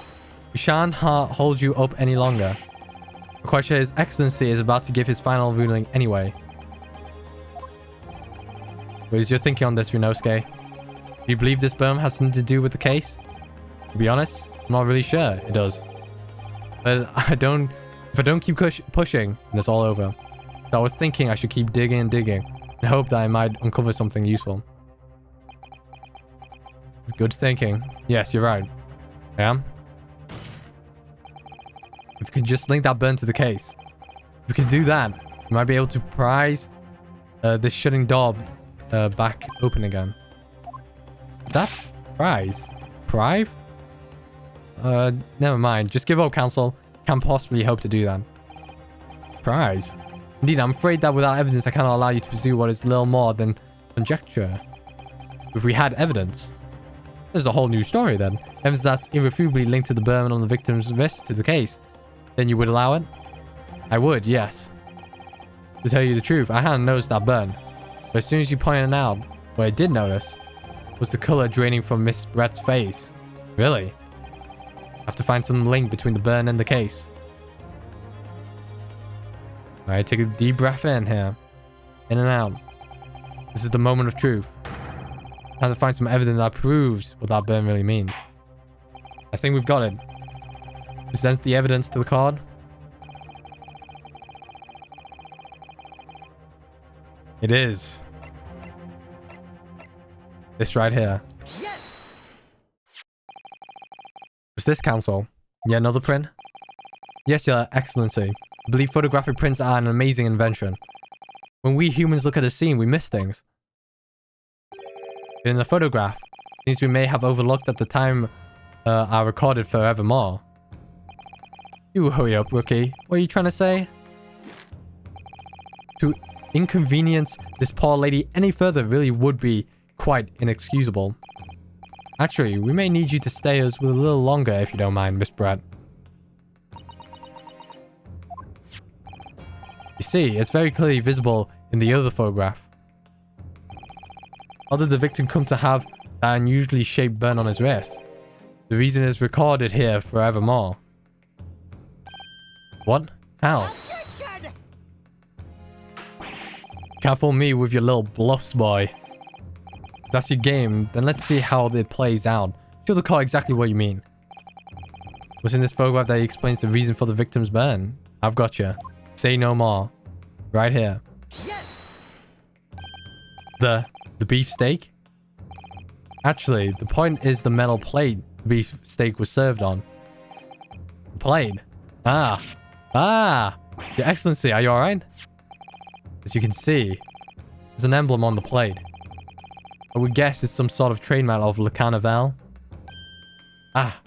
Speaker 1: We shan't hold you up any longer. I'm quite sure His Excellency is about to give his final ruling anyway. What is your thinking on this, Ryunosuke? Do you believe this burn has something to do with the case? To be honest, I'm not really sure it does. But if I don't keep pushing, then it's all over. So I was thinking I should keep digging and digging, and hope that I might uncover something useful. It's good thinking. Yes, you're right. Yeah? If we could just link that burn to the case. If we could do that, we might be able to prise this shutting door back open again. That prize? Prive? Never mind. Just give up, Council. Can't possibly hope to do that. Prize? Indeed, I'm afraid that without evidence, I cannot allow you to pursue what is little more than conjecture. If we had evidence, there's a whole new story then. Evidence that's irrefutably linked to the burn on the victim's wrist to the case. Then you would allow it? I would, yes. To tell you the truth, I hadn't noticed that burn. But as soon as you pointed it out, what I did notice was the color draining from Miss Brett's face. Really? I have to find some link between the burn and the case. Alright, take a deep breath in here. In and out. This is the moment of truth. I have to find some evidence that proves what that burn really means. I think we've got it. Present the evidence to the card. It is. This right here.
Speaker 3: Yes.
Speaker 1: What's this, Council? Yeah, another print? Yes, Your Excellency. I believe photographic prints are an amazing invention. When we humans look at a scene, we miss things. In the photograph, things we may have overlooked at the time are recorded forevermore. Do hurry up, Rookie. What are you trying to say? To inconvenience this poor lady any further really would be quite inexcusable. Actually, we may need you to stay us with a little longer if you don't mind, Miss Brett. You see, it's very clearly visible in the other photograph. How did the victim come to have that unusually shaped burn on his wrist? The reason is recorded here forevermore. What? How?
Speaker 3: Objection!
Speaker 1: Can't fool me with your little bluffs, boy. If that's your game, then let's see how it plays out. Show the card exactly what you mean. What's in this photograph that explains the reason for the victim's burn? I've got you. Say no more. Right here.
Speaker 3: Yes.
Speaker 1: The beefsteak? Actually, the point is the metal plate the beefsteak was served on. The plate? Ah. Your Excellency, are you alright? As you can see, there's an emblem on the plate. I would guess it's some sort of trademark of Le Carnaval. Ah.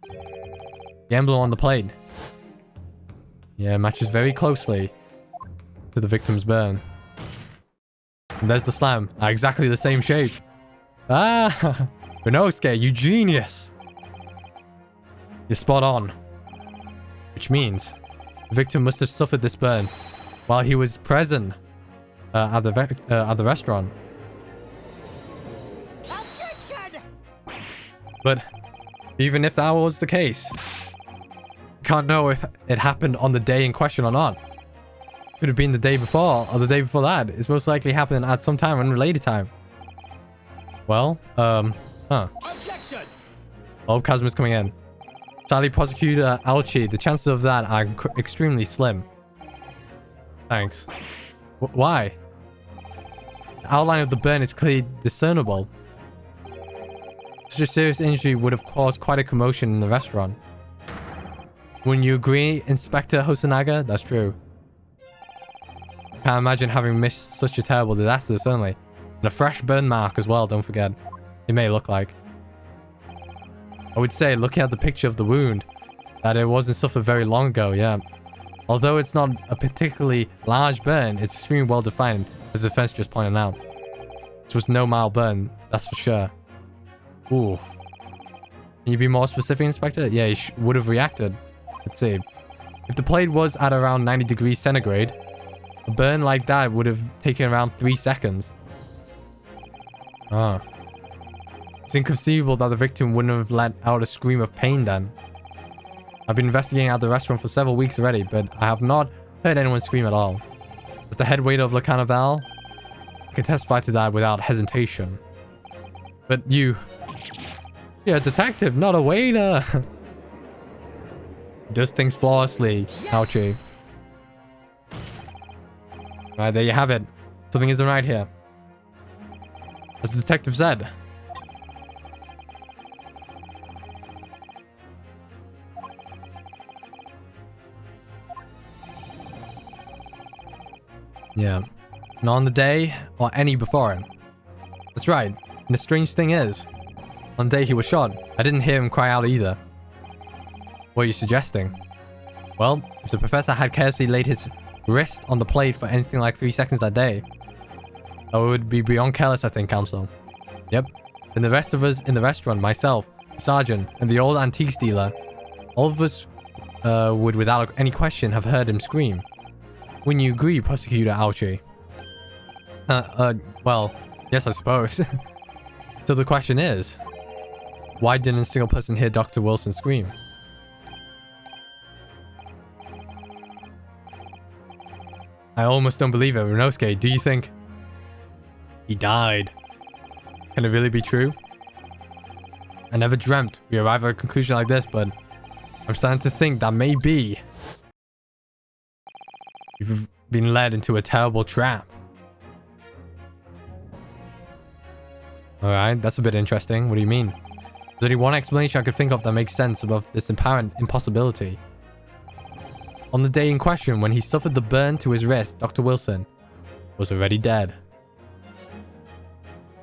Speaker 1: The emblem on the plate. Yeah, matches very closely to the victim's burn. And there's the slam. Exactly the same shape. Ah! Ryunosuke, you genius! You're spot on. Which means the victim must have suffered this burn while he was present at the restaurant.
Speaker 3: Objection!
Speaker 1: But even if that was the case, can't know if it happened on the day in question or not. Could have been the day before or the day before that. It's most likely happened at some time, unrelated time. Well,
Speaker 3: Objection!
Speaker 1: Oh, Kazma's coming in. Sadly, Prosecutor Alchi, the chances of that are extremely slim. Thanks. Why? The outline of the burn is clearly discernible. Such a serious injury would have caused quite a commotion in the restaurant. Wouldn't you agree, Inspector Hosonaga? That's true. Can't imagine having missed such a terrible disaster, certainly. And a fresh burn mark as well, don't forget. It may look like. I would say, looking at the picture of the wound, that it wasn't suffered very long ago, yeah. Although it's not a particularly large burn, it's extremely well defined, as the defense just pointed out. This was no mild burn, that's for sure. Ooh. Can you be more specific, Inspector? Yeah, he would have reacted. Let's see. If the blade was at around 90 degrees centigrade, a burn like that would have taken around 3 seconds. Ah. It's inconceivable that the victim wouldn't have let out a scream of pain then. I've been investigating at the restaurant for several weeks already, but I have not heard anyone scream at all. As the head waiter of Le Carnaval, I can testify to that without hesitation. But you're a detective, not a waiter. Does things flawlessly. Ouchie. Alright, there you have it. Something isn't right here. As the detective said. Yeah. Not on the day or any before it. That's right. And the strange thing is, on the day he was shot, I didn't hear him cry out either. What are you suggesting? Well, if the professor had carelessly laid his wrist on the plate for anything like 3 seconds that day, that would be beyond careless, I think, Counsel. Yep. And the rest of us in the restaurant, myself, the sergeant, and the old antiques dealer, all of us would without any question have heard him scream. Wouldn't you agree, Prosecutor Ouchie? Well, yes, I suppose. So the question is, why didn't a single person hear Dr. Wilson scream? I almost don't believe it, Renosuke. Do you think he died? Can it really be true? I never dreamt we arrive at a conclusion like this, but I'm starting to think that maybe you've been led into a terrible trap. Alright, that's a bit interesting. What do you mean? There's only one explanation I could think of that makes sense about this apparent impossibility. On the day in question, when he suffered the burn to his wrist, Dr. Wilson was already dead.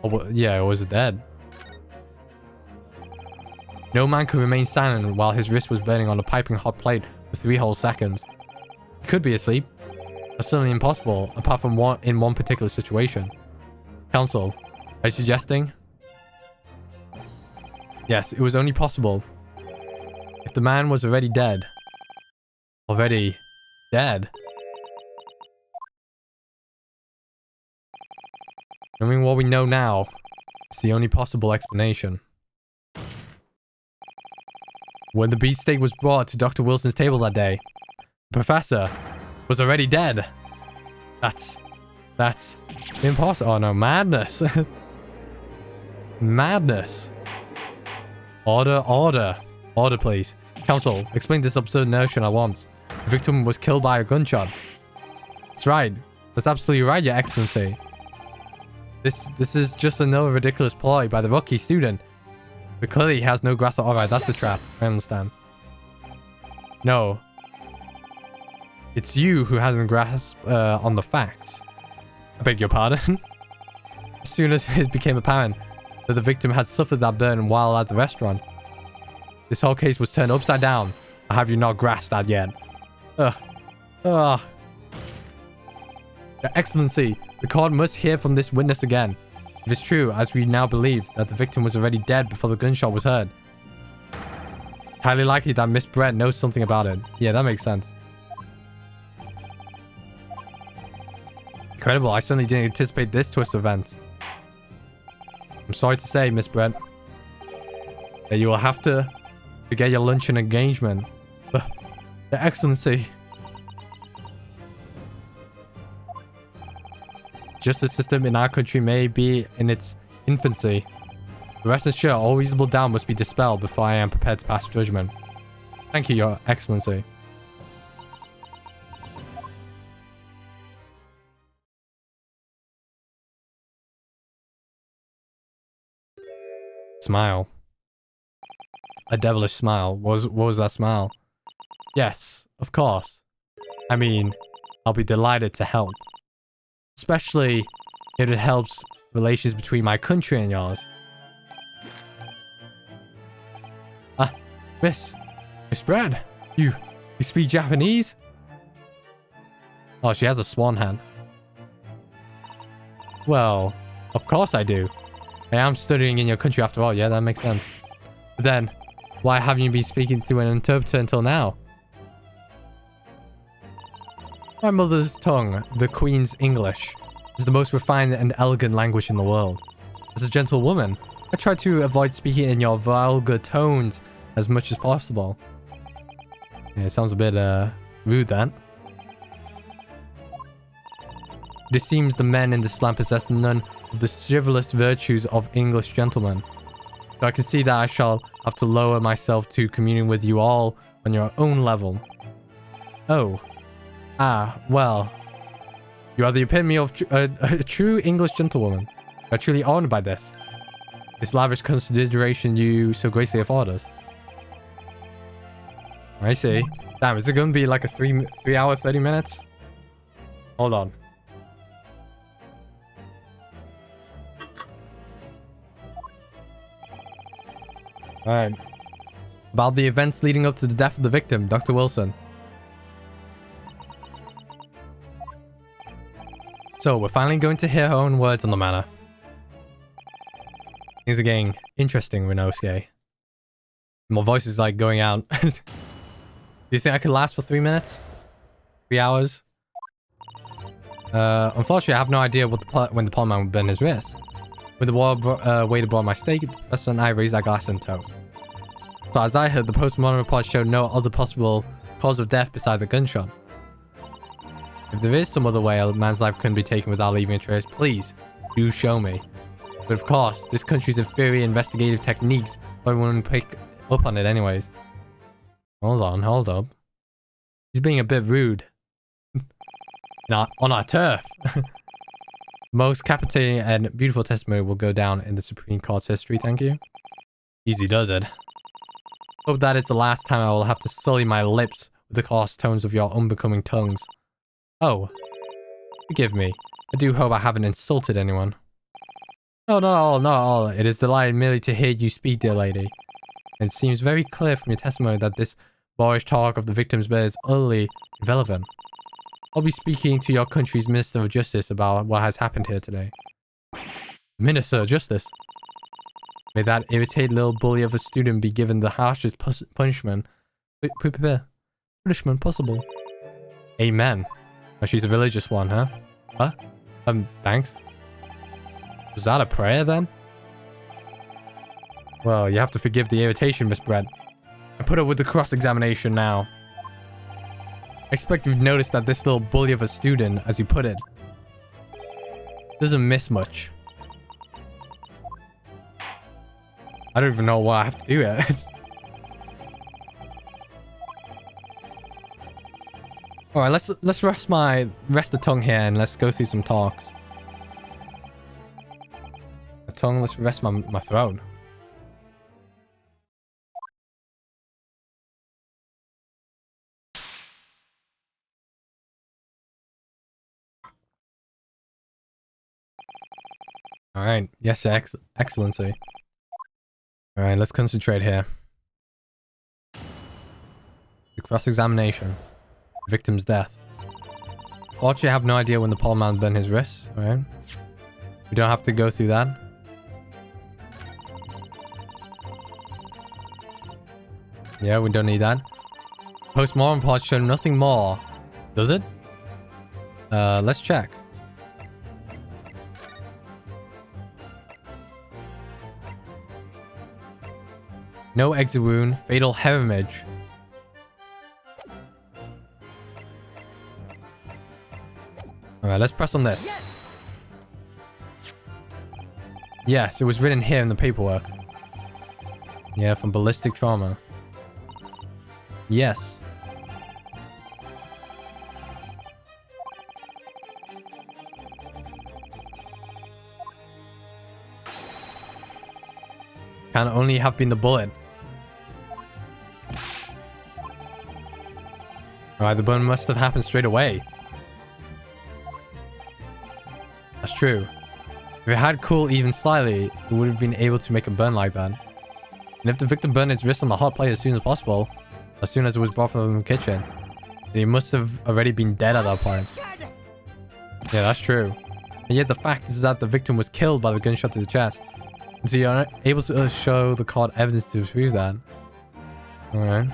Speaker 1: Oh, yeah, he was dead. No man could remain silent while his wrist was burning on a piping hot plate for 3 whole seconds. He could be asleep. That's certainly impossible, apart from in one particular situation. Counsel, are you suggesting? Yes, it was only possible if the man was already dead. Already dead. Knowing what we know now, it's the only possible explanation. When the beefsteak was brought to Dr. Wilson's table that day, the professor was already dead. That's impossible. Oh no, madness. Madness. Order, order. Order, please. Counsel, explain this absurd notion at once. The victim was killed by a gunshot. That's right. That's absolutely right, Your Excellency. This is just another ridiculous ploy by the rookie student. But clearly he has no grasp. Alright, that's the trap. I understand. No. It's you who hasn't grasped on the facts. I beg your pardon. As soon as it became apparent that the victim had suffered that burn while at the restaurant, this whole case was turned upside down. Or have you not grasped that yet? Ugh. Ugh. Your Excellency, the court must hear from this witness again. If it's true, as we now believe, that the victim was already dead before the gunshot was heard. It's highly likely that Miss Brett knows something about it. Yeah, that makes sense. Incredible, I certainly didn't anticipate this twist of events. I'm sorry to say, Miss Brett, that you will have to forget your luncheon engagement. Your Excellency. Justice system in our country may be in its infancy. Rest assured, all reasonable doubt must be dispelled before I am prepared to pass judgment. Thank you, Your Excellency. Smile. A devilish smile. What was that smile? Yes, of course. I mean, I'll be delighted to help. Especially if it helps relations between my country and yours. Miss Brad, you speak Japanese? Oh, she has a swan hand. Well, of course I do. I am studying in your country after all. Yeah, that makes sense. But then, why haven't you been speaking to an interpreter until now? My mother's tongue, the Queen's English, is the most refined and elegant language in the world. As a gentle woman, I try to avoid speaking in your vulgar tones as much as possible. Yeah, it sounds a bit rude then. It seems the men in this land possess none of the chivalrous virtues of English gentlemen. So I can see that I shall have to lower myself to communing with you all on your own level. Oh. Ah, well. You are the epitome of a true English gentlewoman. We are truly honored by this. This lavish consideration you so graciously afford us. I see. Damn, is it going to be like a 3 hour, 30 minutes? Hold on. Alright. About the events leading up to the death of the victim, Dr. Wilson. So, we're finally going to hear her own words on the matter. Things are getting interesting, Renosuke. My voice is like going out. Do you think I could last for 3 minutes? 3 hours? Unfortunately, I have no idea what when the pond man would bend his wrist. With the waiter brought my steak, the professor and I raised our glass and toast. So as I heard, the post-mortem report showed no other possible cause of death beside the gunshot. If there is some other way a man's life couldn't be taken without leaving a trace, please, do show me. But of course, this country's inferior investigative techniques probably wouldn't pick up on it anyways. Hold on, hold up. He's being a bit rude. Not on our turf. Most captivating and beautiful testimony will go down in the Supreme Court's history, thank you. Easy does it. Hope that it's the last time I will have to sully my lips with the coarse tones of your unbecoming tongues. Oh. Forgive me. I do hope I haven't insulted anyone. No, not at all, not at all. It is delighting merely to hear you speak, dear lady. It seems very clear from your testimony that this boorish talk of the victim's bed is utterly irrelevant. I'll be speaking to your country's Minister of Justice about what has happened here today. Minister of Justice? May that irritated little bully of a student be given the harshest punishment possible. Amen. Oh, she's a religious one, huh? Huh? Thanks. Was that a prayer then? Well, you have to forgive the irritation, Miss Brett. And put up with the cross-examination now. I expect you've noticed that this little bully of a student, as you put it, doesn't miss much. I don't even know what I have to do yet. Alright, let's rest the tongue here and let's go through some talks. The tongue, let's rest my throat. Alright, yes, excellency. Alright, let's concentrate here. The cross-examination. Victim's death. Unfortunately, I have no idea when the pole man bent his wrists. Alright. We don't have to go through that. Yeah, we don't need that. Post-mortem reports show nothing more. Does it? Let's check. No exit wound, fatal hemorrhage. Alright, let's press on this.
Speaker 3: Yes.
Speaker 1: Yes, it was written here in the paperwork. Yeah, from ballistic trauma. Yes. Can only have been the bullet. Alright, the burn must have happened straight away. That's true. If it had cooled even slightly, it would have been able to make a burn like that. And if the victim burned his wrist on the hot plate as soon as possible, as soon as it was brought from the kitchen, then he must have already been dead at that point. Yeah, that's true. And yet the fact is that the victim was killed by the gunshot to the chest. And so you're not able to show the court evidence to prove that. Alright.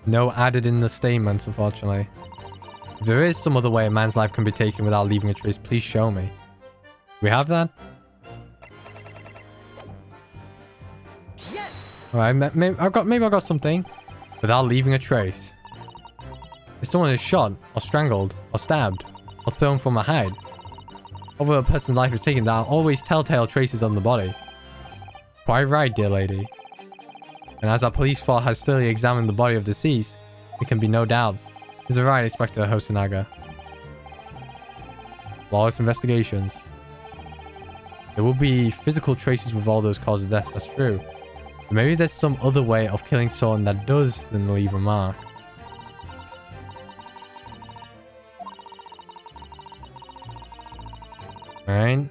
Speaker 1: No added in the statements, unfortunately. If there is some other way a man's life can be taken without leaving a trace, please show me. We have that?
Speaker 3: Yes.
Speaker 1: Alright, maybe I got something. Without leaving a trace. If someone is shot, or strangled, or stabbed, or thrown from a height, although a person's life is taken, there are always telltale traces on the body. Quite right, dear lady. And as our police force has thoroughly examined the body of deceased, there can be no doubt. Is it right, Inspector Hosonaga? Flawless investigations. There will be physical traces with all those causes of death, that's true. But maybe there's some other way of killing someone that does then leave a mark. Alright.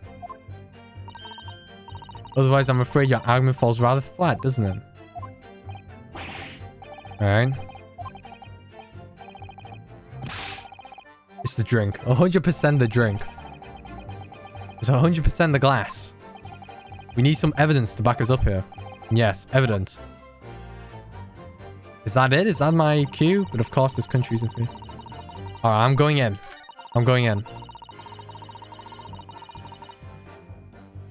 Speaker 1: Otherwise, I'm afraid your argument falls rather flat, doesn't it? Alright. It's the drink. 100% the drink. It's 100% the glass. We need some evidence to back us up here. And yes, evidence. Is that it? Is that my cue? But of course, this country isn't free. Alright, I'm going in. I'm going in.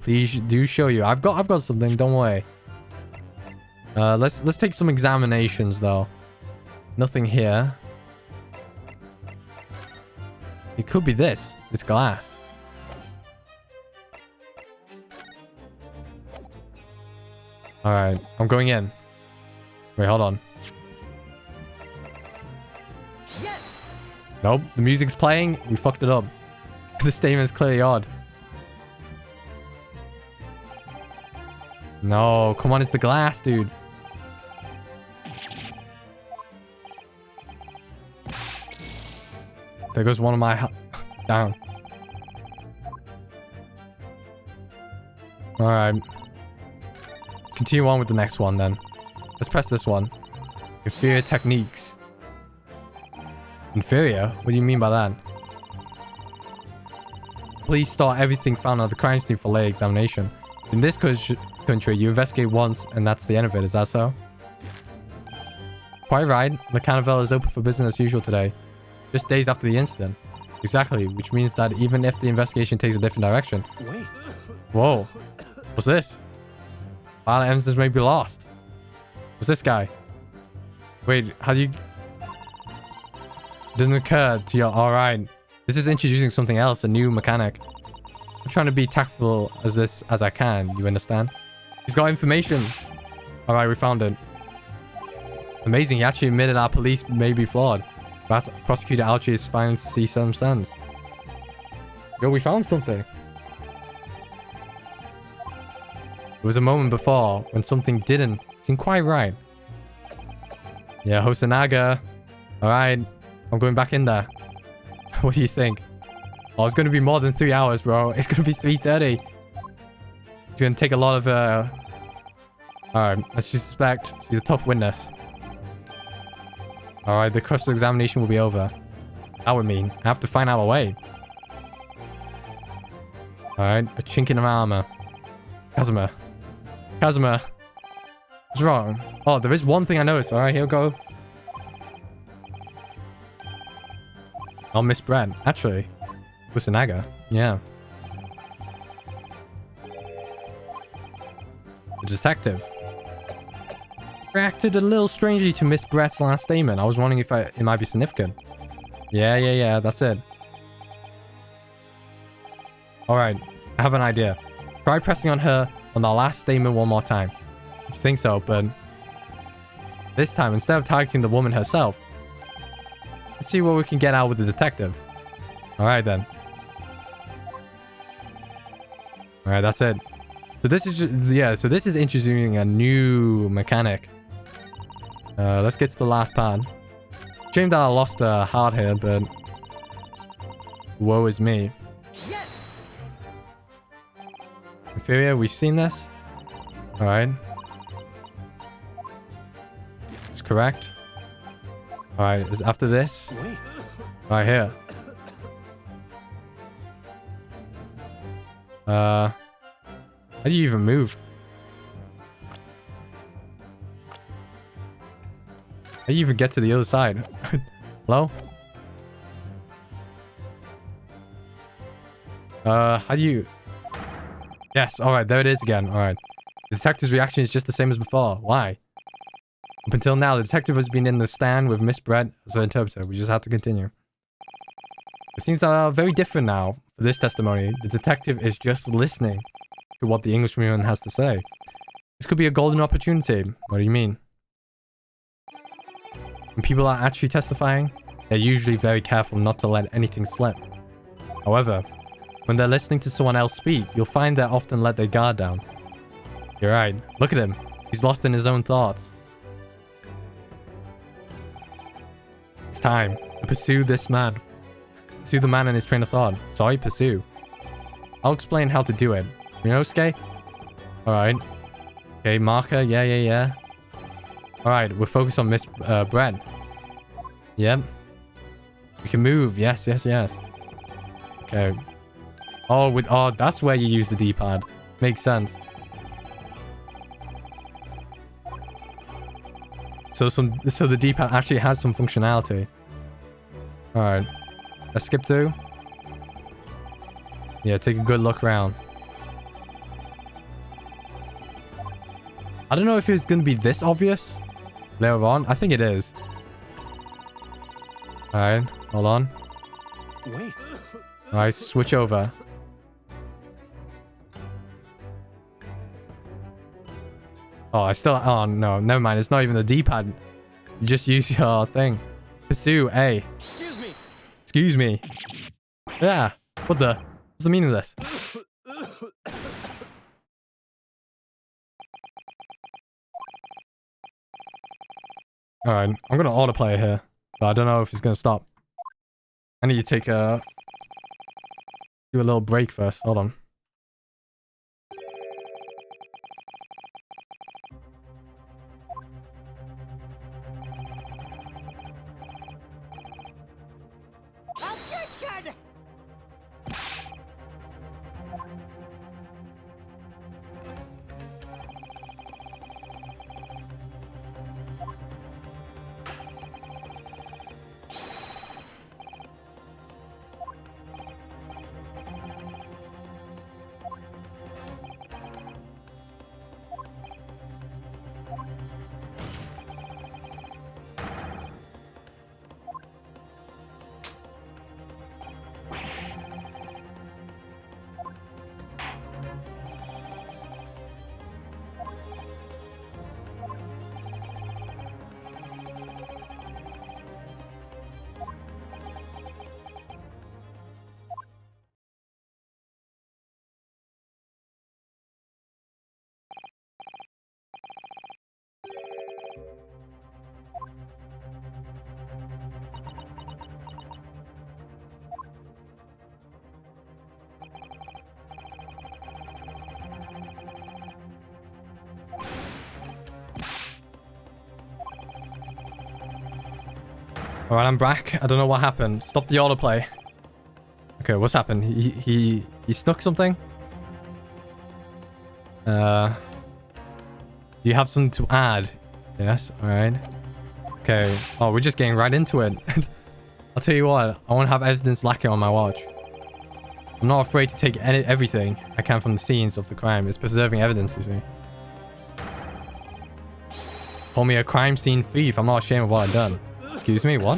Speaker 1: Please do show you. I've got something. Don't worry. Let's take some examinations though. Nothing here. It could be this glass. All right, I'm going in. Wait, hold on.
Speaker 3: Yes.
Speaker 1: Nope, the music's playing. We fucked it up. The statement is clearly odd. No, come on, it's the glass, dude. There goes one of my... down. Alright. Continue on with the next one, then. Let's press this one. Inferior techniques. Inferior? What do you mean by that? Please store everything found at the crime scene for later examination. In this country, you investigate once, and that's the end of it. Is that so? Quite right. The carnival is open for business as usual today. Just days after the incident. Exactly, which means that even if the investigation takes a different direction...
Speaker 2: Wait.
Speaker 1: Whoa. What's this? Violent evidence may be lost. What's this guy? Wait, how do you... Doesn't occur to you... Alright. This is introducing something else, a new mechanic. I'm trying to be tactful as I can, you understand? He's got information. Alright, we found it. Amazing, he actually admitted our police may be flawed. But Prosecutor Alchi is finally to see some sense. Yo, we found something. There was a moment before when something didn't seem quite right. Yeah, Hosonaga. Alright, I'm going back in there. What do you think? Oh, it's going to be more than 3 hours, bro. It's going to be 3:30. It's going to take a lot of... Alright, let's just suspect she's a tough witness. Alright, the cross-examination will be over. That would mean I have to find out a way. Alright, a chink in her armor. Kazuma. Kazuma. What's wrong? Oh, there is one thing I noticed. Alright, here we go. Oh, Miss Brett. Actually. Hosonaga. Yeah. The detective. Reacted a little strangely to Miss Brett's last statement. I was wondering if it might be significant. Yeah, that's it. Alright, I have an idea. Try pressing on her on the last statement one more time. I think so, but... this time, instead of targeting the woman herself, let's see what we can get out with the detective. Alright then. Alright, that's it. So this is just, yeah, so this is introducing a new mechanic. Let's get to the last part. Shame that I lost a heart here, but woe is me.
Speaker 3: Yes.
Speaker 1: inferior. We've seen this. All right. It's correct. All right. Is after this.
Speaker 2: Wait.
Speaker 1: Right here. How do you even move? How do you even get to the other side? Hello? How do you... Yes, alright, there it is again. Alright. The detective's reaction is just the same as before. Why? Up until now, the detective has been in the stand with Miss Brett as her interpreter. We just have to continue. But things are very different now. For this testimony, the detective is just listening to what the Englishwoman has to say. This could be a golden opportunity. What do you mean? When people are actually testifying, they're usually very careful not to let anything slip. However, when they're listening to someone else speak, you'll find they often let their guard down. You're right. Look at him. He's lost in his own thoughts. It's time to pursue this man. Pursue the man in his train of thought. Sorry, pursue. I'll explain how to do it. Rinosuke? Alright. Okay, marker. Yeah. Alright, we're focused on Miss Brett. Yep. We can move. Yes. Okay. Oh, that's where you use the D-pad. Makes sense. So the D-pad actually has some functionality. Alright. Let's skip through. Yeah, take a good look around. I don't know if it's going to be this obvious later on. I think it is. Alright, hold on.
Speaker 2: Wait.
Speaker 1: Alright, switch over. Oh, oh no, never mind. It's not even the D-pad. You just use your thing. Pursue A. Excuse me. Yeah. What's the meaning of this? Alright, I'm gonna autoplay here. But I don't know if it's gonna stop. I need to take do a little break first. Hold on.
Speaker 3: Objection!
Speaker 1: Alright, I'm back. I don't know what happened. Stop the autoplay. Okay, what's happened? He stuck something? Do you have something to add? Yes, alright. Okay. Oh, we're just getting right into it. I'll tell you what, I won't have evidence lacking on my watch. I'm not afraid to take everything I can from the scenes of the crime. It's preserving evidence, you see. Call me a crime scene thief. I'm not ashamed of what I've done. Excuse me, what?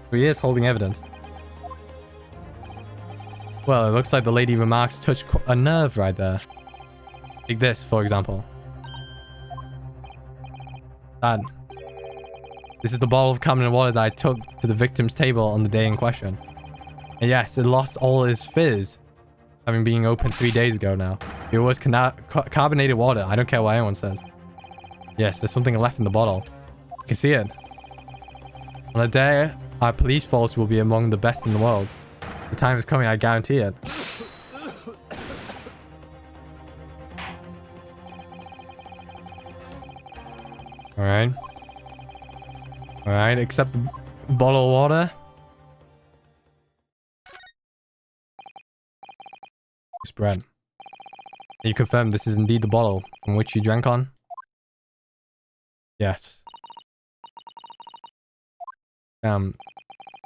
Speaker 1: So he is holding evidence. Well, it looks like the lady remarks touched a nerve right there. Take this, for example. Dad. This is the bottle of carbonate water that I took to the victim's table on the day in question. And yes, it lost all its fizz, having been opened 3 days ago now. It was carbonated water. I don't care what anyone says. Yes, there's something left in the bottle. You can see it. On a day, our police force will be among the best in the world. The time is coming, I guarantee it. Alright. Alright, accept the bottle of water. Spread. You confirm this is indeed the bottle from which you drank on? Yes. You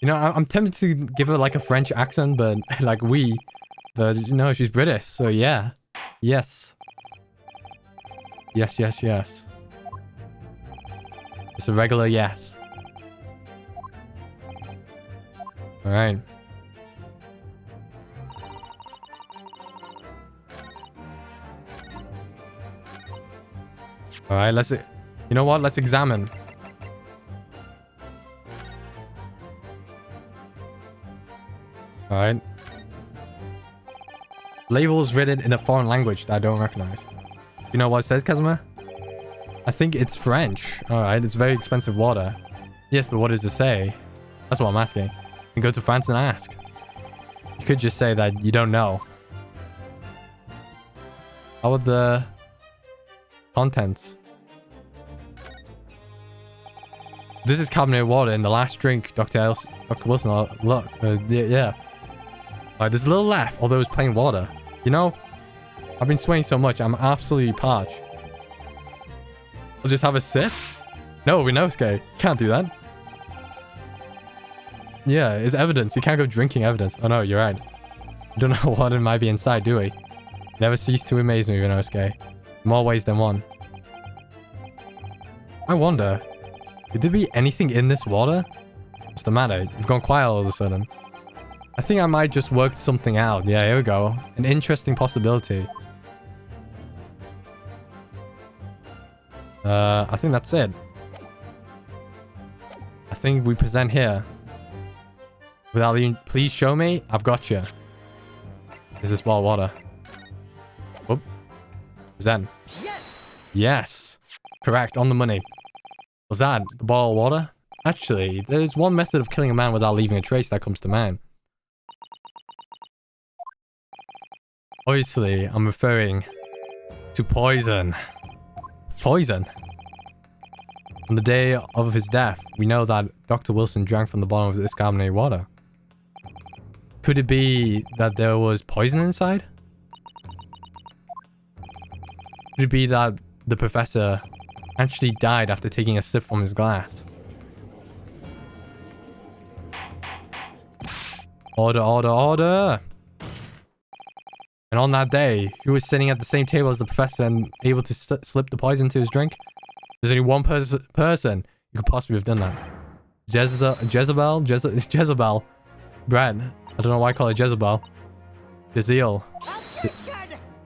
Speaker 1: know, I'm tempted to give her like a French accent, but like but you know, she's British, so yeah. Yes. Yes, yes, yes. It's a regular yes. Alright. Alright, let's... You know what? Let's examine. Alright. Labels written in a foreign language that I don't recognize. You know what it says, Kazuma? I think it's French. Alright, it's very expensive water. Yes, but what does it say? That's what I'm asking. You go to France and ask. You could just say that you don't know. How are the contents? This is carbonated water in the last drink, Dr. Wilson. Look, yeah. Alright, there's a little left, although it's plain water. You know, I've been sweating so much, I'm absolutely parched. I'll just have a sip? No, Rinosuke. Can't do that. Yeah, it's evidence. You can't go drinking evidence. Oh no, you're right. We don't know what it might be inside, do we? Never cease to amaze me, Rinosuke. More ways than one. I wonder, could there be anything in this water? What's the matter? You've gone quiet all of a sudden. I think I might just work something out. Yeah, here we go. An interesting possibility. I think that's it. I think we present here. Without even... Please show me. I've got you. Is this bottle of water? Whoop. Zen.
Speaker 3: Yes!
Speaker 1: Yes. Correct. On the money. Was that the bottle of water? Actually, there's one method of killing a man without leaving a trace that comes to mind. Obviously, I'm referring to poison. Poison. On the day of his death, we know that Dr. Wilson drank from the bottom of this carbonated water. Could it be that there was poison inside? Could it be that the professor actually died after taking a sip from his glass? Order, order, order! And on that day, who was sitting at the same table as the professor and able to slip the poison into his drink? There's only one person who could possibly have done that. Jezebel. Brad. I don't know why I call it Jezebel. Giselle.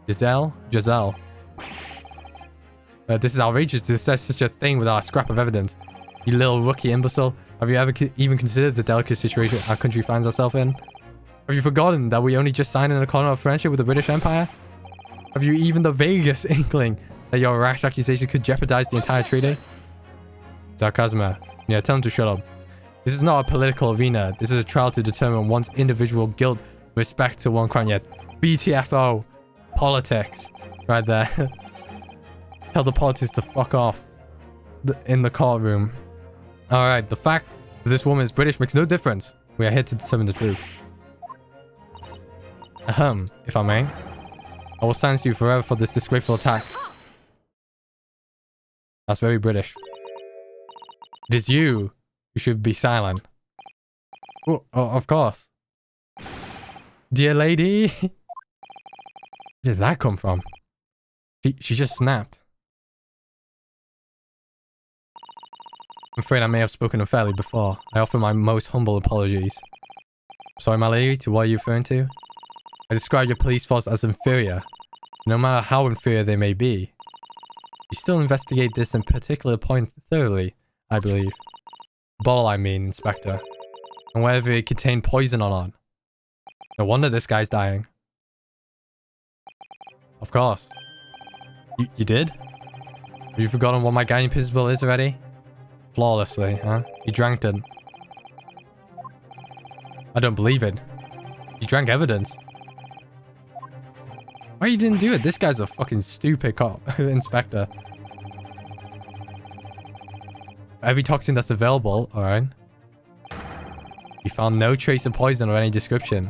Speaker 1: Giselle. This is outrageous to say such a thing without a scrap of evidence. You little rookie imbecile. Have you ever even considered the delicate situation our country finds ourselves in? Have you forgotten that we only just signed an accord of friendship with the British Empire? Have you even the vaguest inkling that your rash accusation could jeopardize the entire treaty? Kazuma. Yeah, tell him to shut up. This is not a political arena. This is a trial to determine one's individual guilt with respect to one crime. Yet, BTFO. Politics. Right there. Tell the politics to fuck off. In the courtroom. Alright, the fact that this woman is British makes no difference. We are here to determine the truth. If I may. I will silence you forever for this disgraceful attack. That's very British. It is you who should be silent. Oh, of course. Dear lady. Where did that come from? She just snapped. I'm afraid I may have spoken unfairly before. I offer my most humble apologies. Sorry, my lady, to what are you referring to? I describe your police force as inferior. No matter how inferior they may be. You still investigate this in particular point thoroughly, I believe. The bottle, I mean, Inspector. And whether it contained poison or not. No wonder this guy's dying. Of course. You did? Have you forgotten what my guiding principle is already? Flawlessly, huh? You drank it. I don't believe it. You drank evidence. Why you didn't do it? This guy's a fucking stupid cop. Inspector. Every toxin that's available. All right. We found no trace of poison of any description.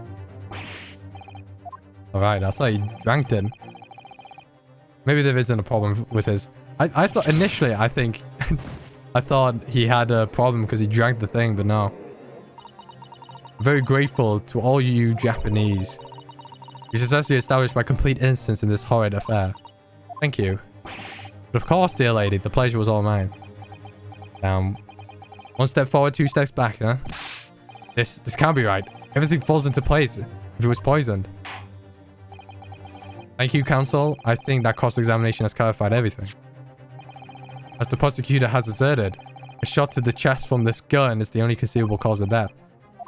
Speaker 1: All right. I thought he drank it. Maybe there isn't a problem with his... I thought initially, I think... I thought he had a problem because he drank the thing, but no. Very grateful to all you Japanese. You successfully established my complete innocence in this horrid affair. Thank you. But of course, dear lady, the pleasure was all mine. One step forward, 2 steps back, huh? This can't be right. Everything falls into place if it was poisoned. Thank you, counsel. I think that cross-examination has clarified everything. As the prosecutor has asserted, a shot to the chest from this gun is the only conceivable cause of death.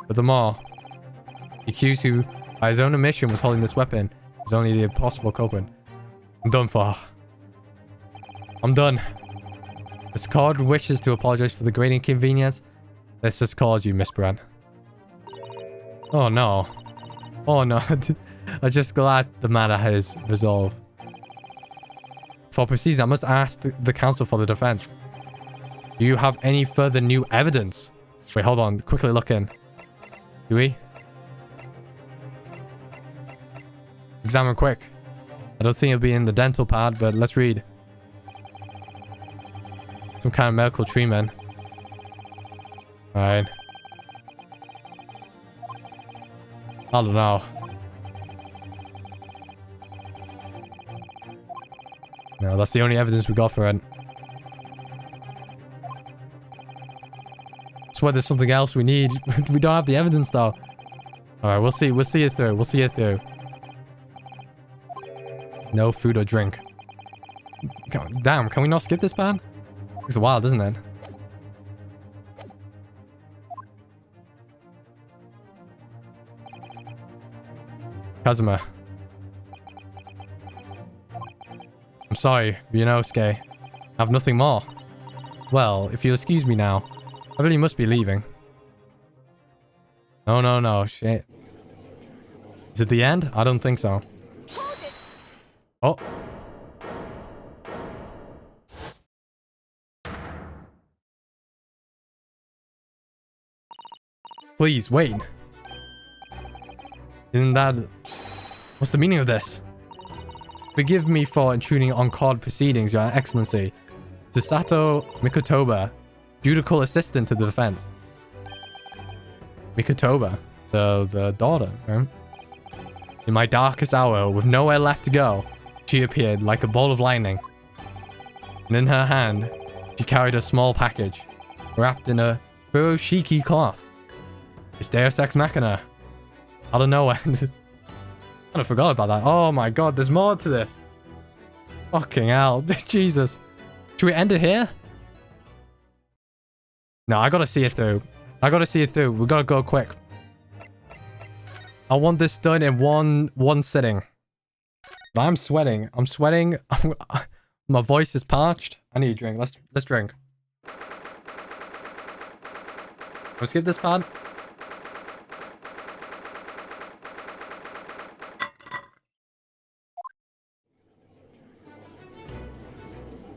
Speaker 1: Furthermore, the accused who, by his own admission, was holding this weapon is only the possible culprit. I'm done for. I'm done. This court wishes to apologize for the great inconvenience this has caused you, Miss Brand. Oh no. Oh no. I'm just glad the matter has resolved. For proceedings, I must ask the counsel for the defense. Do you have any further new evidence? Wait, hold on. Quickly look in. Do we? Examine quick. I don't think it'll be in the dental pad, but let's read. Some kind of medical treatment. Alright. I don't know. No, that's the only evidence we got for it. I swear there's something else we need. We don't have the evidence though. Alright, we'll see. We'll see it through. We'll see it through. No food or drink. Damn, can we not skip this part? It's wild, isn't it? Kazuma. I'm sorry, Ryunosuke. I have nothing more. Well, if you'll excuse me now, I really must be leaving. No, shit. Is it the end? I don't think so. Oh. Please, wait. Isn't that... What's the meaning of this? Forgive me for intruding on court proceedings, Your Excellency. Sato Mikotoba, judicial assistant to the defense. Mikotoba, the daughter, right? In my darkest hour, with nowhere left to go, she appeared like a bolt of lightning. And in her hand, she carried a small package, wrapped in a furoshiki cloth. It's Deus Ex Machina. I don't know. I kind of forgot about that. Oh my god, there's more to this. Fucking hell. Jesus. Should we end it here? No, I gotta see it through. I gotta see it through. We gotta go quick. I want this done in one sitting. But I'm sweating. I'm sweating. My voice is parched. I need a drink. Let's drink. Let's skip this part.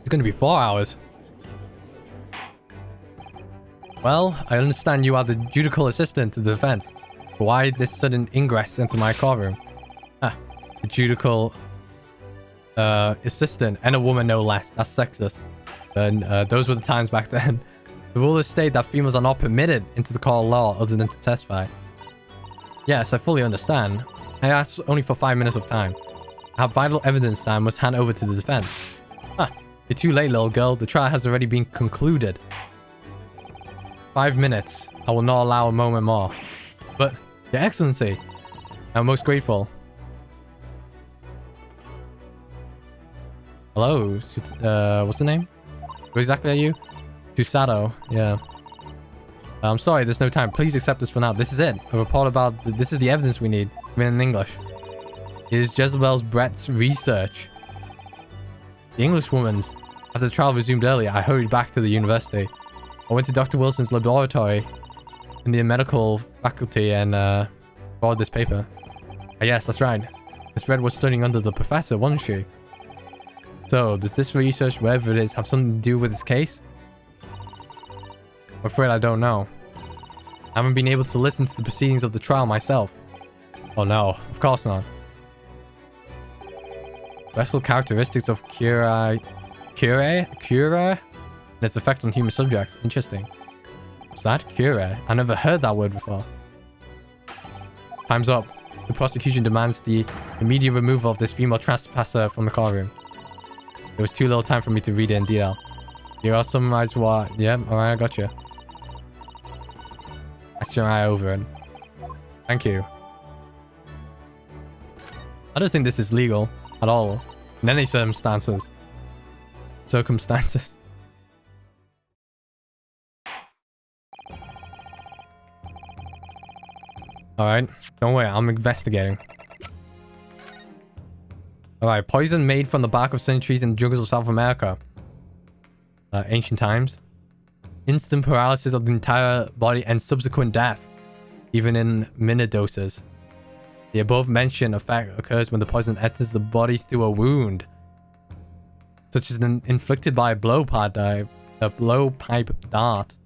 Speaker 1: It's gonna be 4 hours. Well, I understand you are the judicial assistant to the defense. Why this sudden ingress into my courtroom? Ah, the judicial assistant and a woman no less. That's sexist. And those were the times back then. The rulers state that females are not permitted into the court of law other than to testify. Yes, I fully understand. I asked only for 5 minutes of time. I have vital evidence that I must hand over to the defense. Ah, you're too late, little girl. The trial has already been concluded. 5 minutes. I will not allow a moment more. But, Your Excellency, I'm most grateful. Hello, what's the name? Who exactly are you? Susato, yeah. I'm sorry, there's no time. Please accept this for now. This is it. A report about... This is the evidence we need. Written in English. It is Jezebel's Brett's research. The Englishwoman's. After the trial resumed earlier, I hurried back to the university. I went to Dr. Wilson's laboratory in the medical faculty and borrowed this paper. Ah, yes, that's right. Miss Brett was studying under the professor, wasn't she? So, does this research, wherever it is, have something to do with this case? I'm afraid I don't know. I haven't been able to listen to the proceedings of the trial myself. Oh no, of course not. Special characteristics of cura and its effect on human subjects. Interesting. What's that? Cura? I never heard that word before. Time's up. The prosecution demands the immediate removal of this female trespasser from the courtroom. There was too little time for me to read it in detail. Here I'll summarize what... Yeah, alright, I got you. That's your eye over it. Thank you. I don't think this is legal at all. In any circumstances. Alright. Don't worry, I'm investigating. Alright, poison made from the bark of certain trees in the jungles of South America. Ancient times. Instant paralysis of the entire body and subsequent death. Even in minute doses. The above mentioned effect occurs when the poison enters the body through a wound. Such as inflicted by a blowpipe dart.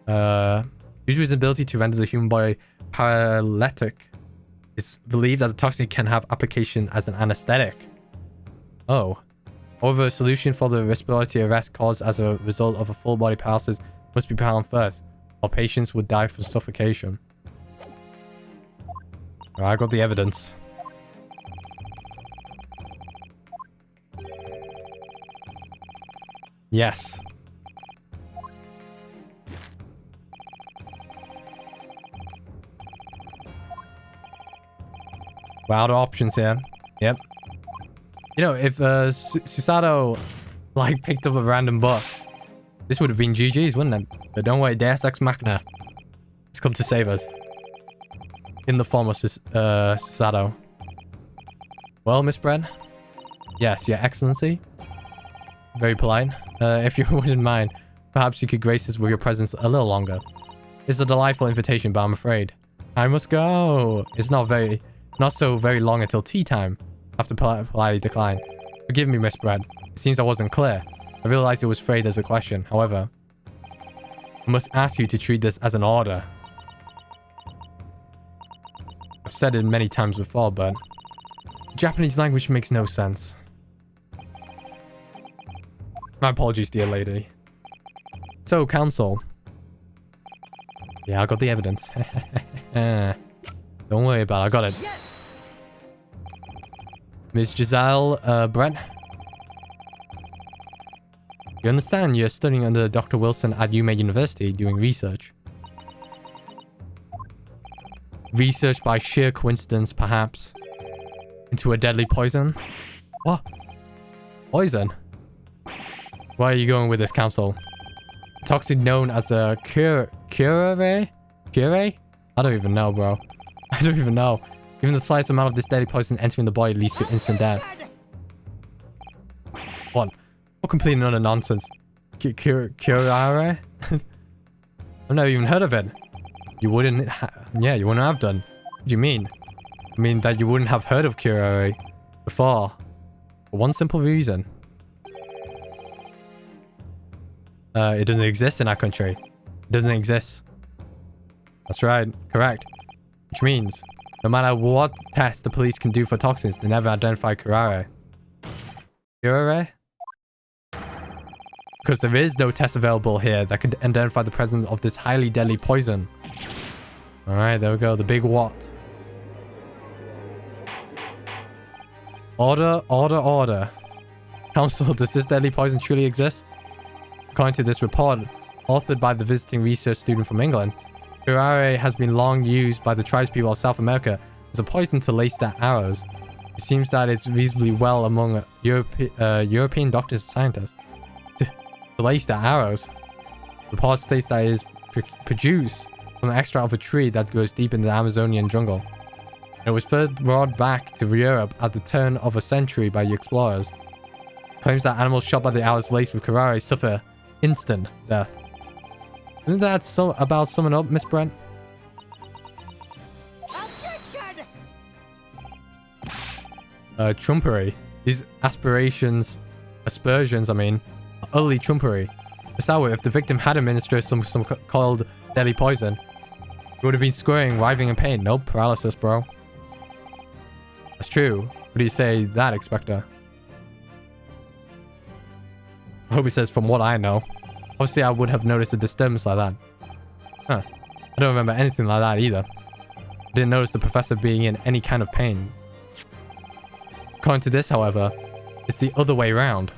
Speaker 1: Due to its ability to render the human body paralytic, it's believed that the toxin can have application as an anesthetic. Oh. However, a solution for the respiratory arrest caused as a result of a full body paralysis must be found first, or patients would die from suffocation. Alright, I got the evidence. Yes. We're out of options here. Yep. You know, if Susato like picked up a random book, this would have been GG's, wouldn't it? But don't worry, Deus Ex Machina has come to save us. In the form of Susato. Well, Miss Bread? Yes, Your Excellency. Very polite. If you wouldn't mind, perhaps you could grace us with your presence a little longer. It's a delightful invitation, but I'm afraid I must go. It's not so very long until tea time. I have to politely decline. Forgive me, Miss Bread. It seems I wasn't clear. I realized it was phrased as a question. However, I must ask you to treat this as an order. I've said it many times before, but Japanese language makes no sense. My apologies, dear lady. So, counsel. Yeah, I got the evidence. Don't worry about it, I got it.
Speaker 3: Yes.
Speaker 1: Miss Giselle, Brett. You understand you're studying under Dr. Wilson at Yume University doing research. Research by sheer coincidence, perhaps. Into a deadly poison? What? Poison? Where are you going with this, counsel? A toxin known as a cure? I don't even know, bro. I don't even know. Even the slightest amount of this deadly poison entering the body leads to instant death. What complete and utter nonsense. Curare? I've never even heard of it. You wouldn't you wouldn't have done. What do you mean? I mean that you wouldn't have heard of curare before. For one simple reason. It doesn't exist in our country. It doesn't exist. That's right. Correct. Which means, no matter what test the police can do for toxins, they never identify curare. Curare? Because there is no test available here that could identify the presence of this highly deadly poison. Alright, there we go. The big what? Order, order, order. Counsel, does this deadly poison truly exist? According to this report, authored by the visiting research student from England, curare has been long used by the tribespeople of South America as a poison to lace their arrows. It seems that it's reasonably well among European doctors and scientists. To lace their arrows. The report states that it is produced from an extract of a tree that goes deep in the Amazonian jungle. It was first brought back to Europe at the turn of a century by the explorers. Claims that animals shot by the arrows laced with curare suffer instant death. Isn't that about summing up, Miss Brent?
Speaker 3: Objection!
Speaker 1: Trumpery. These aspersions, I mean, utterly trumpery. Just that way, if the victim had administered some cold, deadly poison, it would have been squirming, writhing in pain. Nope, paralysis, bro. That's true. What do you say that, Inspector? I hope he says, from what I know. Obviously, I would have noticed a disturbance like that. Huh. I don't remember anything like that either. I didn't notice the professor being in any kind of pain. According to this, however, it's the other way round.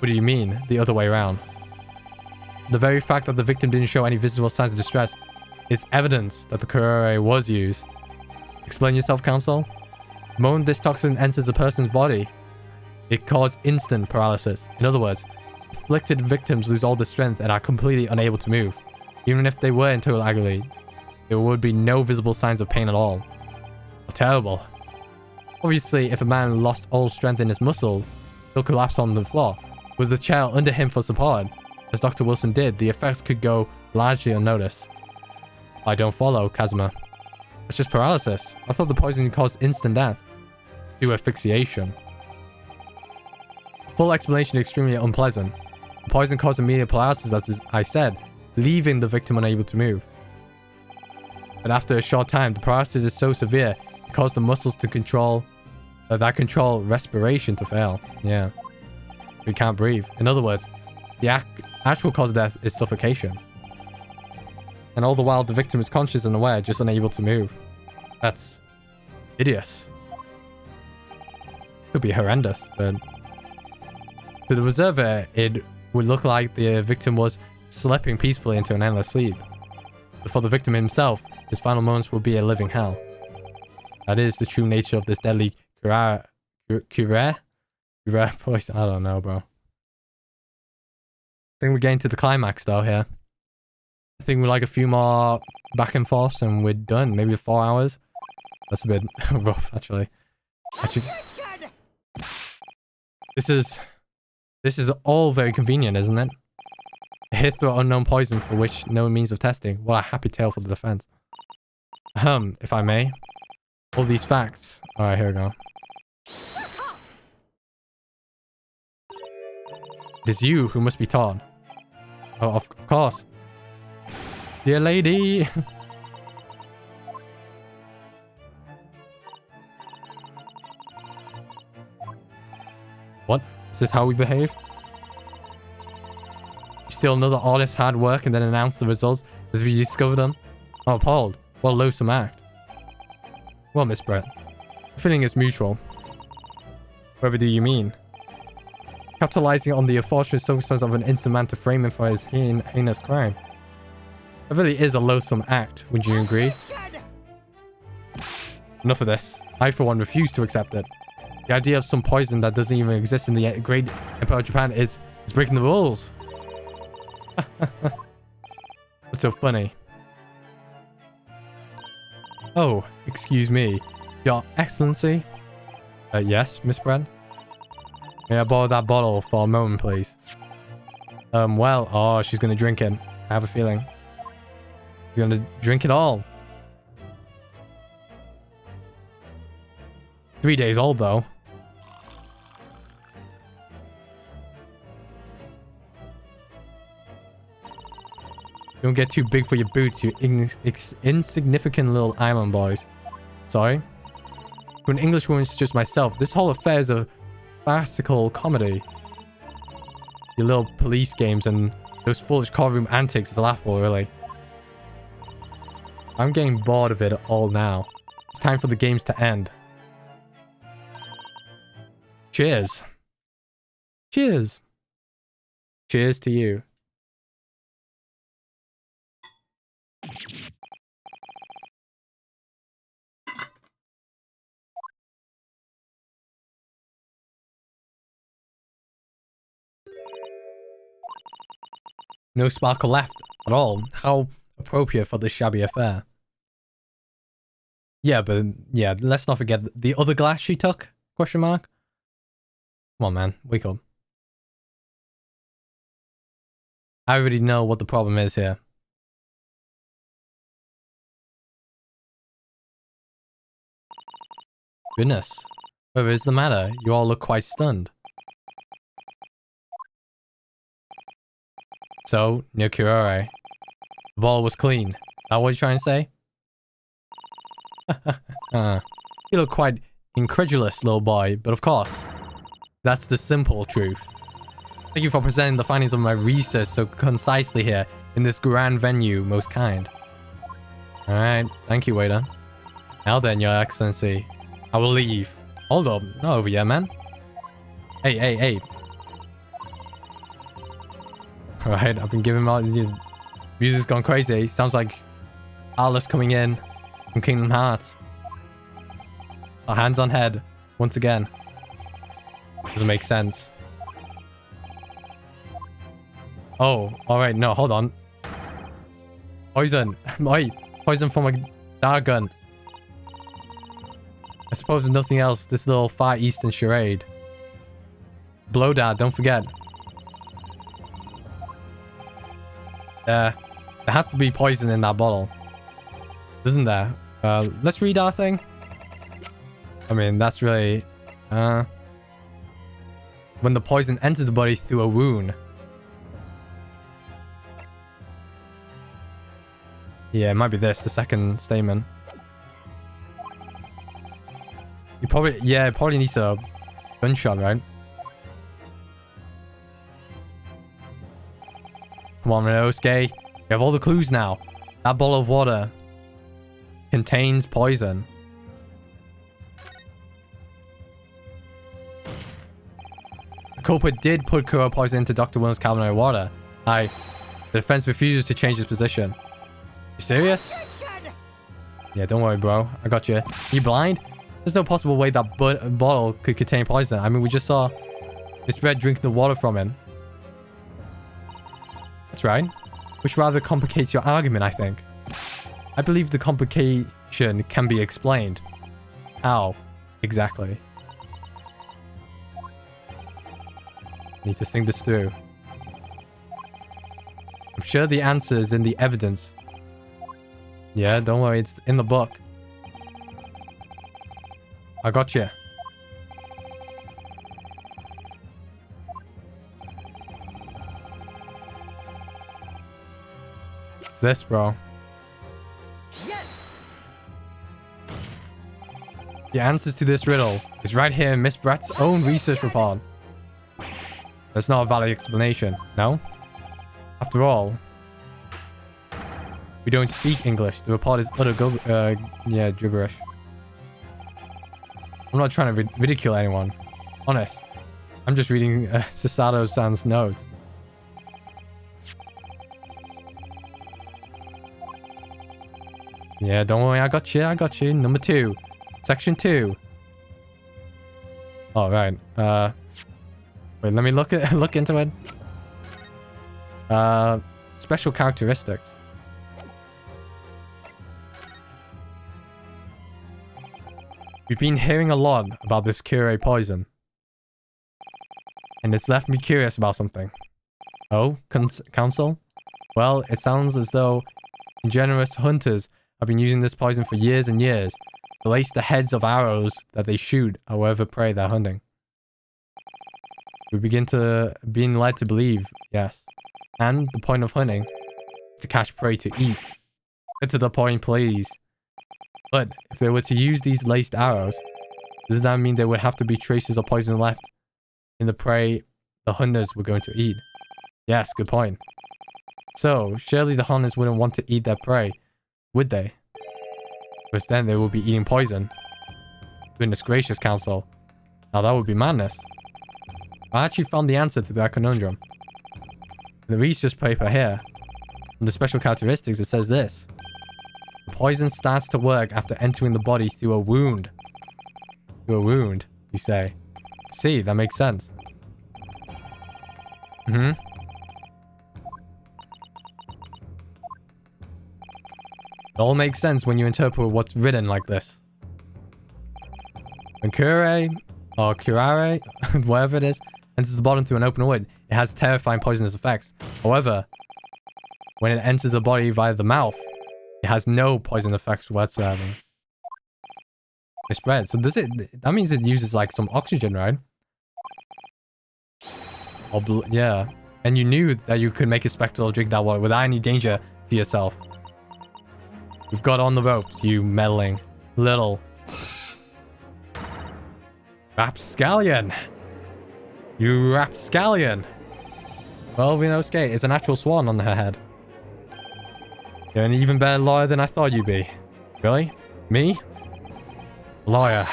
Speaker 1: What do you mean, the other way round? The very fact that the victim didn't show any visible signs of distress is evidence that the curare was used. Explain yourself, counsel. The moment this toxin enters a person's body, it causes instant paralysis. In other words, afflicted victims lose all their strength and are completely unable to move. Even if they were in total agony, there would be no visible signs of pain at all. Terrible. Obviously, if a man lost all strength in his muscle, he'll collapse on the floor. With the chair under him for support, as Dr. Wilson did, the effects could go largely unnoticed. I don't follow, Kazuma. It's just paralysis. I thought the poison caused instant death. Due asphyxiation. Full explanation is extremely unpleasant. The poison caused immediate paralysis, as I said, leaving the victim unable to move. But after a short time, the paralysis is so severe, it caused the muscles to control respiration to fail. Yeah. We can't breathe. In other words, the actual cause of death is suffocation. And all the while, the victim is conscious and aware, just unable to move. That's hideous. Could be horrendous, but to the observer, it would look like the victim was slipping peacefully into an endless sleep. But for the victim himself, his final moments will be a living hell. That is the true nature of this deadly curare poison. I don't know, bro. I think we're getting to the climax though here. I think we're like a few more back and forths and we're done. Maybe 4 hours. That's a bit rough, actually. This is all very convenient, isn't it? A hit through unknown poison for which no means of testing. What a happy tale for the defense. If I may. All these facts. Alright, here we go. It is you who must be taught. Oh, of course. Dear lady. What? Is this how we behave? Still another honest hard work and then announce the results as we discover them? I'm appalled. What a loathsome act. Well, Miss Brett, the feeling is mutual. Whatever do you mean? Capitalizing on the unfortunate circumstance of an innocent man to frame him for his heinous crime. It really is a loathsome act, wouldn't you agree? Enough of this. I, for one, refuse to accept it. The idea of some poison that doesn't even exist in the great Empire of Japan is breaking the rules. What's so funny? Oh, excuse me. Your Excellency? Yes, Miss Brand? May I borrow that bottle for a moment, please? Well, oh, she's gonna drink it. I have a feeling. She's gonna drink it all. 3 days old, though. Don't get too big for your boots, you insignificant little island boys. Sorry? To an Englishwoman such as myself, this whole affair is a farcical comedy. Your little police games and those foolish courtroom antics is laughable, really. I'm getting bored of it all now. It's time for the games to end. Cheers. Cheers. Cheers to you. No sparkle left at all. How appropriate for this shabby affair. Yeah, but yeah, let's not forget the other glass she took? Question mark. Come on, man. Wake up. I already know what the problem is here. Goodness. What is the matter? You all look quite stunned. So, near Kurore, the bottle was clean. Is that what you're trying to say? You look quite incredulous, little boy, but of course, that's the simple truth. Thank you for presenting the findings of my research so concisely here in this grand venue, most kind. Alright, thank you, waiter. Now then, your excellency, I will leave. Hold up, not over yet, man. Hey. Alright, I've been giving out these... Music's gone crazy. Sounds like Alice coming in from Kingdom Hearts. Our hands on head, once again. Doesn't make sense. Oh, alright, no, hold on. Poison. Wait, poison from a dart gun. I suppose if nothing else, this little Far Eastern charade. Blow dart, don't forget. There has to be poison in that bottle. Isn't there? Let's read our thing. I mean, that's really... when the poison enters the body through a wound. Yeah, it might be this, the second statement. You probably... Yeah, it probably needs a gunshot, right? Come on, Renosuke. You have all the clues now. That bottle of water contains poison. The culprit did put Kuro poison into Dr. Williams' carbonated water. The defense refuses to change its position. You serious? Yeah, don't worry, bro. I got you. You blind? There's no possible way that bottle could contain poison. I mean, we just saw Miss Red drinking the water from it. That's right. Which rather complicates your argument, I think. I believe the complication can be explained. How? Exactly. Need to think this through. I'm sure the answer is in the evidence. Yeah, don't worry, it's in the book. I got you. It's this, bro.
Speaker 3: Yes.
Speaker 1: The answers to this riddle is right here in Miss Brett's own research report. That's not a valid explanation, no? After all, we don't speak English. The report is utter gibberish. I'm not trying to ridicule anyone. Honest. I'm just reading Susato-san's notes. Yeah, don't worry. I got you. Number 2. Section 2. All right. Wait, let me look into it. Special characteristics. We've been hearing a lot about this Kure poison. And it's left me curious about something. Oh, counsel? Well, it sounds as though generous hunters have been using this poison for years and years to lace the heads of arrows that they shoot at whatever prey they're hunting. We begin to being led to believe, yes. And the point of hunting is to catch prey to eat. Get to the point, please. But if they were to use these laced arrows, does that mean there would have to be traces of poison left in the prey the hunters were going to eat? Yes, good point. So, surely the hunters wouldn't want to eat their prey, would they? Because then they would be eating poison. Goodness gracious, counsel. Now that would be madness. I actually found the answer to that conundrum. In the research paper here, in the special characteristics, it says this. The poison starts to work after entering the body through a wound. Through a wound, you say. See, that makes sense. It all makes sense when you interpret what's written like this. When Kure, or Kurare, whatever it is, enters the bottom through an open wound, it has terrifying poisonous effects. However, when it enters the body via the mouth, it has no poison effects whatsoever. It spreads. So does it... That means it uses like some oxygen, right? Or yeah. And you knew that you could make a spectral drink that water without any danger to yourself. You've got on the ropes, you meddling little rapscallion. You rapscallion. Well, we know Skate. It's a natural swan on her head. You're an even better lawyer than I thought you'd be. Really? Me? Lawyer.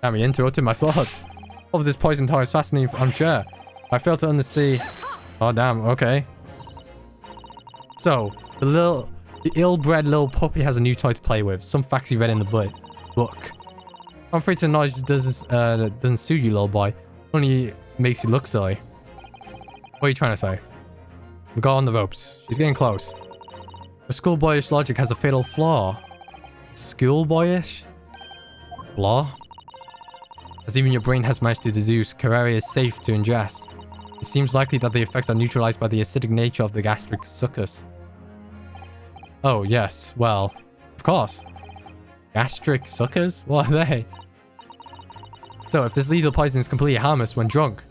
Speaker 1: Damn, you interrupted my thoughts. All of this poison tar is fascinating, I'm sure. I failed to understand. Oh, damn. Okay. So, the ill-bred little puppy has a new toy to play with. Some facts he read in the book. I'm afraid to acknowledge it doesn't suit you, little boy. Only makes you look silly. What are you trying to say? We got on the ropes. She's getting close. The schoolboyish logic has a fatal flaw. Schoolboyish? Flaw? As even your brain has managed to deduce, Carrera is safe to ingest. It seems likely that the effects are neutralized by the acidic nature of the gastric succus. Oh, yes. Well, of course. Gastric suckers? What are they? So, if this lethal poison is completely harmless when drunk,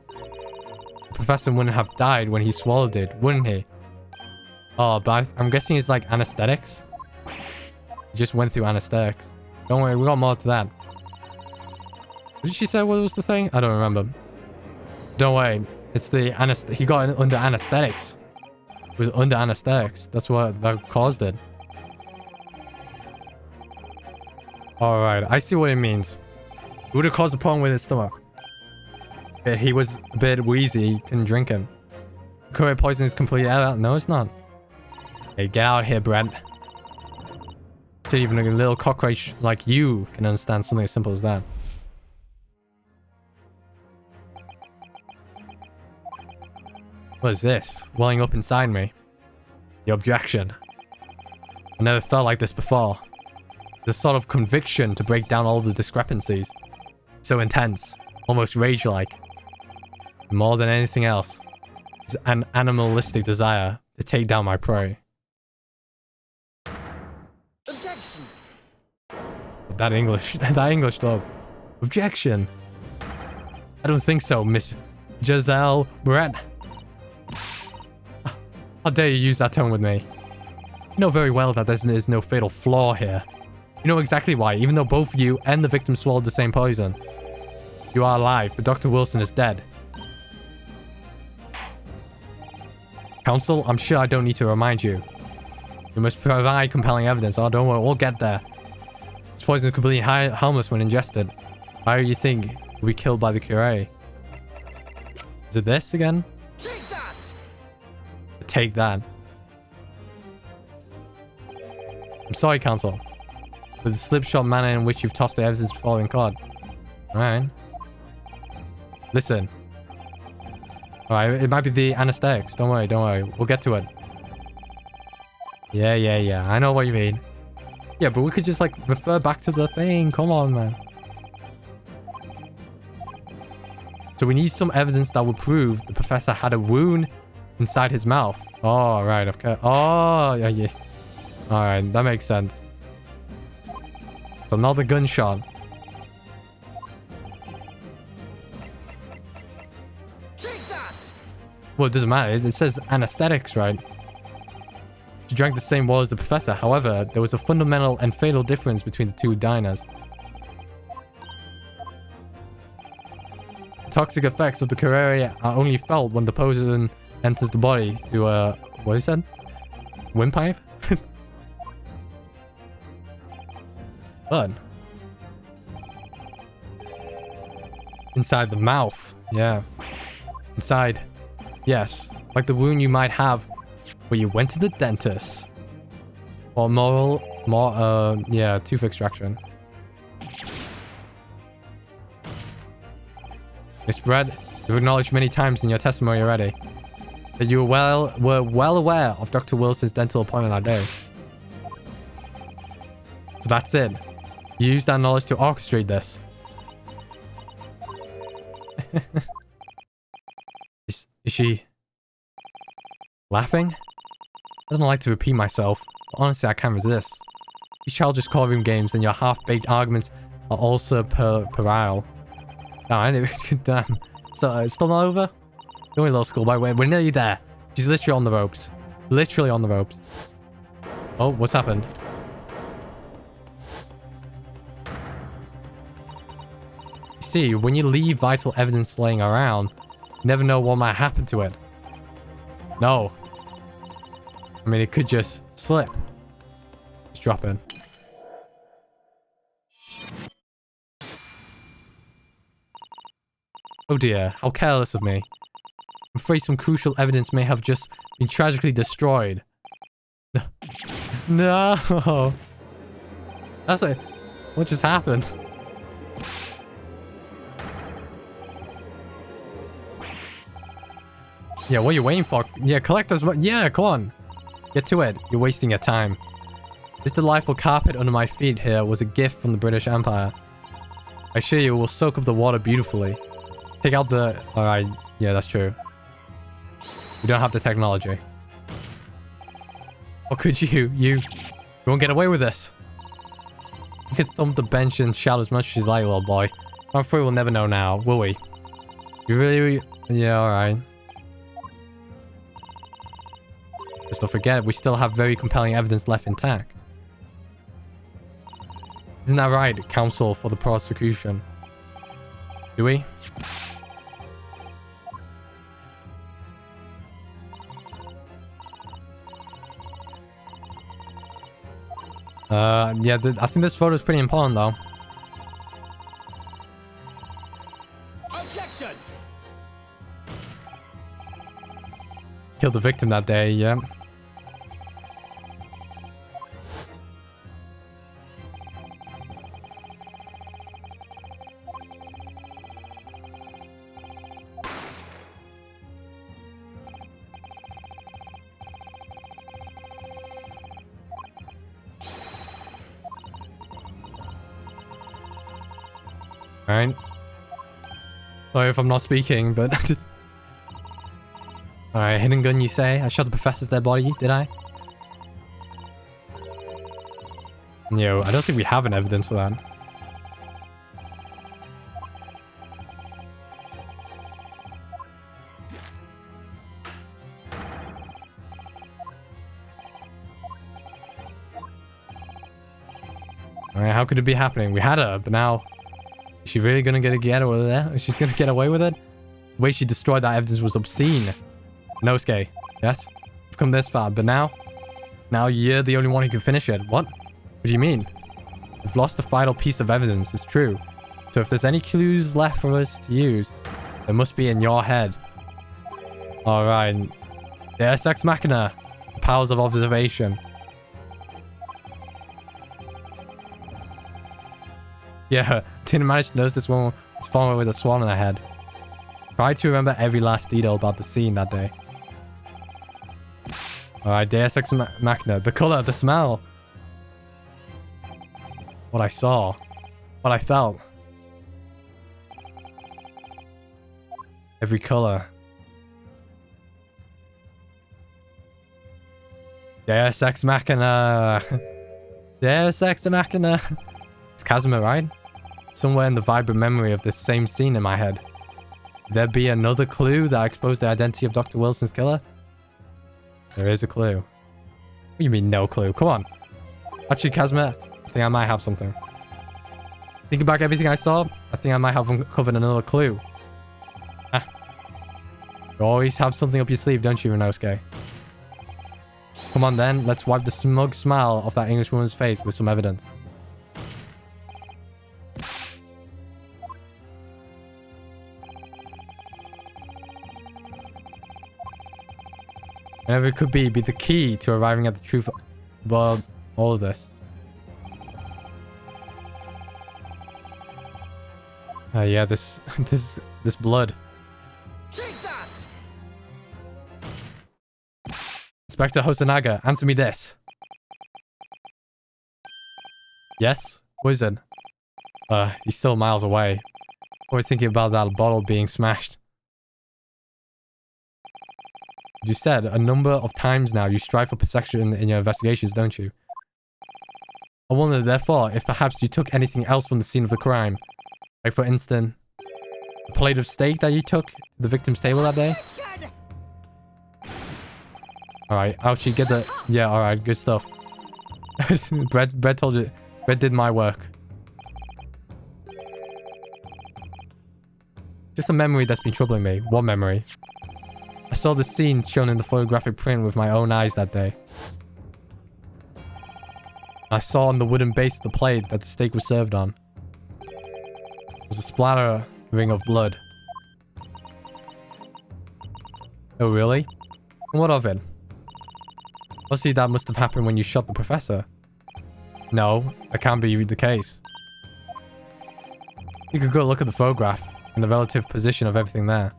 Speaker 1: the professor wouldn't have died when he swallowed it, wouldn't he? Oh, but I'm guessing it's like anesthetics. He just went through anesthetics. Don't worry, we got more to that. What did she say? What was the thing? I don't remember. Don't worry. It's the he got it under anesthetics. It was under anesthetics. That's what that caused it. Alright, I see what it means. It would have caused a problem with his stomach. He was a bit wheezy. He couldn't drink him. Current poison is completely out. No, it's not. Hey, get out of here, Brent. Even a little cockroach like you can understand something as simple as that. What is this? Welling up inside me. The objection. I never felt like this before. The sort of conviction to break down all the discrepancies. So intense. Almost rage-like. More than anything else. It's an animalistic desire to take down my prey.
Speaker 3: Objection.
Speaker 1: That English dub. Objection. I don't think so, Miss Giselle Brett. How dare you use that tone with me? You know very well that there's no fatal flaw here. You know exactly why, even though both you and the victim swallowed the same poison. You are alive, but Dr. Wilson is dead. Counsel, I'm sure I don't need to remind you. You must provide compelling evidence. Oh, don't worry, we'll get there. This poison is completely harmless when ingested. Why do you think will be killed by the Curé? Is it this again?
Speaker 3: Take that!
Speaker 1: Take that. I'm sorry, Counsel. With the slipshod manner in which you've tossed the evidence before in court. Alright. Listen. Alright, it might be the anesthetics. Don't worry, don't worry. We'll get to it. Yeah. I know what you mean. Yeah, but we could just, like, refer back to the thing. Come on, man. So we need some evidence that will prove the professor had a wound inside his mouth. Oh, right. Okay. Oh, yeah. Alright, that makes sense. It's another gunshot.
Speaker 3: Take that!
Speaker 1: Well, it doesn't matter. It says anesthetics, right? She drank the same water as the professor. However, there was a fundamental and fatal difference between the two diners. The toxic effects of the Carrera are only felt when the poison enters the body through a... what is that? Windpipe? Blood. Inside the mouth. Yeah. Inside. Yes. Like the wound you might have where you went to the dentist. Or yeah, tooth extraction. Miss Brett, you've acknowledged many times in your testimony already that you were well aware of Dr. Wilson's dental appointment that day. So that's it. You used that knowledge to orchestrate this. Is she laughing? I don't like to repeat myself, but honestly I can't resist. These childish courtroom games and your half-baked arguments are also puerile. No, I didn't. Damn. Still not over? Don't worry, little schoolboy. We're nearly there. She's literally on the ropes. Literally on the ropes. Oh, what's happened? You see, when you leave vital evidence laying around, you never know what might happen to it. No. I mean, it could just slip. Just drop in. Oh dear, how careless of me. I'm afraid some crucial evidence may have just been tragically destroyed. No. That's it. What just happened? Yeah, what are you waiting for? Yeah, collect us. Yeah, come on. Get to it. You're wasting your time. This delightful carpet under my feet here was a gift from the British Empire. I assure you it will soak up the water beautifully. Take out the... Alright, yeah, that's true. We don't have the technology. What could you? You won't get away with this. You can thump the bench and shout as much as you like, little boy. I'm afraid we'll never know now, will we? You really... Yeah, alright. Just don't forget, we still have very compelling evidence left intact. Isn't that right, counsel for the prosecution? Do we? Yeah, I think this photo is pretty important, though.
Speaker 3: Objection!
Speaker 1: Killed the victim that day, yeah. Alright. Sorry if I'm not speaking, but... Alright, hidden gun you say? I shot the professor's dead body, did I? No, I don't think we have an evidence for that. Alright, how could it be happening? We had her, but now... Is she really gonna get away with that? Is she gonna get away with it? The way she destroyed that evidence was obscene. Nosuke, yes? We've come this far, but now? Now you're the only one who can finish it. What? What do you mean? We've lost the final piece of evidence, it's true. So if there's any clues left for us to use, they must be in your head. Alright. Deus Ex Machina. Powers of observation. Yeah, didn't manage to notice this one was falling with a swan in her head. Try to remember every last detail about the scene that day. Alright, Deus Ex Machina. The color, the smell. What I saw. What I felt. Every color. Deus Ex Machina. Deus Ex Machina. It's Kazuma, right? Somewhere in the vibrant memory of this same scene in my head. Would there be another clue that exposed the identity of Dr. Wilson's killer? There is a clue. What do you mean, no clue? Come on. Actually, Kazuma, I think I might have something. Thinking back everything I saw, I think I might have uncovered another clue. Ah. You always have something up your sleeve, don't you, Inosuke? Come on then, let's wipe the smug smile off that English woman's face with some evidence. Whatever it could be the key to arriving at the truth about all of this. Yeah, this blood.
Speaker 3: Take that!
Speaker 1: Inspector Hosonaga, answer me this. Yes? What is it? He's still miles away. Always thinking about that bottle being smashed. You said a number of times now you strive for perfection in your investigations, don't you? I wonder, therefore, if perhaps you took anything else from the scene of the crime. Like, for instance, a plate of steak that you took to the victim's table that day? Alright, I'll actually get the... Yeah, alright, good stuff. Brett told you. Brett did my work. Just a memory that's been troubling me. What memory? I saw the scene shown in the photographic print with my own eyes that day. I saw on the wooden base of the plate that the steak was served on. There was a splattering of blood. Oh, really? And what of it? Obviously, that must have happened when you shot the professor. No, that can't be the case. You could go look at the photograph and the relative position of everything there.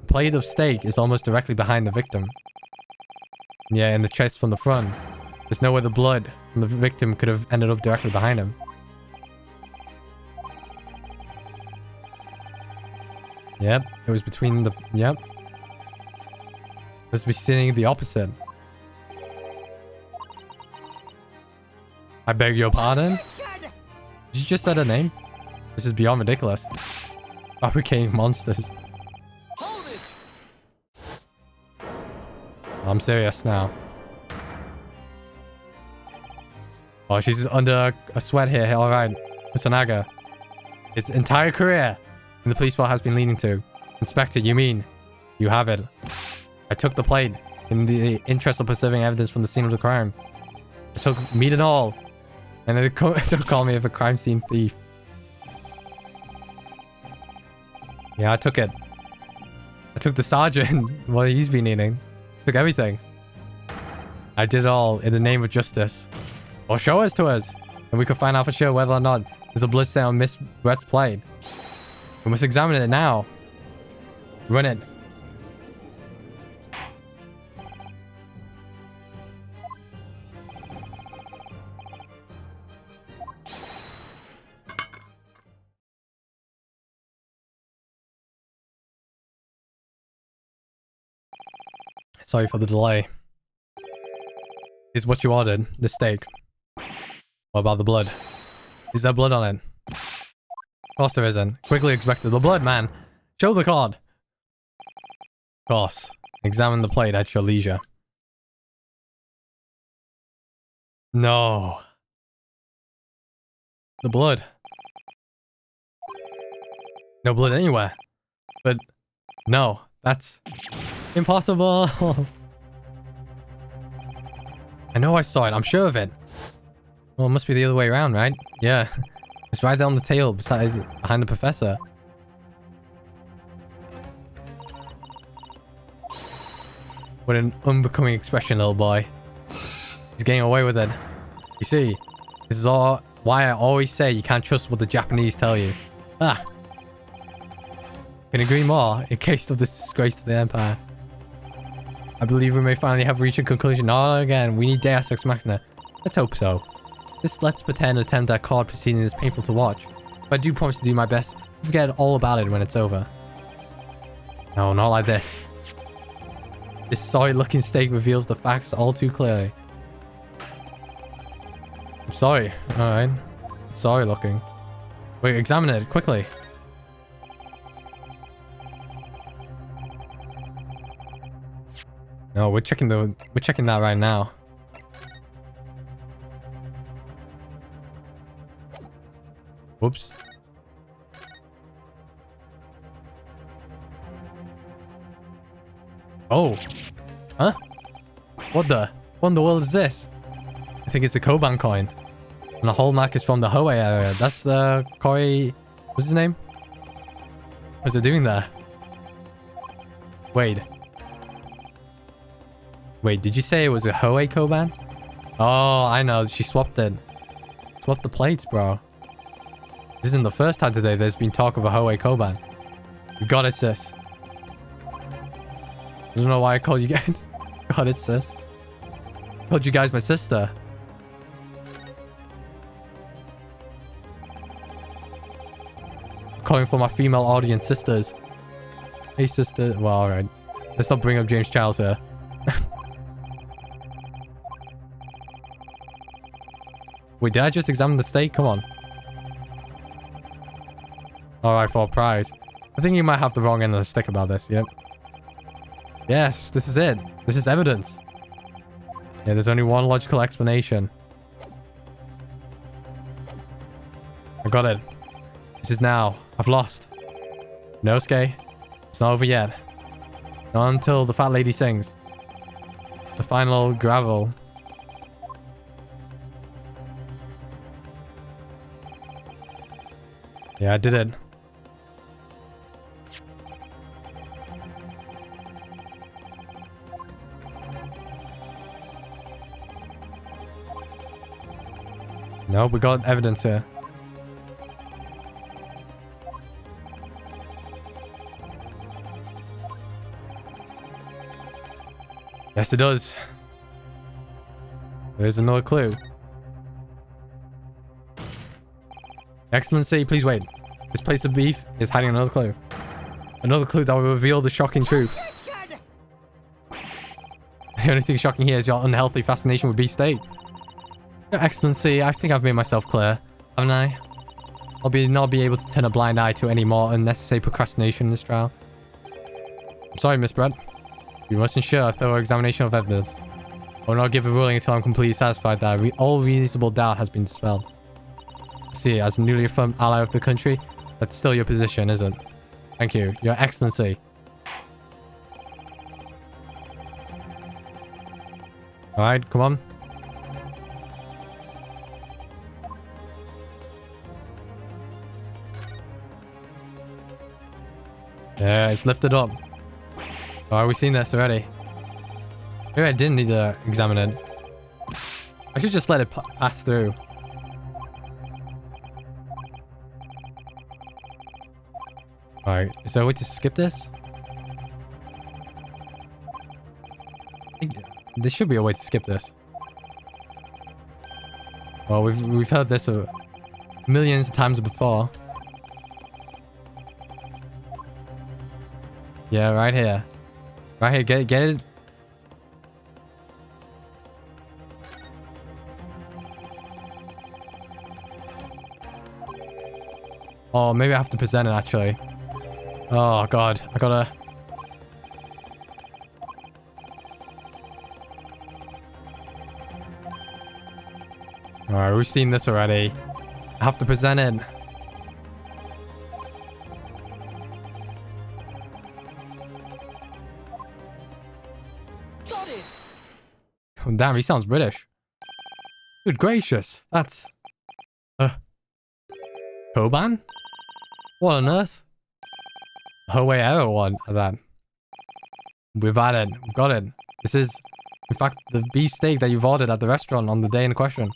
Speaker 1: The plate of steak is almost directly behind the victim. Yeah, in the chest from the front. There's no way the blood from the victim could have ended up directly behind him. Yep, it was between the... Yep. Must be sitting the opposite. I beg your pardon? Did you just say her name? This is beyond ridiculous. Fabricating monsters.
Speaker 3: Hold it.
Speaker 1: I'm serious now. Oh, she's under a sweat here. Alright. Kusunaga. His entire career in the police force has been leading to. Inspector, you mean? You have it. I took the plate in the interest of preserving evidence from the scene of the crime. I took meat and all. And they don't call me a crime scene thief. Yeah, I took it. I took the sergeant, what he's been eating. Took everything. I did it all in the name of justice. Or show us to us, and we can find out for sure whether or not there's a blood stain on Miss Brett's plate. We must examine it now. Run it. Sorry for the delay. Is what you ordered, the steak. What about the blood? Is there blood on it? Of course there isn't. Quickly expected. The blood, man. Show the card. Of course. Examine the plate at your leisure. No. The blood. No blood anywhere. But no, that's impossible. I know I saw it. I'm sure of it. Well, it must be the other way around, right? Yeah. It's right there on the table behind the professor. What an unbecoming expression, little boy. He's getting away with it. You see, this is all why I always say you can't trust what the Japanese tell you. Ah. Can agree more in case of this disgrace to the Empire. I believe we may finally have reached a conclusion. Not again. We need Deus Ex Machina. Let's hope so. This let's pretend attempt at card proceeding is painful to watch. But I do promise to do my best to forget all about it when it's over. No, not like this. This sorry looking steak reveals the facts all too clearly. I'm sorry. Alright. Sorry looking. Wait, examine it quickly. No, we're checking that right now. Whoops. Oh. Huh? What in the world is this? I think it's a Koban coin. And the hallmark is from the Hoei area. That's Koi... What's his name? What's it doing there? Wait. Wait, did you say it was a Hoei Koban? Oh, I know. She swapped it. Swapped the plates, bro. This isn't the first time today there's been talk of a Hoei Koban. You got it, sis. I don't know why I called you guys. Got it, sis. I called you guys my sister. Calling for my female audience sisters. Hey, sister. Well, alright. Let's not bring up James Charles here. Wait, did I just examine the steak? Come on. Alright, for a prize. I think you might have the wrong end of the stick about this, yep. Yes, this is it. This is evidence. Yeah, there's only one logical explanation. I got it. This is now. I've lost. No, Skye. It's not over yet. Not until the fat lady sings. The final gravel. Yeah, I did it. No, we got evidence here. Yes, it does. There's another clue. Excellency, please wait. This place of beef is hiding another clue. Another clue that will reveal the shocking truth. The only thing shocking here is your unhealthy fascination with beef steak. Your Excellency, I think I've made myself clear, haven't I? I'll not be able to turn a blind eye to any more unnecessary procrastination in this trial. I'm sorry, Miss Brett. We must ensure a thorough examination of evidence. I will not give a ruling until I'm completely satisfied that all reasonable doubt has been dispelled. See, as a newly affirmed ally of the country, that's still your position, isn't it? Thank you, Your Excellency. Alright, come on. Yeah, it's lifted up. Oh, we've seen this already. Maybe I didn't need to examine it. I should just let it pass through. Alright, is there a way to skip this? There should be a way to skip this. Well, we've heard this millions of times before. Yeah, right here. Right here, get it. Oh, maybe I have to present it actually. Oh god, I gotta... Alright, we've seen this already. I have to present it.
Speaker 3: Got it!
Speaker 1: Oh, damn, he sounds British. Good gracious, that's... Koban? What on earth? Hoey ever one of that. We've had it. We've got it. This is, in fact, the beef steak that you've ordered at the restaurant on the day in question.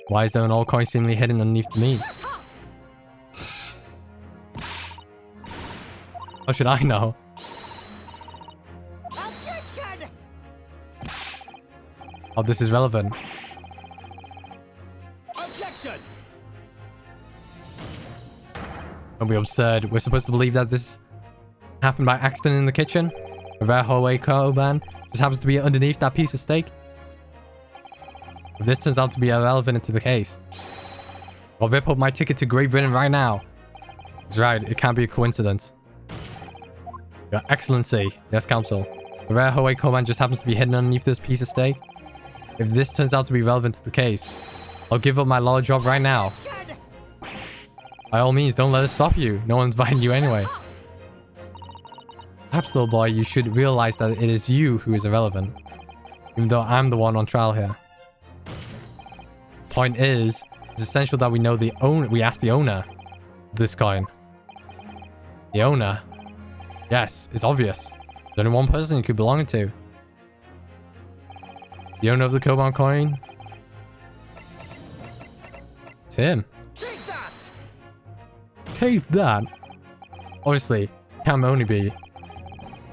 Speaker 1: Why is there an old coin seemingly hidden underneath the meat? How should I know?
Speaker 3: Objection!
Speaker 1: Oh, this is relevant.
Speaker 3: Objection!
Speaker 1: Don't be absurd. We're supposed to believe that this happened by accident in the kitchen? A rare Hoey Koban just happens to be underneath that piece of steak? If this turns out to be irrelevant to the case, I'll rip up my ticket to Great Britain right now. That's right, it can't be a coincidence. Your Excellency, yes, Counsel. The rare Hoey Koban just happens to be hidden underneath this piece of steak. If this turns out to be relevant to the case, I'll give up my law job right now. By all means, don't let it stop you. No one's inviting you anyway. Perhaps, little boy, you should realize that it is you who is irrelevant, even though I'm the one on trial here. Point is, it's essential that we know the owner. We ask the owner of this coin. The owner. Yes, it's obvious. There's only one person you could belong to. The owner of the Koban coin. It's him.
Speaker 3: Take that!
Speaker 1: Take that. Obviously, it can only be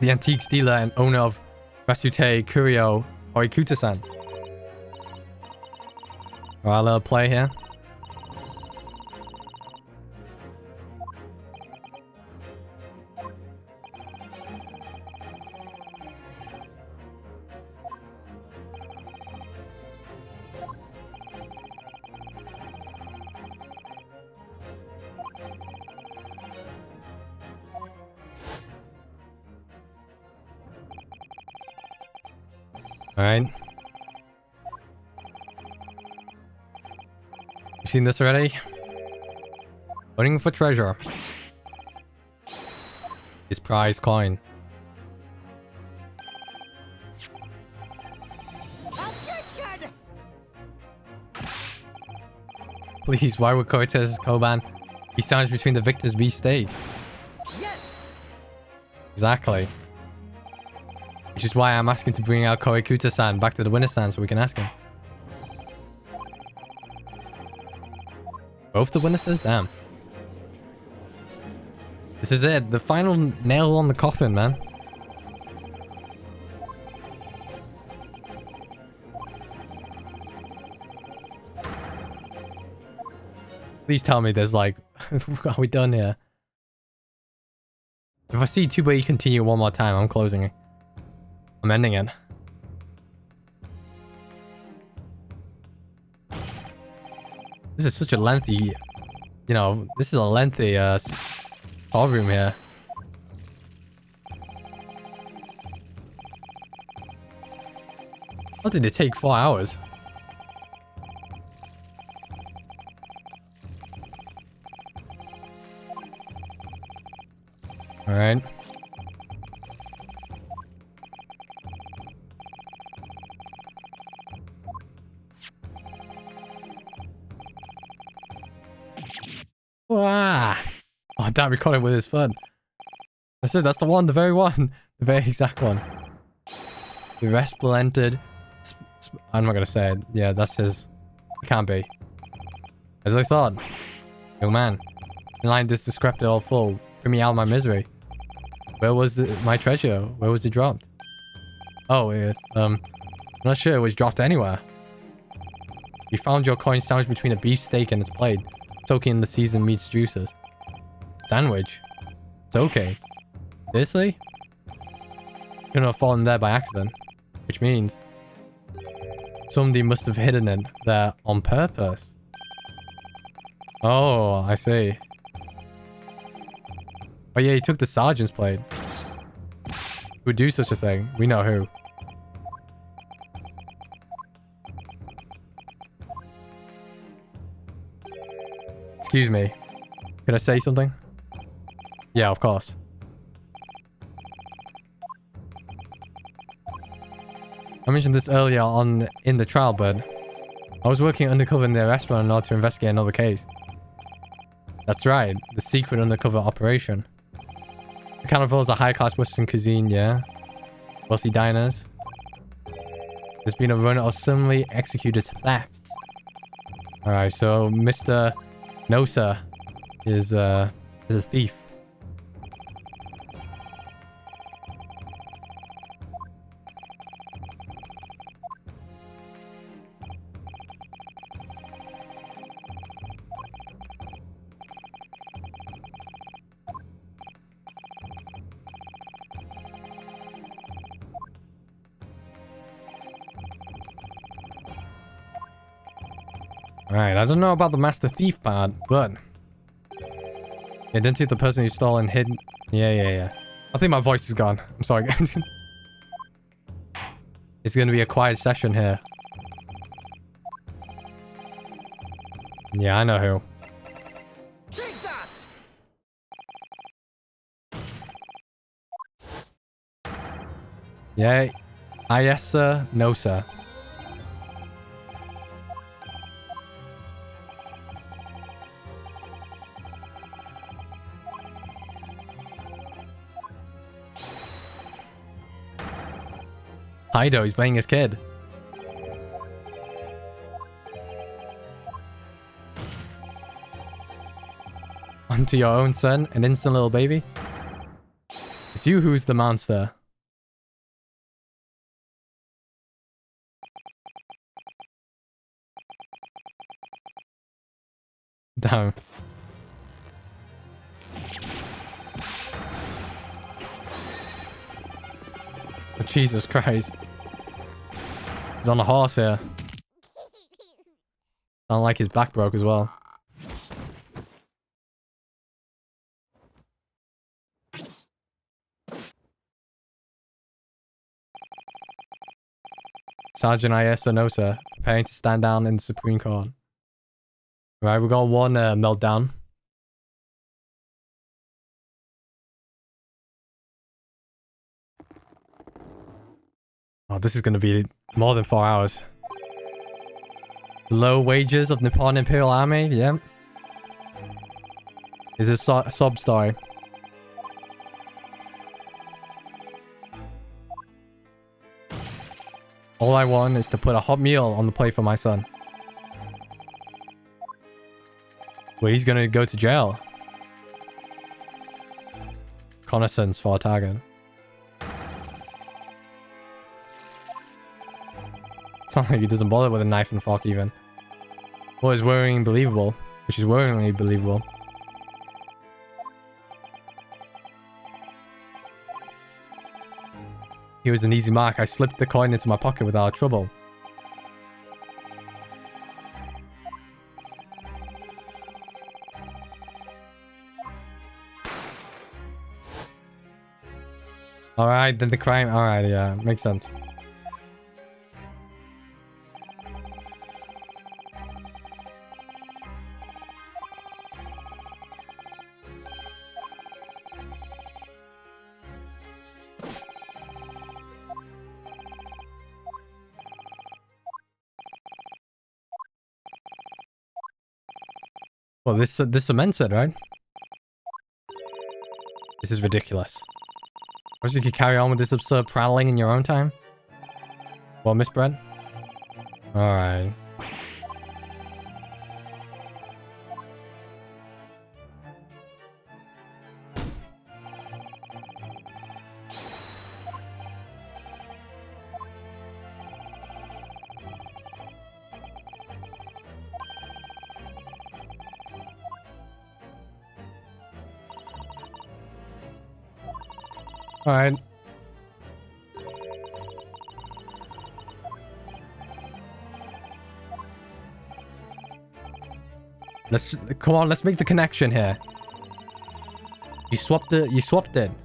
Speaker 1: the antiques dealer and owner of Rasute Curio Horikuta-san. Alright, a little play here. Alright. You've seen this already? Hunting for treasure. His prize coin.
Speaker 3: Objection!
Speaker 1: Please, why would Cortez Koban be sandwiched between the victor's beefsteak?
Speaker 3: Yes!
Speaker 1: Exactly. Which is why I'm asking to bring out Koikuta-san back to the winner's stand so we can ask him. Both the witnesses? Damn. This is it. The final nail on the coffin, man. Please tell me there's like... Are we done here? If I see 2-way continue one more time, I'm closing it. I'm ending it. This is such a lengthy... You know, this is a lengthy hall room here. How did it take 4 hours? Alright. Wow. Oh, damn, we caught him with his foot. That's it, that's the one, the very one. The very exact one. The resplendent... I'm not gonna say it. Yeah, that's his... It can't be. As I thought. Young man. In line this decrepit old fool. Bring me out of my misery. Where was my treasure? Where was it dropped? Oh, I'm not sure it was dropped anywhere. You found your coin sandwiched between a beefsteak and its plate, soaking in the seasoned meat's juices. Sandwich? It's okay. Seriously? Couldn't have fallen there by accident. Which means... somebody must have hidden it there on purpose. Oh, I see. Oh yeah, he took the sergeant's plate. Who would do such a thing? We know who. Excuse me. Can I say something? Yeah, of course. I mentioned this earlier on in the trial, but I was working undercover in their restaurant in order to investigate another case. That's right, the secret undercover operation. The carnival is a high-class Western cuisine, yeah? Wealthy diners. There's been a run of similarly executed thefts. Alright, so Mr. Nosa is a thief. Alright, I don't know about the master thief part, but... the identity of the person who stole and hid... Yeah. I think my voice is gone. I'm sorry. It's gonna be a quiet session here. Yeah, I know who.
Speaker 3: Take that!
Speaker 1: Yeah. Yes, sir. No, sir. Hido, he's playing his kid. Onto your own son, an innocent little baby. It's you who's the monster. Damn. Oh, Jesus Christ. He's on a horse here. Sound like his back broke as well. Sergeant I.S. Sonosa, preparing to stand down in the Supreme Court. Right, we got one meltdown. Oh, this is going to be more than 4 hours. Low wages of Nippon Imperial Army, yep. Is a sob story. All I want is to put a hot meal on the plate for my son. Well, he's gonna go to jail. Reconnaissance for a target. It's not like he doesn't bother with a knife and fork even. What is worrying believable? Which is worryingly believable. He was an easy mark. I slipped the coin into my pocket without trouble. Alright, then the crime. Alright, yeah, makes sense. Well, this cements it, right? This is ridiculous. I wish you could carry on with this absurd prattling in your own time. Well, Miss Bread? Alright. Alright. Come on, let's make the connection here. You swapped it. You swapped the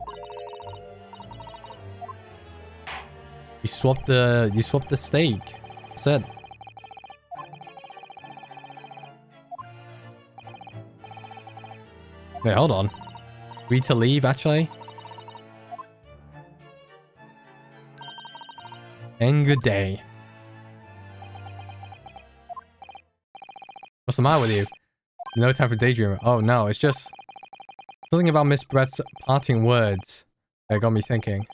Speaker 1: steak. That's it. Wait, hold on. We to leave actually? And good day. What's the matter with you? No time for daydreaming. Oh no, it's just something about Miss Brett's parting words that got me thinking.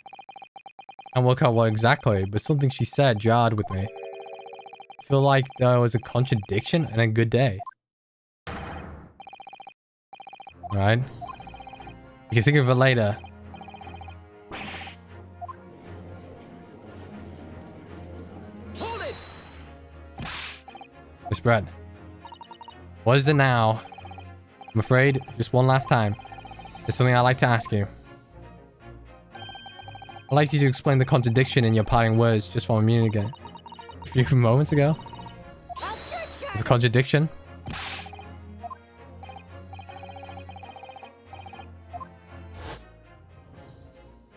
Speaker 1: I can't work out what exactly, but something she said jarred with me. I feel like there was a contradiction and a good day. Alright. You can think of it later. Miss Brett. What is it now? I'm afraid, just one last time. There's something I'd like to ask you. I'd like you to explain the contradiction in your parting words just for a minute ago. A few moments ago. There's a contradiction.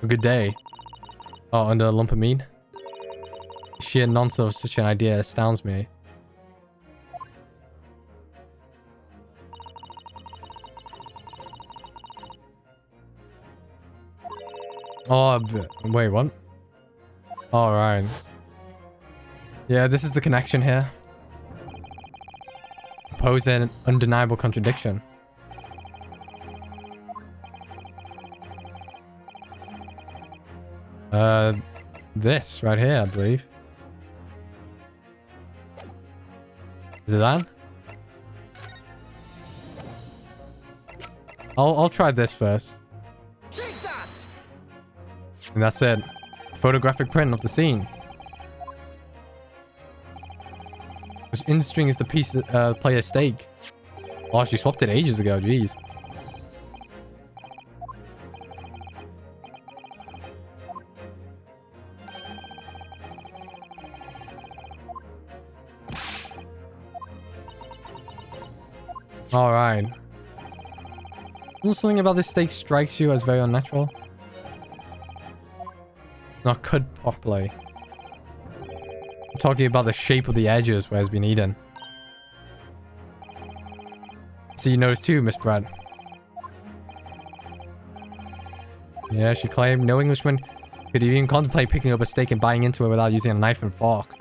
Speaker 1: A good day. Oh, under a lump of meat? The sheer nonsense of such an idea astounds me. Oh, wait, what? All right. Yeah, this is the connection here. Pose an undeniable contradiction. This right here, I believe. Is it that? I'll try this first. And that's it. Photographic print of the scene. Which in-string is the piece player stake. Oh, she swapped it ages ago. Jeez. All right. Something about this stake strikes you as very unnatural. Not cut properly. I'm talking about the shape of the edges where it's been eaten. See your nose too, Miss Brad. Yeah, she claimed no Englishman could even contemplate picking up a steak and biting into it without using a knife and fork.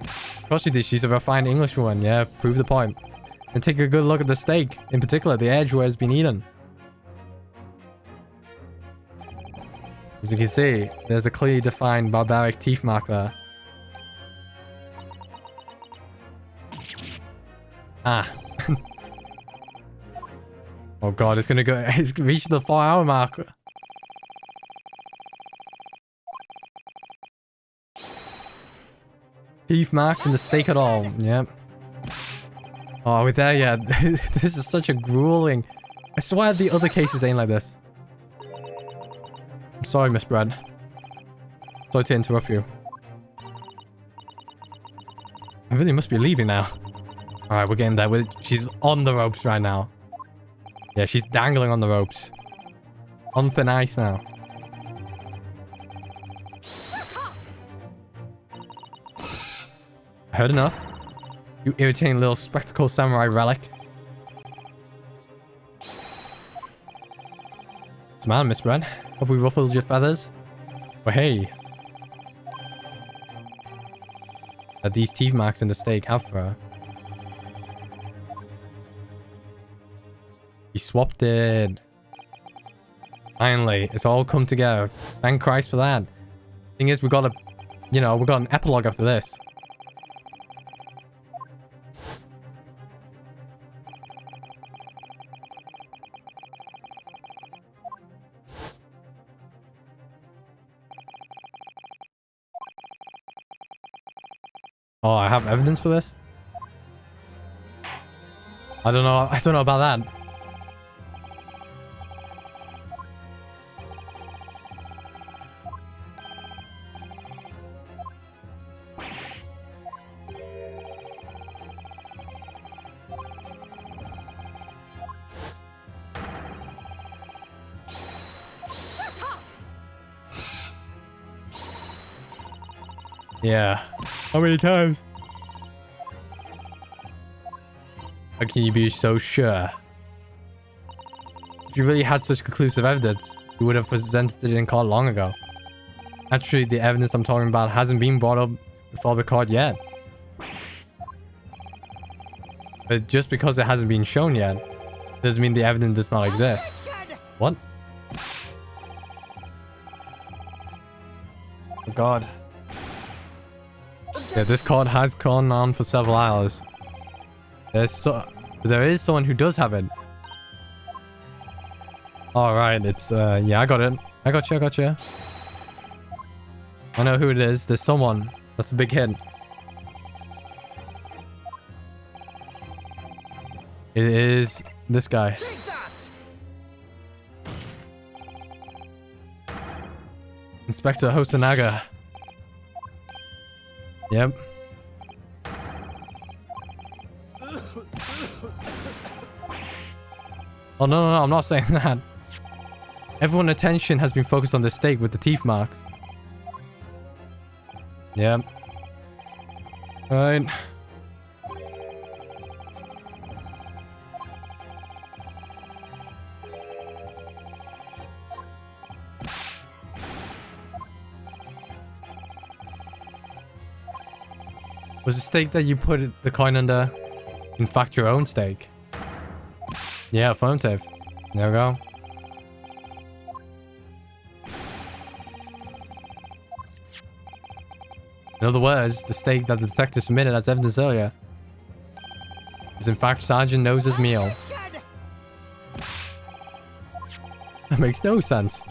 Speaker 1: Of course she did. She's a refined Englishwoman. Yeah, prove the point. And take a good look at the steak. In particular, the edge where it's been eaten. As you can see, there's a clearly defined barbaric teeth mark there. Ah. Oh god, it's gonna go. It's reached the 4-hour mark. Teeth marks in the steak at all. Yep. Oh, with that, yeah. This is such a grueling. I swear the other cases ain't like this. I'm sorry, Miss Brad. Sorry to interrupt you. I really must be leaving now. Alright, we're getting there. She's on the ropes right now. Yeah, she's dangling on the ropes. On thin ice now. I heard enough. You irritating little spectacle samurai relic. What's the matter, Miss Brad? Have we ruffled your feathers? Well, hey. That these teeth marks in the steak have for her. You swapped it. Finally, it's all come together. Thank Christ for that. Thing is, we got a, we got an epilogue after this. Oh, I have evidence for this? I don't know about that. Yeah. How many times? How can you be so sure? If you really had such conclusive evidence, you would have presented it in court long ago. Actually, the evidence I'm talking about hasn't been brought up before the court yet. But just because it hasn't been shown yet, doesn't mean the evidence does not exist. What? Oh god. Yeah, this court has gone on for several hours. There is someone who does have it. Alright, it's, yeah, I got it. I got you. I know who it is. There's someone. That's a big hint. It is this guy. Inspector Hosanaga. Yep. Oh, no, I'm not saying that. Everyone's attention has been focused on the steak with the teeth marks. Yep. Alright. Was the steak that you put the coin under, in fact, your own steak? Yeah, affirmative. There we go. In other words, the steak that the detective submitted as evidence earlier was in fact Sergeant Nose's meal. That makes no sense.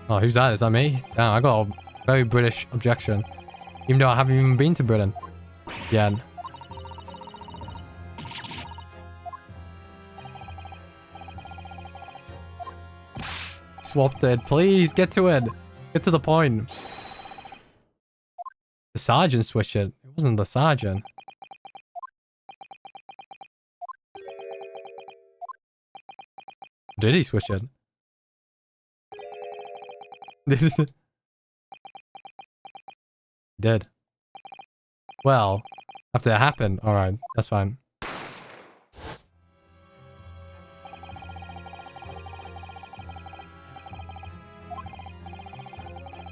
Speaker 1: Oh, who's that? Is that me? Damn, I got a very British objection. Even though I haven't even been to Britain yet. Swapped it. Please, get to it. Get to the point. The sergeant switched it. It wasn't the sergeant. Did he switch it? Did. Well, after it happened. Alright, that's fine.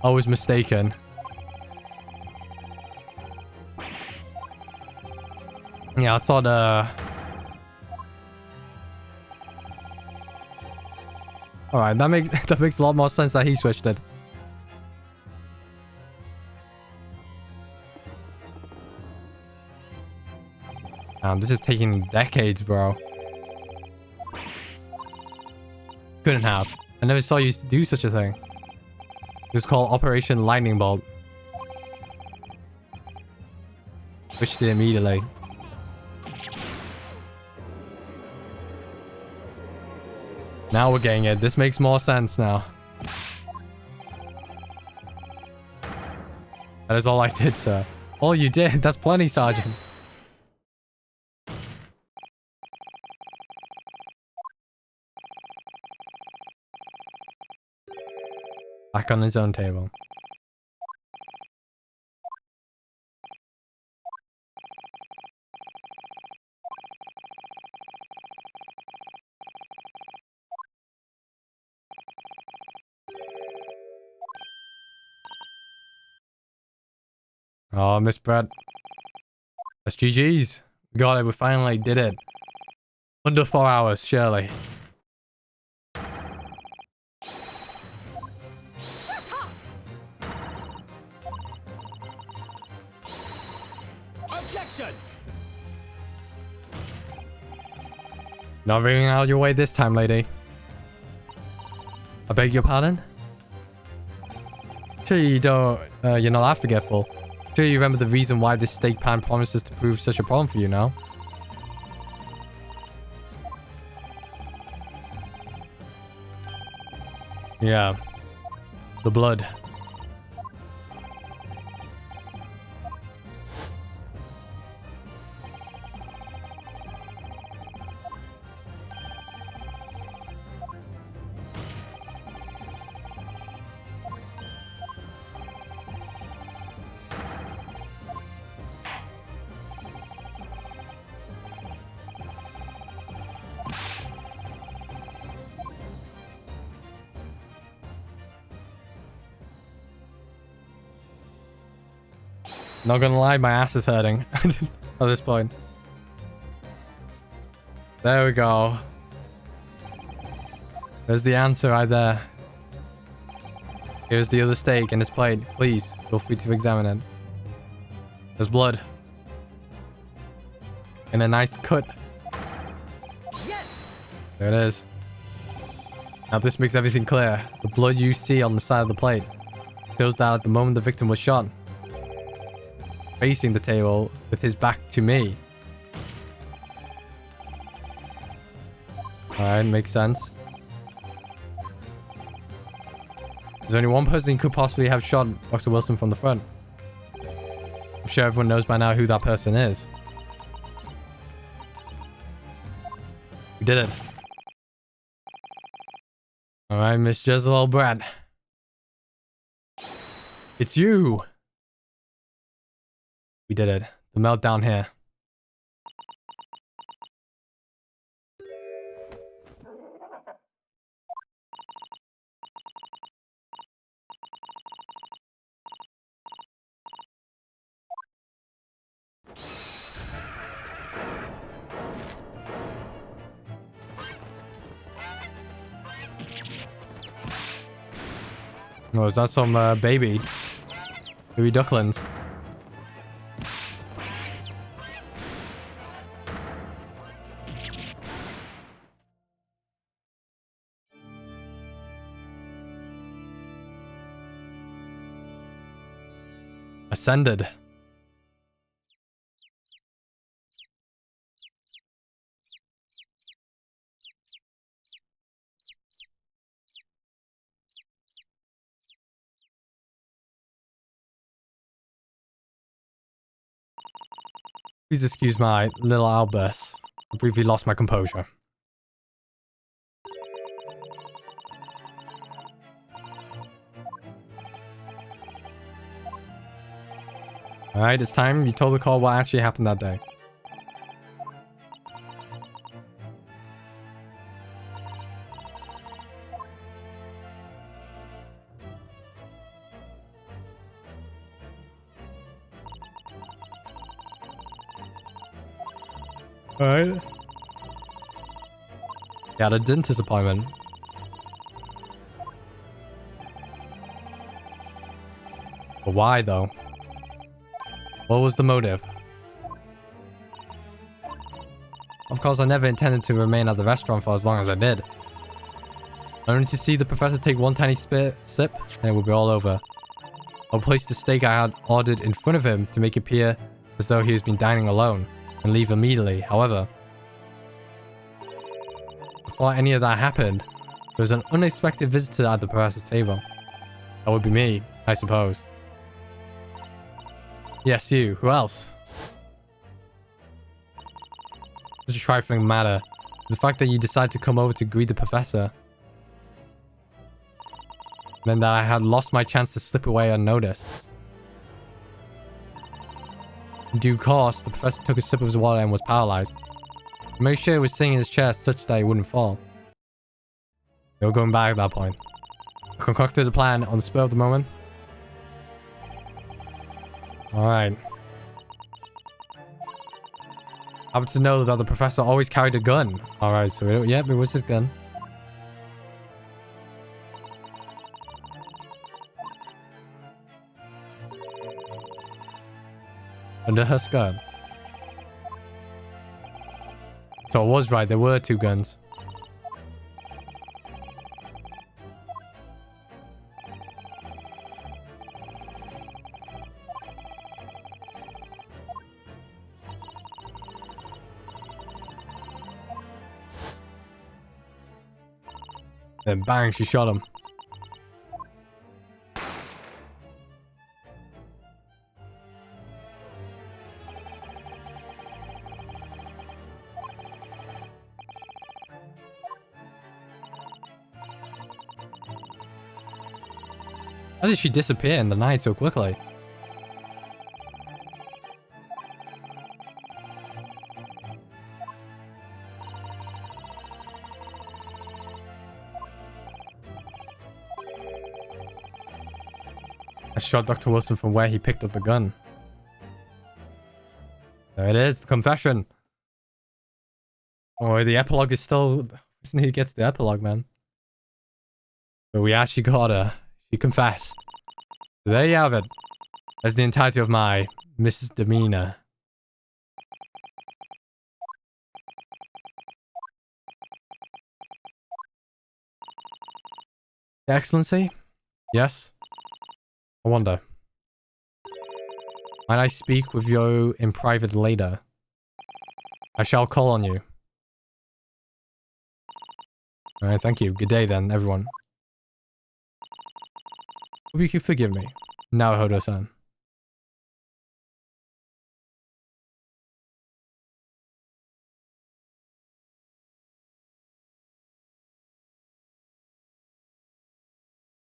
Speaker 1: I was mistaken. Yeah, I thought, Alright, that makes that makes a lot more sense that he switched it. This is taking decades, bro. Couldn't have. I never saw you do such a thing. It was called Operation Lightning Bolt. Switched it immediately. Now we're getting it. This makes more sense now. That is all I did, sir. All you did? That's plenty, Sergeant.
Speaker 3: Yes.
Speaker 1: Back on his own table. Oh, Miss Brett. That's GG's. We got it. We finally did it. Under 4 hours, surely.
Speaker 3: Shut up! Objection!
Speaker 1: Not ringing out your way this time, lady. I beg your pardon? Sure you don't, you're not that forgetful. Sure you remember the reason why this steak pan promises to prove such a problem for you now? Yeah. The blood. Not gonna lie, my ass is hurting at this point. There we go. There's the answer right there. Here's the other steak in this plate. Please, feel free to examine it. There's blood. And a nice cut.
Speaker 3: Yes!
Speaker 1: There it is. Now this makes everything clear. The blood you see on the side of the plate shows that at the moment the victim was shot, facing the table with his back to me. Alright, makes sense. There's only one person who could possibly have shot Dr. Wilson from the front. I'm sure everyone knows by now who that person is. We did it. Alright, Miss Jezebel Brad. It's you! We did it. The meltdown here. Oh, is that some baby ducklings? Ascended. Please excuse my little outburst. I briefly lost my composure. Alright, it's time. You told the call what actually happened that day. Alright. He had a dentist appointment. But why, though? What was the motive? Of course, I never intended to remain at the restaurant for as long as I did. Only to see the professor take one tiny sip, and it would be all over. I'll place the steak I had ordered in front of him to make it appear as though he has been dining alone, and leave immediately. However, before any of that happened, there was an unexpected visitor at the professor's table. That would be me, I suppose. Yes, you. Who else? Such a trifling matter. The fact that you decided to come over to greet the professor meant that I had lost my chance to slip away unnoticed. In due course, the professor took a sip of his water and was paralyzed. I made sure he was sitting in his chair such that he wouldn't fall. They were going back at that point. I concocted a plan on the spur of the moment. Alright. I happen to know that the professor always carried a gun. Alright, so yep, it was his gun. Under her skirt. So I was right, there were two guns. Then bang, she shot him. How did she disappear in the night so quickly? I shot Dr. Wilson from where he picked up the gun. There it is, the confession. Oh, the epilogue is still... We just need to get to the epilogue, man. But we actually got her. She confessed. So there you have it. That's the entirety of my misdemeanor. Excellency? Yes? I wonder. Might I speak with you in private later? I shall call on you. Alright, thank you. Good day then, everyone. Hope you can forgive me. Now Hodo-san.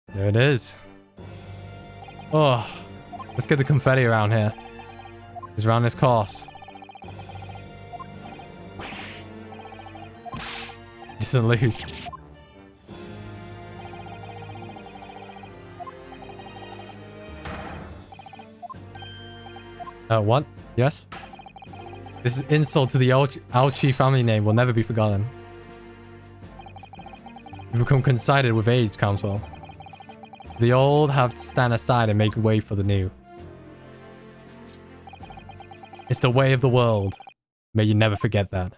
Speaker 1: There it is. Oh, let's get the confetti around here. It's around this course. Doesn't lose. What? Yes? This is insult to the Aochi family name will never be forgotten. You become coincided with age, council. The old have to stand aside and make way for the new. It's the way of the world. May you never forget that.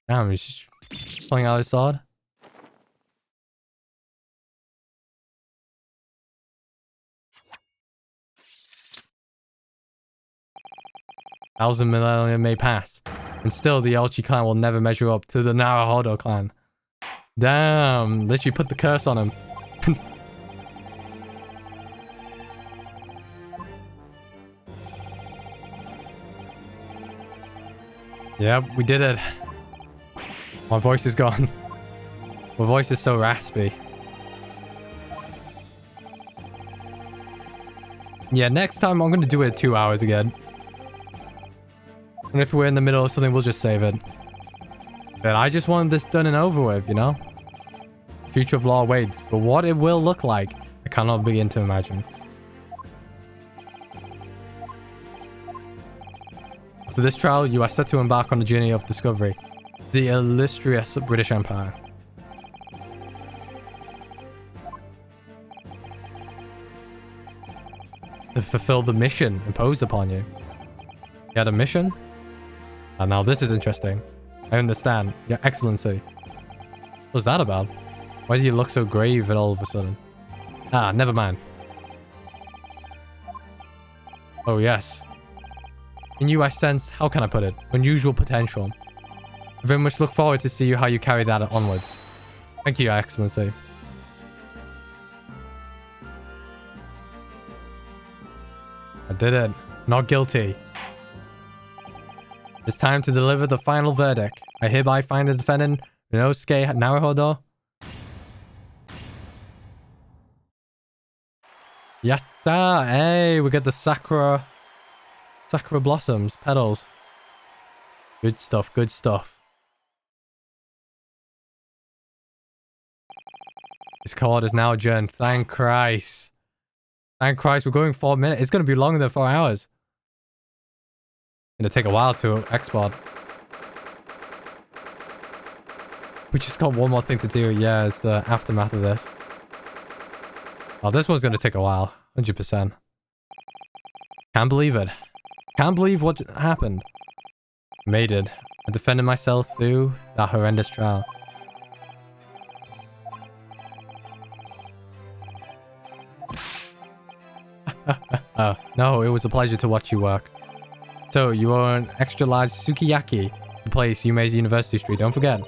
Speaker 1: Damn, he's just pulling out his sword. Thousand millennia may pass, and still the Elchi clan will never measure up to the Naruhodo clan. Damn, literally put the curse on him. Yep, we did it. My voice is gone. My voice is so raspy. Yeah, next time I'm going to do it 2 hours again. And if we're in the middle of something, we'll just save it. But I just want this done and over with, you know? Future of law waits, but what it will look like, I cannot begin to imagine. After this trial, you are set to embark on a journey of discovery. The illustrious British Empire. To fulfill the mission imposed upon you. You had a mission? And now this is interesting. I understand. Your Excellency. What's that about? Why do you look so grave all of a sudden? Ah, never mind. Oh, yes. In you, I sense, how can I put it? Unusual potential. I very much look forward to see how you carry that onwards. Thank you, Your Excellency. I did it. Not guilty. It's time to deliver the final verdict. I hereby find the defendant, Rinosuke Naruhodo. Yatta! Hey, we got the sakura blossoms, petals. Good stuff, good stuff. This court is now adjourned. Thank Christ. Thank Christ, we're going 4 minutes. It's going to be longer than 4 hours. It'll take a while to export. We just got one more thing to do. Yeah, it's the aftermath of this. Oh, this one's going to take a while. 100%. Can't believe it. Can't believe what happened. Made it. I defended myself through that horrendous trial. No, it was a pleasure to watch you work. So, you are an extra large sukiyaki, the place you made University Street, don't forget.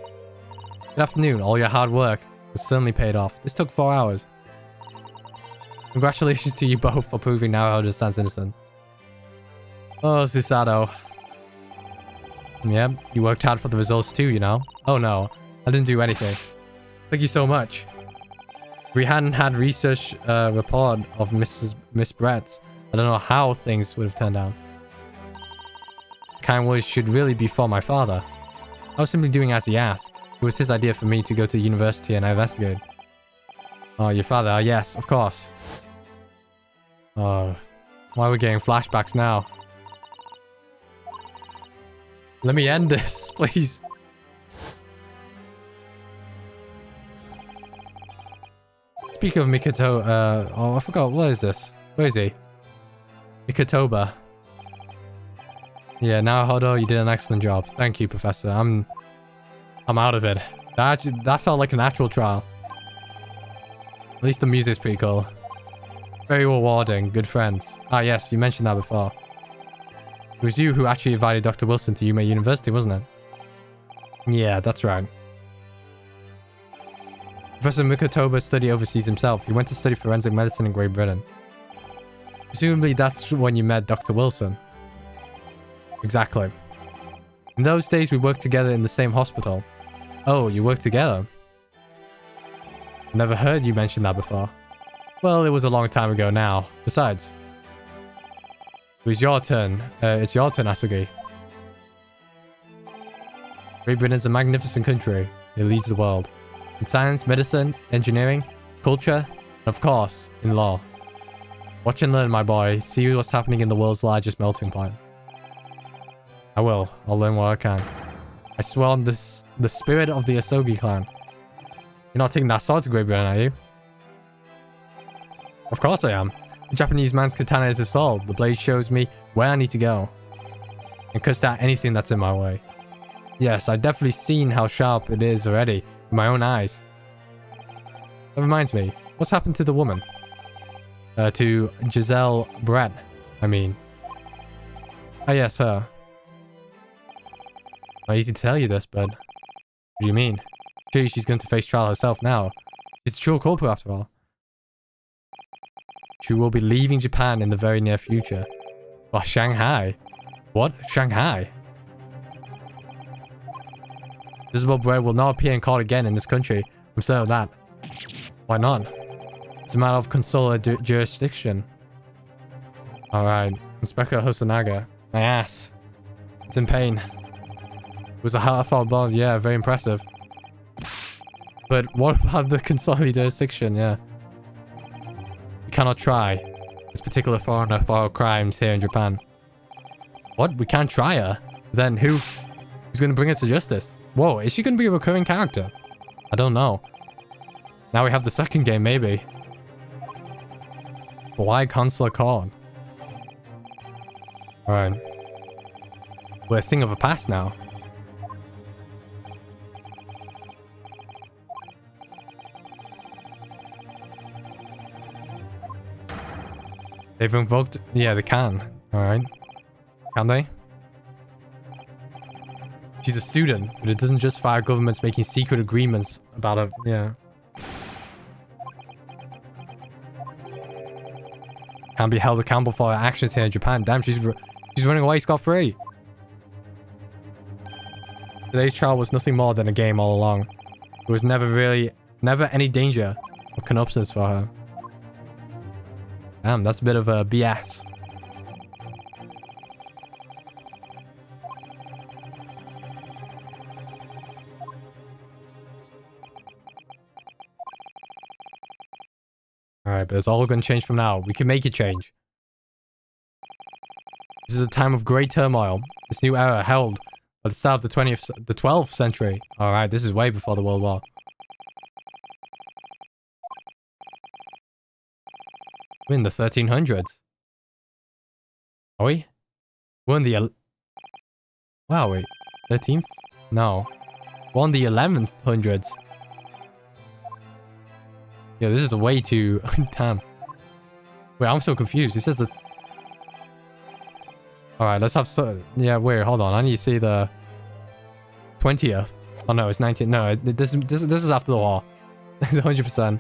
Speaker 1: Good afternoon, all your hard work has certainly paid off. This took 4 hours. Congratulations to you both for proving Naruhodo stands innocent. Oh, Susato. Yep, you worked hard for the results too, you know. Oh no, I didn't do anything. Thank you so much. If we hadn't had research report of Miss Brett's, I don't know how things would have turned out. Kind words should really be for my father. I was simply doing as he asked. It was his idea for me to go to university and investigate. Oh, your father? Yes, of course. Oh, why are we getting flashbacks now? Let me end this, please. Speaking of Mikoto, oh, I forgot. What is this? Where is he? Mikotoba. Yeah, Naruhodo, you did an excellent job. Thank you, Professor. I'm out of it. That felt like an actual trial. At least the music's pretty cool. Very rewarding. Good friends. Ah, yes, you mentioned that before. It was you who actually invited Dr. Wilson to Yume University, wasn't it? Yeah, that's right. Professor Mikotoba studied overseas himself. He went to study forensic medicine in Great Britain. Presumably that's when you met Dr. Wilson. Exactly. In those days, we worked together in the same hospital. Oh, you worked together? Never heard you mention that before. Well, it was a long time ago now. Besides, it was your turn. It's your turn, Asugi. Great Britain's a magnificent country. It leads the world. In science, medicine, engineering, culture, and of course, in law. Watch and learn, my boy. See what's happening in the world's largest melting pot. I will. I'll learn what I can. I swear on this, the spirit of the Asogi clan. You're not taking that sword to Great Britain, are you? Of course I am. The Japanese man's katana is a sword. The blade shows me where I need to go. And cuts down anything that's in my way. Yes, I've definitely seen how sharp it is already. In my own eyes. That reminds me. What's happened to the woman? To Giselle Brett, I mean. Oh yes, her. Not easy to tell you this, but... What do you mean? Surely she's going to face trial herself now. She's a true culprit after all. She will be leaving Japan in the very near future. Oh, Shanghai. What? Shanghai? Isabel Bread will not appear in court again in this country. I'm certain of that. Why not? It's a matter of consular jurisdiction. Alright. Inspector Hosonaga. My ass. It's in pain. It was a heartfelt bond. Yeah, very impressive. But what about the consolidated jurisdiction? Yeah. We cannot try this particular foreigner for our crimes here in Japan. What? We can't try her? Then who's going to bring her to justice? Whoa, is she going to be a recurring character? I don't know. Now we have the second game, maybe. Why Consular Corn? Alright. We're a thing of the past now. They've invoked... Yeah, they can. Alright. Can they? She's a student, but it doesn't justify our governments making secret agreements about her. Yeah. Can't be held accountable for her actions here in Japan. Damn, she's running away scot-free. Today's trial was nothing more than a game all along. There was never any danger of connuptions for her. Damn, that's a bit of a BS. Alright, but it's all gonna change from now. We can make it change. This is a time of great turmoil. This new era held at the start of the 12th century. Alright, this is way before the World War. We're in the 1300s. Are we? We're in the... Wow, wait. 13th? No. We're in the 11th hundreds. Yeah, this is way too... Damn. Wait, I'm so confused. It says the... Alright, let's have so... Yeah, wait, hold on. I need to see the... 20th. Oh no, it's 19th. No, this is after the war. 100%.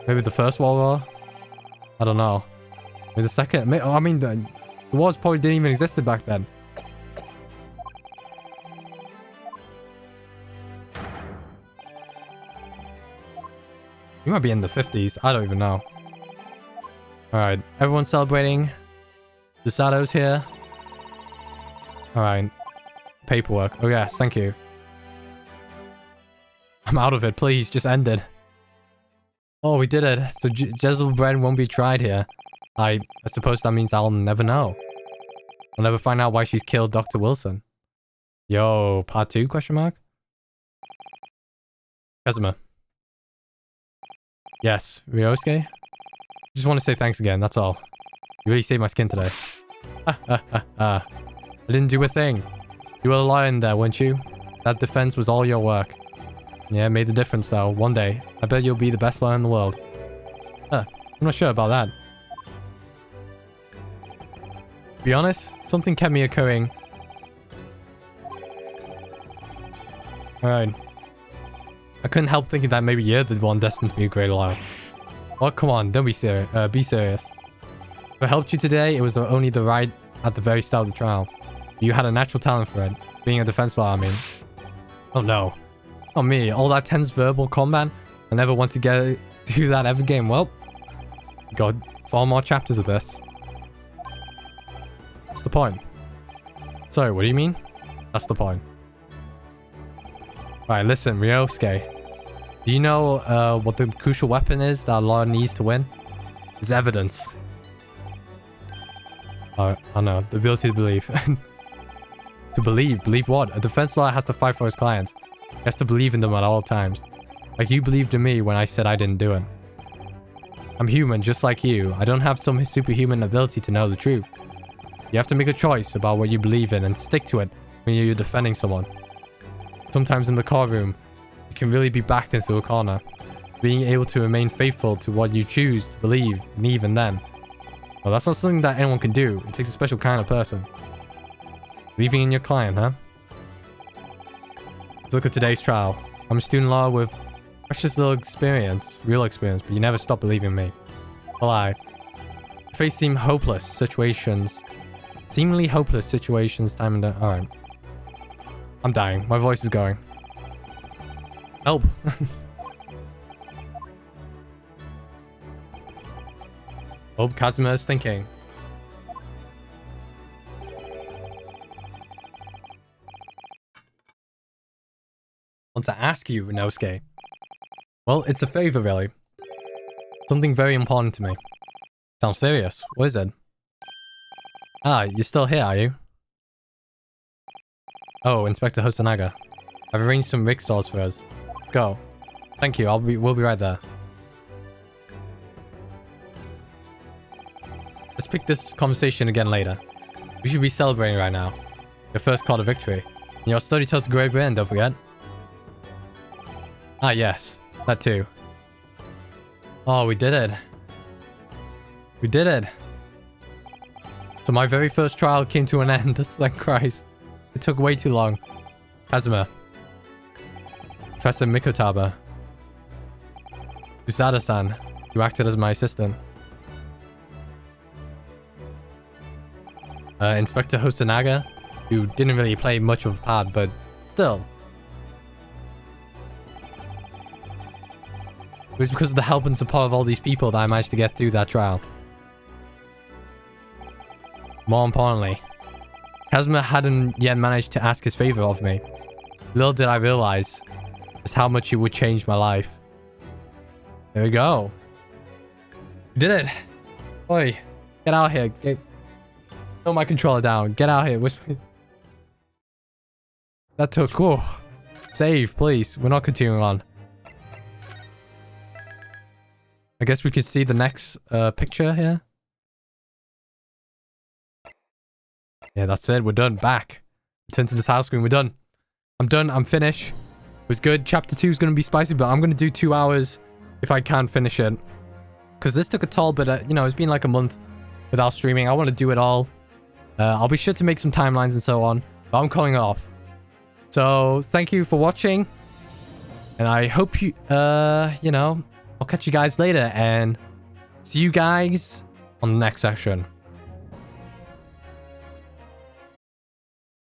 Speaker 1: Maybe the First World War? I don't know. Maybe the second... I mean, the wars probably didn't even exist back then. You might be in the 50s. I don't even know. Alright. Everyone's celebrating. Desato's here. Alright. Paperwork. Oh yes, thank you. I'm out of it. Please, just end it. Oh, we did it. So Jezebel Bread won't be tried here. I suppose that means I'll never know. I'll never find out why she's killed Dr. Wilson. Yo, part 2, question mark? Kazuma. Yes, Ryosuke? Just want to say thanks again, that's all. You really saved my skin today. I didn't do a thing. You were a lion there, weren't you? That defense was all your work. Yeah, it made the difference though. One day, I bet you'll be the best lion in the world. I'm not sure about that. To be honest, something kept me occurring. Alright. I couldn't help thinking that maybe you're the one destined to be a great lion. Well, come on, don't be serious. Be serious. If I helped you today, it was only the right at the very start of the trial. You had a natural talent for it. Being a defense lawyer, I mean. Oh no. Not me. All that tense verbal combat. I never want to get through that ever again. Well, we got 4 more chapters of this. What's the point? Sorry, what do you mean? That's the point. Alright, listen, Ryosuke. Do you know what the crucial weapon is that a lawyer needs to win? It's evidence. Oh, I know. The ability to believe. To believe? Believe what? A defense lawyer has to fight for his clients. He has to believe in them at all times. Like you believed in me when I said I didn't do it. I'm human, just like you. I don't have some superhuman ability to know the truth. You have to make a choice about what you believe in and stick to it when you're defending someone. Sometimes in the courtroom, you can really be backed into a corner. Being able to remain faithful to what you choose to believe, and even then. Well, that's not something that anyone can do. It takes a special kind of person. Believing in your client, huh? Let's look at today's trial. I'm a student lawyer with precious little experience, real experience, but you never stop believing in me. Well, I face seemingly hopeless situations, time and alright. I'm dying. My voice is going. Help. Oh, Kazuma is thinking. Want to ask you, Inosuke. Well, it's a favor, really. Something very important to me. Sounds serious. What is it? Ah, you're still here, are you? Oh, Inspector Hosonaga. I've arranged some rickshaws for us. Let's go. Thank you. We'll be right there. Let's pick this conversation again later. We should be celebrating right now. Your first call to victory. And your study towards Great Britain, don't forget. Ah, yes. That too. Oh, we did it. We did it. So my very first trial came to an end. Thank Christ. It took way too long. Kazuma. Professor Mikotaba. Usada-san, who acted as my assistant. Inspector Hosonaga, who didn't really play much of a part, but still. It was because of the help and support of all these people that I managed to get through that trial. More importantly, Kazuma hadn't yet managed to ask his favor of me. Little did I realize just how much it would change my life. There we go. We did it. Oi, get out here. Throw my controller down. Get out here. That took... Oh. Save, please. We're not continuing on. I guess we can see the next picture here. Yeah, that's it. We're done. Back. Turn to the title screen. We're done. I'm done. I'm finished. It was good. Chapter 2 is going to be spicy, but I'm going to do 2 hours if I can finish it. Because this took a toll, but, you know, it's been like a month without streaming. I want to do it all. I'll be sure to make some timelines and so on, but I'm calling it off. So, thank you for watching. And I hope you, you know, I'll catch you guys later and see you guys on the next section.